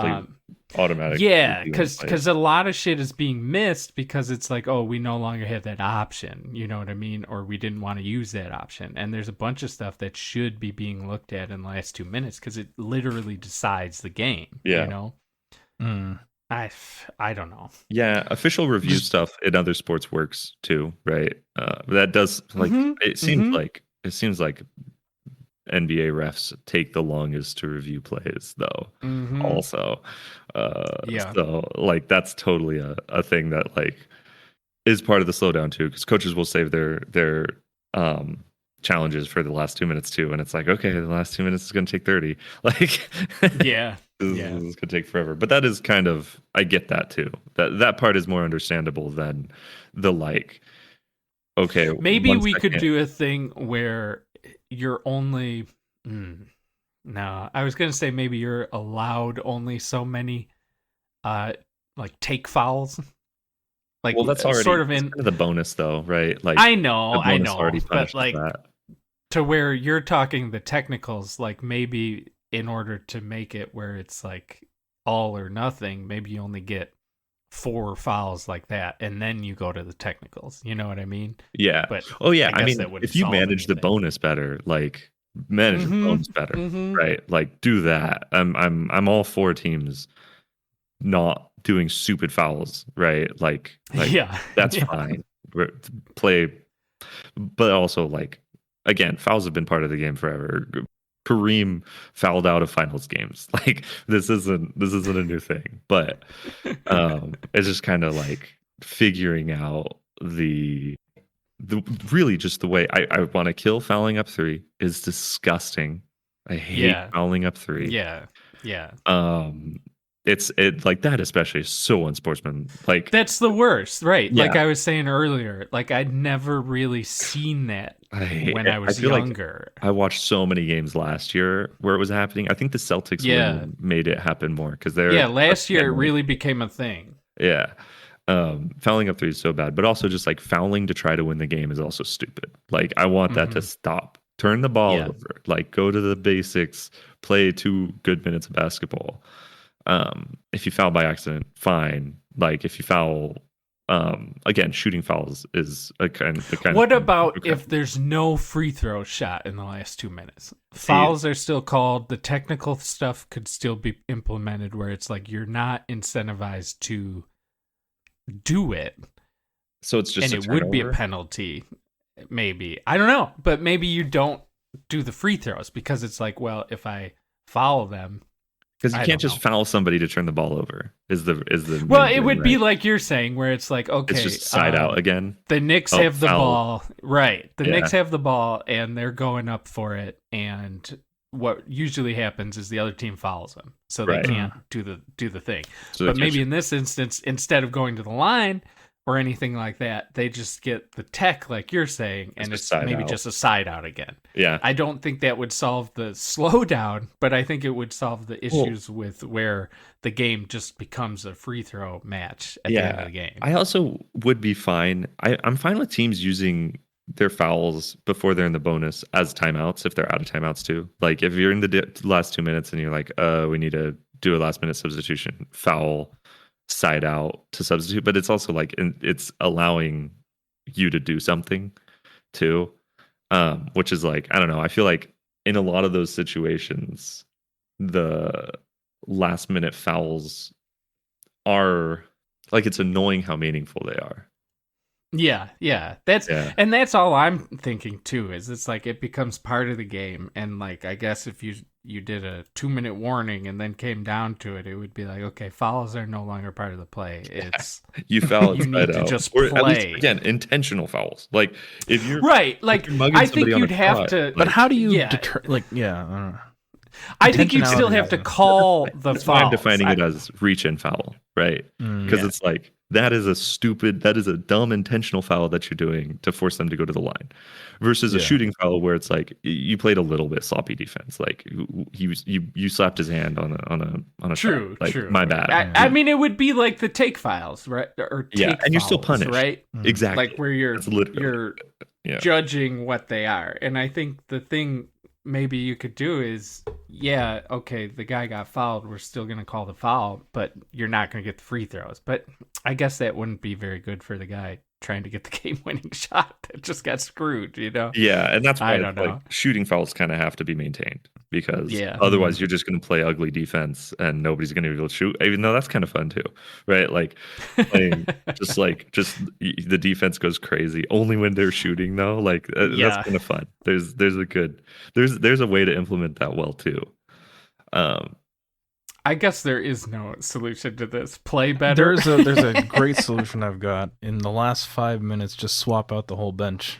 Yeah, because a lot of shit is being missed because it's like, oh, we no longer have that option. You know what I mean? Or we didn't want to use that option. And there's a bunch of stuff that should be being looked at in the last 2 minutes because it literally decides the game. Yeah. I don't know. Yeah, official review stuff in other sports works too, right? That does it seems like NBA refs take the longest to review plays, though. Also, so that's totally a thing that is part of the slowdown too, because coaches will save their challenges for the last 2 minutes too, and it's like, okay, the last 2 minutes is going to take 30. This is going to take forever. But that is kind of, I get that too. That part is more understandable than the okay. Maybe we could do a thing where you're only no, I was gonna say maybe you're allowed only so many take fouls, Like, well, that's already sort of that's in. kind of the bonus, though, right? Like, I the bonus know, already but punishes like that. to where you're talking the technicals, like maybe in order to make it where it's like all or nothing, maybe you only get 4 fouls like that, and then you go to the technicals. You know what I mean? Yeah. But Oh, yeah. I I guess mean, that wouldn't if you solve manage the anything. bonus better, like manage the bonus better, right? Like do that. I'm all for teams not doing stupid fouls, right? Like Yeah, that's yeah. fine. Play, but also like again, fouls have been part of the game forever. Kareem fouled out of finals games. Like this isn't a new thing, but it's just kind of like figuring out the really just the way I want to kill fouling up 3 is disgusting. I hate Yeah. fouling up 3. Yeah. Yeah. It like that especially is so unsportsman. Like That's the worst, right? Like yeah, I was saying earlier, like I'd never really seen that when I was feel like younger. I watched so many games last year where it was happening. I think the Celtics Yeah. win made it happen more because they're Yeah, last year it really became a thing. yeah. Fouling up 3 is so bad, but also just like fouling to try to win the game is also stupid. Like I want that to stop. Turn the ball over. Like go to the basics. Play 2 good minutes of basketball. If you foul by accident, fine. Like if you foul, again, shooting fouls is a kind of. What about if there's no free throw shot in the last 2 minutes? Fouls are still called. The technical stuff could still be implemented where it's like you're not incentivized to do it. So it's just and it would be a penalty. Maybe. I don't know. But maybe you don't do the free throws because it's like, well, if I foul them. Because you can't just foul somebody to turn the ball over. Is the well, it would be like you're saying, where it's like, okay, it's just side out again. The Knicks have the ball, right? The Knicks have the ball, and they're going up for it. And what usually happens is the other team fouls them, so they can't do the thing. So but maybe in this instance, instead of going to the line or anything like that, they just get the tech, like you're saying, and it's maybe just a side out again. Yeah. I don't think that would solve the slowdown, but I think it would solve the issues with where the game just becomes a free throw match at the end of the game. I also would be fine. I'm fine with teams using their fouls before they're in the bonus as timeouts if they're out of timeouts too. Like if you're in the last 2 minutes and you're like, we need to do a last minute substitution, foul, side out to substitute, but it's also like it's allowing you to do something too, which is like I don't know. I feel like in a lot of those situations, the last minute fouls are like it's annoying how meaningful they are. Yeah. And that's all I'm thinking too. Is it's like it becomes part of the game, and like I guess if you did a 2-minute warning and then came down to it, it would be like, okay, fouls are no longer part of the play. It's you foul. You need to just or play. At least, again, intentional fouls. Like if you're right, like I think you'd have to. But how do you deter? Like, I don't know. I think you'd still have to call the that's foul. Why I'm defining it as reach and foul, right? Because it's like that is a dumb intentional foul that you're doing to force them to go to the line, versus a shooting foul where it's like you played a little bit sloppy defense, like you slapped his hand on a true, shot. Like, true. my bad. I mean, it would be like the take files, right? Or take and you're still fouls, punished, right? Exactly, like where you're judging what they are, and I think the thing maybe you could do is, okay, the guy got fouled, we're still going to call the foul, but you're not going to get the free throws. But I guess that wouldn't be very good for the guy trying to get the game-winning shot that just got screwed, Yeah, and that's why like shooting fouls kind of have to be maintained, because otherwise you're just going to play ugly defense and nobody's going to be able to shoot, even though that's kind of fun too, right? Like playing just the defense goes crazy only when they're shooting though. Like that's kind of fun. There's a way to implement that well too. I guess there is no solution to this. Play better. There's a great solution I've got. In the last 5 minutes, just swap out the whole bench.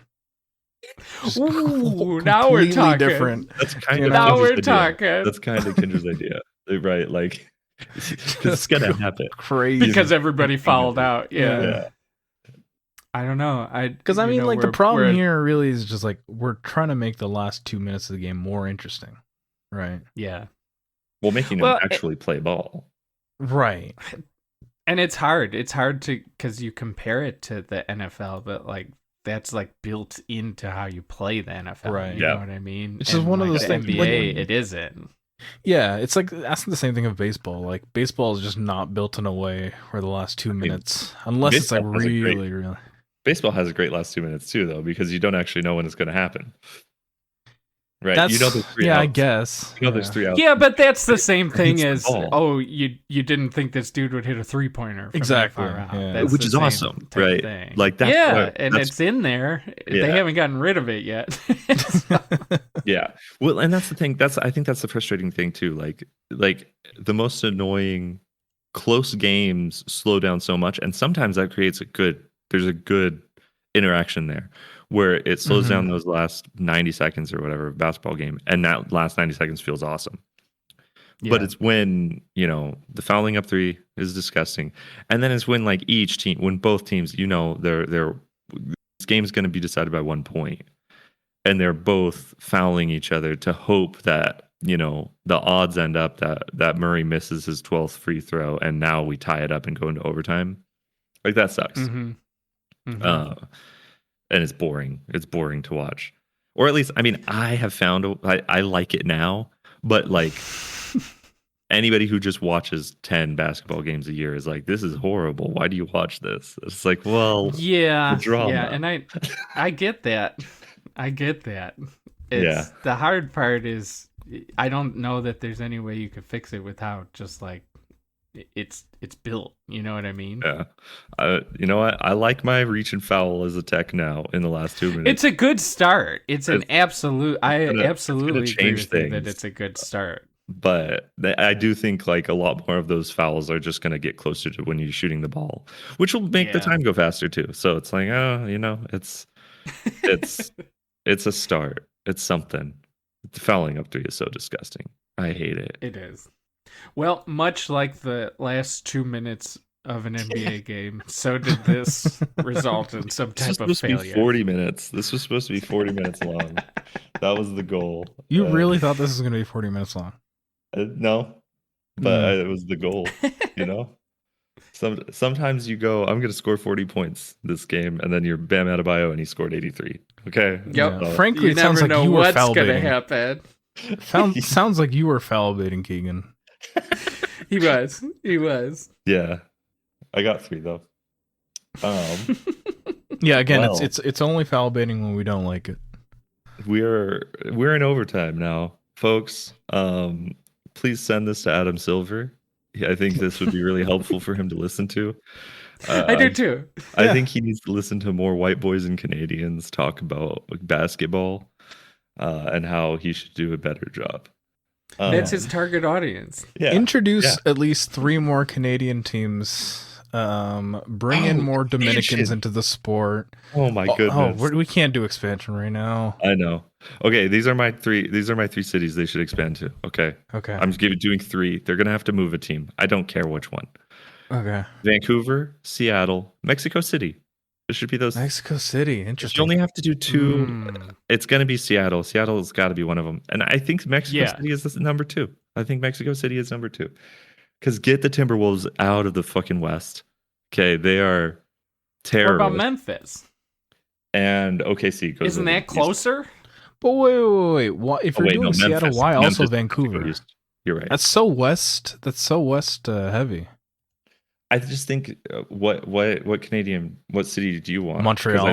Ooh, now we're talking. Different. That's kind of now we're talking. That's kind of Kinder's idea, right? Like it's gonna happen. Crazy because everybody fouled out. Yeah. I don't know. Because I mean, like the problem here really is just like we're trying to make the last 2 minutes of the game more interesting, right? Yeah. Well, making them actually play ball. Right. And it's hard. It's hard to because you compare it to the NFL, but like that's like built into how you play the NFL. Right. You know what I mean? It's just one of those the things. NBA, it isn't. Yeah, it's like asking the same thing of baseball. Like baseball is just not built in a way where the last 2 minutes, unless it's like really. Baseball has a great last 2 minutes too, though, because you don't actually know when it's going to happen. Right? That's, there's three I outs. guess. There's 3 outs. Yeah, but that's the same thing as the you didn't think this dude would hit a 3-pointer exactly, far out. yeah. That's Which is awesome, right? Thing. Like that's it's in there. Yeah. They haven't gotten rid of it yet. Yeah, well, and that's the thing. I think that's the frustrating thing too. Like the most annoying close games slow down so much, and sometimes that creates there's a good interaction there where it slows down those last 90 seconds or whatever of a basketball game, and that last 90 seconds feels awesome. Yeah. But it's when, the fouling up 3 is disgusting. And then it's when like when both teams, this game's going to be decided by 1 point, and they're both fouling each other to hope that, the odds end up that Murray misses his 12th free throw and now we tie it up and go into overtime. Like that sucks. And it's boring. It's boring to watch. Or at least, I have found I like it now, but like anybody who just watches 10 basketball games a year is like, this is horrible. Why do you watch this? It's like, well, yeah, the drama. Yeah, and I get that. I get that. Yeah. The hard part is I don't know that there's any way you could fix it without just like it's built. You know what I mean? Yeah. You know what? I like my reach and foul as a tech now in the last 2 minutes. It's a good start. It's an absolute. I absolutely agree with you that it's a good start. But I do think like a lot more of those fouls are just going to get closer to when you're shooting the ball, which will make the time go faster too. So it's like, it's a start. It's something. The fouling up 3 is so disgusting. I hate it. It is. Well, much like the last 2 minutes of an NBA game, so did this result in some type of failure. This was supposed to be 40 minutes. This was supposed to be 40 minutes long. That was the goal. You really thought this was going to be 40 minutes long? No, but it was the goal, Sometimes you go, I'm going to score 40 points this game, and then you're Bam Adebayo, and he scored 83. Okay. Yep. Yeah. Frankly, it sounds like you were foul baiting. What's going to happen? Sounds like you were foul baiting, Keigen. He was. Yeah. I got 3 though. Yeah, again, it's only foul baiting when we don't like it. We're in overtime now, folks. Please send this to Adam Silver. I think this would be really helpful for him to listen to. I do too. I think he needs to listen to more white boys and Canadians talk about basketball and how he should do a better job. That's his target audience. Yeah. Introduce at least 3 more Canadian teams. Bring in more Dominicans into the sport. Oh my goodness! We can't do expansion right now. I know. Okay, these are my 3 cities they should expand to. Okay. I'm doing 3. They're gonna have to move a team. I don't care which one. Okay. Vancouver, Seattle, Mexico City. It should be those. Mexico City. Interesting. You only have to do 2. It's gonna be Seattle. Seattle's got to be one of them. And I think Mexico City is number 2. I think Mexico City is number 2. Because get the Timberwolves out of the fucking West. Okay, they are terrible. What about Memphis? And OKC goes. Isn't that closer? But wait. If you're doing Seattle, why also Vancouver? You're right. That's so West. Heavy. I just think what city do you want? Montreal.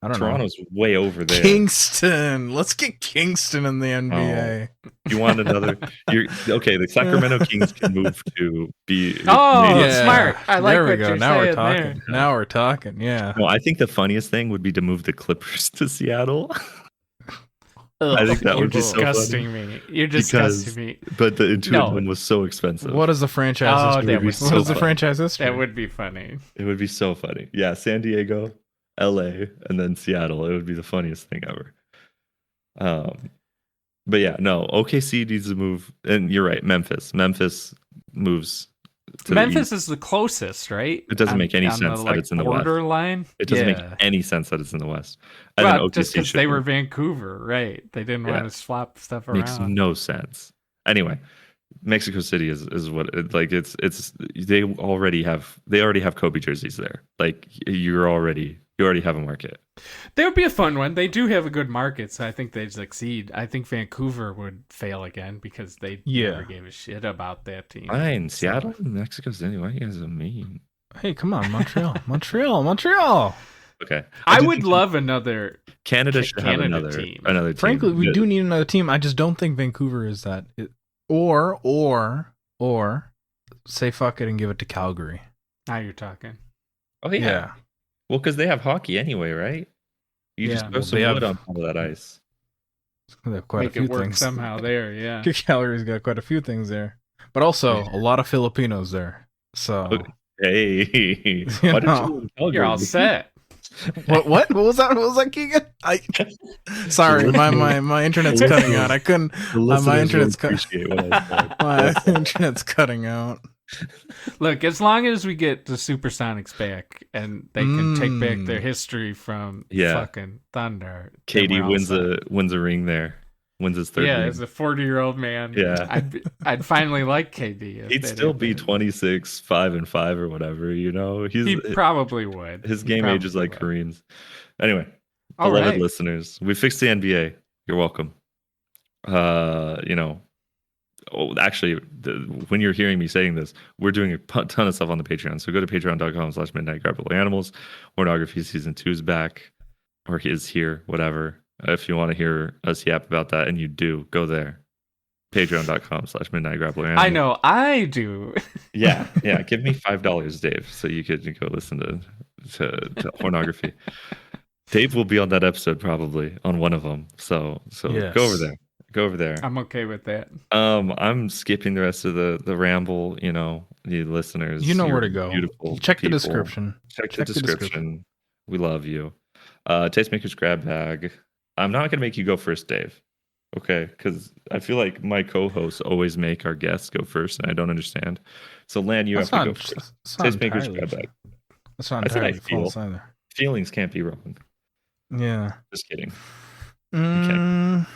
I don't Toronto's way over there. Kingston. Let's get Kingston in the NBA. You want another? The Sacramento Kings can move to be. Smart. I like there we what go. You're now saying we're talking. there. Now we're talking. Yeah. No, I think the funniest thing would be to move the Clippers to Seattle. Ugh, I think that would be so funny. You're disgusting me. But the Intuit one was so expensive. What is the franchise history? What is the franchise history? That would be funny. It would be so funny. Yeah, San Diego, LA, and then Seattle. It would be the funniest thing ever. But yeah, no, OKC needs to move, and you're right, Memphis moves to Memphis the is the closest, right? It doesn't make any sense that it's in the West. Borderline. It doesn't make any sense that it's in the West. And then OKC just because they were Vancouver, right? They didn't want to swap stuff around. Makes no sense. Anyway, Mexico City is what like it's they already have Kobe jerseys there. Like you already have a market. That would be a fun one. They do have a good market, so I think they'd succeed. I think Vancouver would fail again because they never gave a shit about that team. Fine, Seattle, Mexico City. Why you guys are mean? Hey, come on, Montreal, Montreal. Okay, I would love another Canada should have another team. Frankly, we do need another team. I just don't think Vancouver is that. Or say fuck it and give it to Calgary. Now you're talking. Oh yeah. Well, because they have hockey anyway, right? You just throw some wood on top of that ice. They have quite Make a few it work things somehow there. Yeah, Calgary's got quite a few things there, but also a lot of Filipinos there. So hey, you're all set. What was that? What was that, Keigen? Sorry, my internet's cutting out. I couldn't. My internet's cutting out. Look, as long as we get the Supersonics back and they can take back their history from fucking Thunder, KD wins a ring there. Wins his third ring. As a 40-year-old man. Yeah. I'd finally like KD. He'd still be 26, 5-5 or whatever, you know. He probably would. His game age is like Kareem's. Anyway, all beloved listeners, we fixed the NBA. You're welcome. Actually, when you're hearing me saying this, we're doing a ton of stuff on the Patreon. So go to patreon.com/midnightgrappleanimals. Pornography season 2 is back, or is here, whatever. If you want to hear us yap about that, and you do, go there. Patreon.com/midnightgrappleanimals. I know, I do. yeah. Give me $5, Dave, so you could go listen to pornography. Dave will be on that episode probably on one of them. So yes. Go over there. I'm okay with that. I'm skipping the rest of the ramble. You know, the listeners. You know where to go. Beautiful. Check the description. Check the description. We love you. Tastemaker's grab bag. I'm not gonna make you go first, Dave. Okay, because I feel like my co-hosts always make our guests go first, and I don't understand. So, Lan, you have to go first. Tastemaker's grab bag. That's not entirely false either. Feelings can't be wrong. Yeah. Just kidding. Len,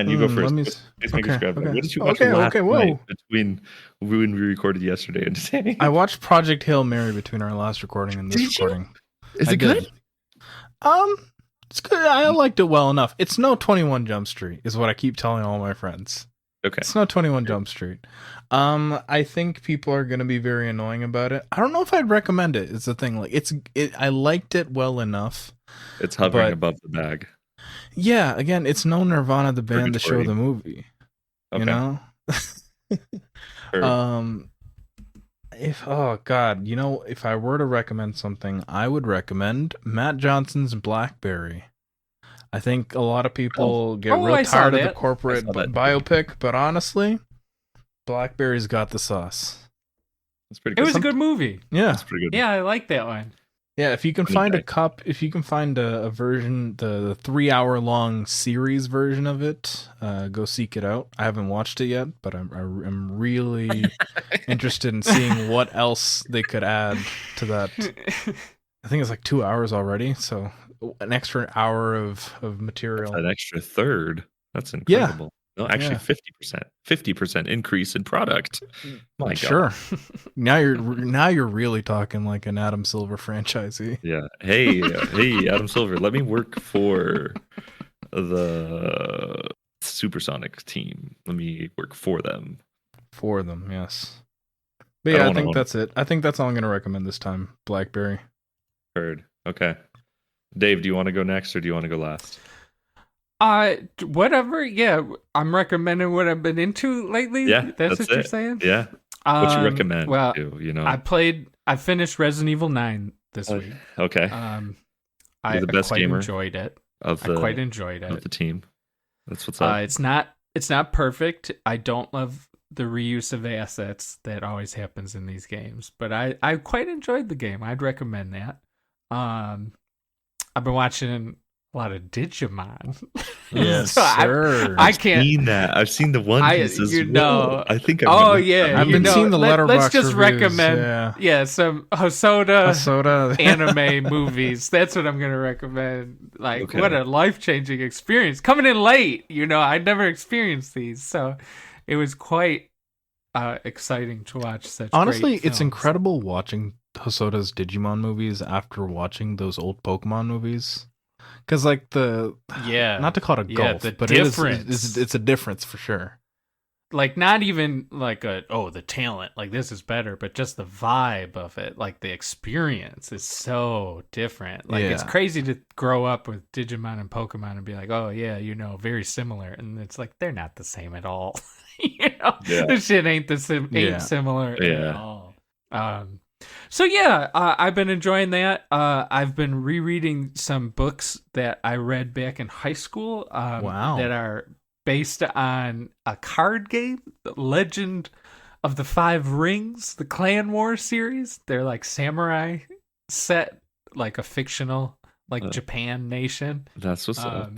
you go first. Tastemakers grab bag. What did you watch last night between when we recorded yesterday and today? I watched Project Hail Mary between our last recording and this recording. Is it good? It's good. I liked it well enough. It's no 21 Jump Street, is what I keep telling all my friends. Okay. It's no 21 Jump Street. I think people are gonna be very annoying about it. I don't know if I'd recommend it. It's the thing. Like I liked it well enough. It's hovering above the bag. Yeah. Again, it's no Nirvana the band, the show, the movie. Okay. You know. If I were to recommend something, I would recommend Matt Johnson's Blackberry. I think a lot of people get real tired of the corporate biopic, but honestly, Blackberry's got the sauce. That's pretty good. It was a good movie. Yeah. That's pretty good. Yeah, I like that one. Yeah, if you can find a version, the 3-hour-long series version of it, go seek it out. I haven't watched it yet, but I'm really interested in seeing what else they could add to that. I think it's like 2 hours already, so an extra hour of material. That's an extra third. That's incredible. Yeah. No, actually, 50% increase in product. My God. Sure. Now you're really talking like an Adam Silver franchisee. Yeah. Hey, Adam Silver, let me work for the Supersonic team. Let me work for them. For them, yes. But yeah, I think that's it. I think that's all I'm going to recommend this time. Blackberry. Heard. Okay. Dave, do you want to go next or do you want to go last? Whatever. Yeah, I'm recommending what I've been into lately. Yeah, that's what you're saying. Yeah. What you recommend? Well, you know, I finished Resident Evil 9 this week. Okay. I quite enjoyed it. I quite enjoyed it. Of the team. That's what's up. It's not perfect. I don't love the reuse of assets that always happens in these games, but I quite enjoyed the game. I'd recommend that. I've been watching a lot of Digimon. Yes, so sir. I can't. I've seen that. I've seen the One Piece as well. I think. I've been seeing the Letterboxd Let's just reviews, recommend. Yeah, some Hosoda anime movies. That's what I'm gonna recommend. Like, what a life-changing experience. Coming in late, I'd never experienced these, so it was quite exciting to watch such. Honestly, great it's films. incredible watching Hosoda's Digimon movies after watching those old Pokemon movies. Because, like, not to call it a gulf, the but difference. it's a difference for sure. Like, not even like the talent, like this is better, but just the vibe of it, like the experience is so different. Like, it's crazy to grow up with Digimon and Pokemon and be like, oh yeah, very similar, and it's like they're not the same at all. This shit ain't similar at all. So yeah, I've been enjoying that. I've been rereading some books that I read back in high school. Wow. That are based on a card game, The Legend of the Five Rings, the Clan War series. They're like samurai set, like a fictional, like Japan nation. That's what's up.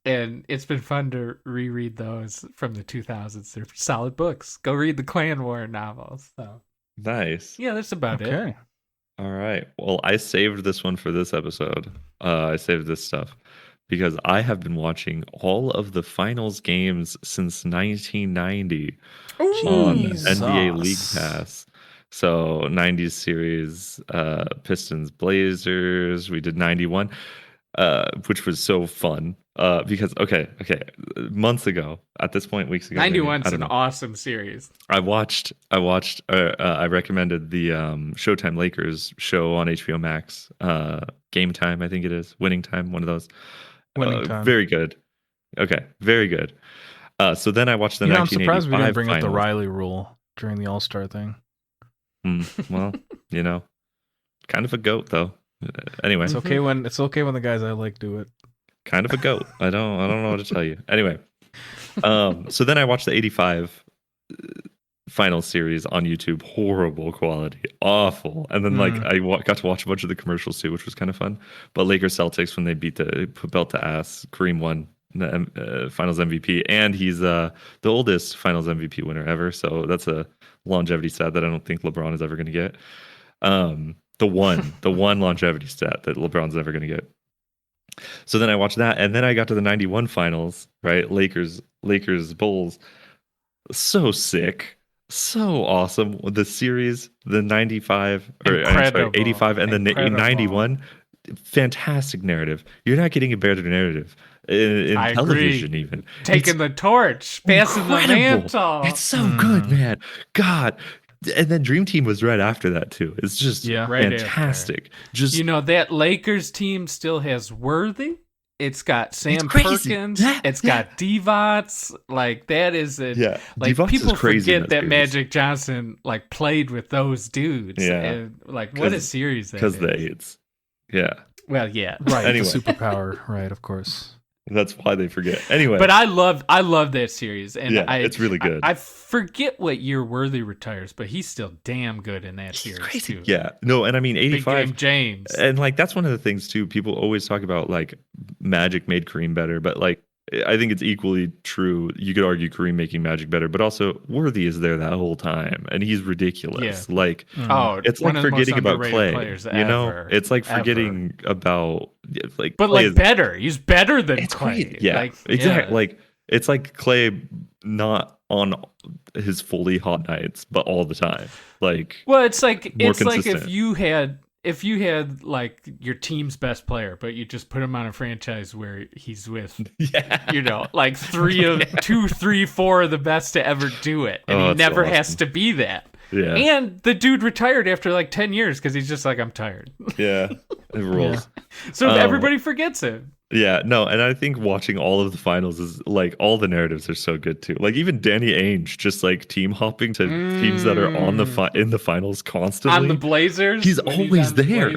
And it's been fun to reread those from the 2000s. They're solid books. Go read the Clan War novels. So. Nice. Yeah, that's about it. All right. Well, I saved this one for this episode. I saved this stuff because I have been watching all of the finals games since 1990 on NBA League Pass. So 90s series, Pistons, Blazers. We did 91, which was so fun. Because months ago, at this point, weeks ago, 91's an awesome series. I recommended the Showtime Lakers show on HBO Max. Game Time, I think it is. Winning Time, one of those. Winning Time. Very good. Okay, very good. So then I watched the 1985 I'm surprised we didn't bring finals. up the Riley rule during the All-Star thing. Well, kind of a goat though. Anyway, it's okay when the guys I like do it. Kind of a goat. I don't know what to tell you. Anyway, so then I watched the 85 final series on YouTube. Horrible quality, awful. And then I got to watch a bunch of the commercials too, which was kind of fun. But Lakers Celtics, when they beat the belt to ass, Kareem won the Finals MVP, and he's the oldest Finals MVP winner ever. So that's a longevity stat that I don't think LeBron is ever going to get. The one longevity stat that LeBron's never going to get. So then I watched that, and then I got to the 91 finals, right? Lakers, Bulls. So sick. So awesome. The series, the 95, or I'm sorry, 85, and the 91. Fantastic narrative. You're not getting a better narrative in television, even. Taking the torch, passing the mantle. It's so good, man. God. And then Dream Team was right after that too. It's just fantastic. Just that Lakers team still has Worthy. It's got Sam Perkins. It's got Divac. Like, that is it. Yeah. Like, Divac people forget that series. Magic Johnson like played with those dudes. Yeah. And, like, what a series that is. Because the AIDS. Yeah. Well, yeah. Right. Anyway. The superpower. Right. Of course. That's why they forget. Anyway. But I love that series. And it's really good. I forget what year Worthy retires, but he's still damn good in that series crazy. too. Yeah. No, and I mean 85. Big Game James. And like that's one of the things too. People always talk about like Magic made Kareem better, but like I think it's equally true. You could argue Kareem making Magic better, but also Worthy is there that whole time, and he's ridiculous. Yeah. Like, it's like forgetting about Clay. It's like forgetting about like. But Clay better. He's better than Clay. Great. Yeah, exactly. Yeah. Like it's like Clay not on his fully hot nights, but all the time. Like, well, it's like if you had like your team's best player, but you just put him on a franchise where he's with, like 2, 3, 4 of the best to ever do it, and he never has to be that. Yeah. And the dude retired after like 10 years because he's just like, I'm tired. Yeah, it rules. So everybody forgets it. Yeah, no, and I think watching all of the finals is like all the narratives are so good too. Like even Danny Ainge just like team hopping to teams that are on in the finals constantly. On the Blazers, he's always there.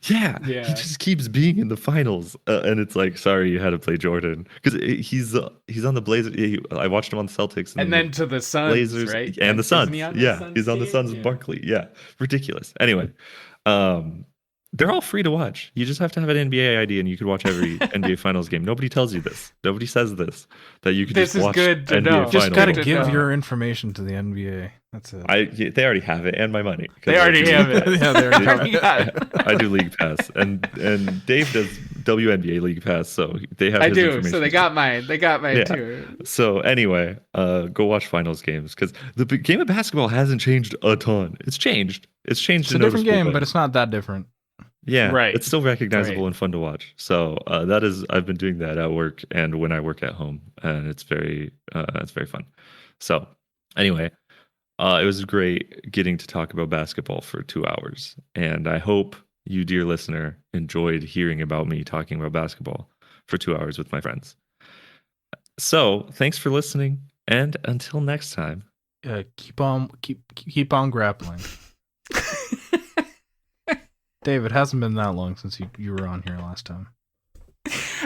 Yeah, he just keeps being in the finals, and it's like, sorry, you had to play Jordan because he's on the Blazers. I watched him on the Celtics, and then to the Suns, Blazers, right? And the Suns. He's on the Suns with Barkley. Yeah, ridiculous. Anyway, they're all free to watch. You just have to have an NBA ID, and you could watch every NBA Finals game. Nobody tells you this. Nobody says this. That you could just watch good to NBA know. Finals. Just gotta give your information to the NBA. That's it. They already have it, and my money. They already have it. Yeah, they already have it. I do League Pass, and Dave WNBA League Pass, so they have. I his do. information So they got mine. They got mine too. So anyway, go watch finals games because the game of basketball hasn't changed a ton. It's changed. It's changed. It's a different game, but it's not that different. Yeah, right. It's still recognizable and fun to watch. So that is, I've been doing that at work and when I work at home, and it's very fun. So anyway, it was great getting to talk about basketball for 2 hours, and I hope you, dear listener, enjoyed hearing about me talking about basketball for 2 hours with my friends. So thanks for listening, and until next time, keep on grappling. Dave, it hasn't been that long since you were on here last time.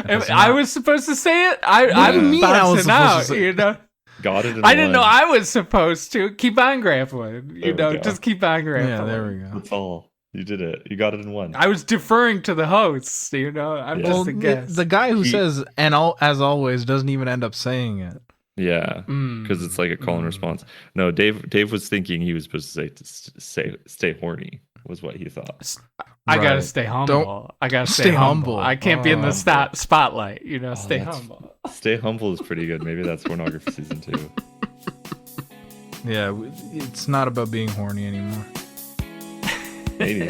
I was supposed to say it. I'm bouncing out. You know. Got it. I didn't know I was supposed to. Keep on grappling. You know, just keep on grappling. Yeah, there we go. That's all. You did it. You got it in one. I was deferring to the hosts. You know, I'm just a guest. The guy who says as always doesn't even end up saying it. Yeah, because it's like a call and response. No, Dave was thinking he was supposed to say stay horny was what he thought. I gotta stay humble. I gotta stay humble. I can't be in the spotlight. You know, stay humble. Stay humble is pretty good. Maybe that's pornography season 2. Yeah, it's not about being horny anymore. Maybe.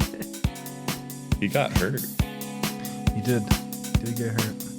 He got hurt. He did get hurt.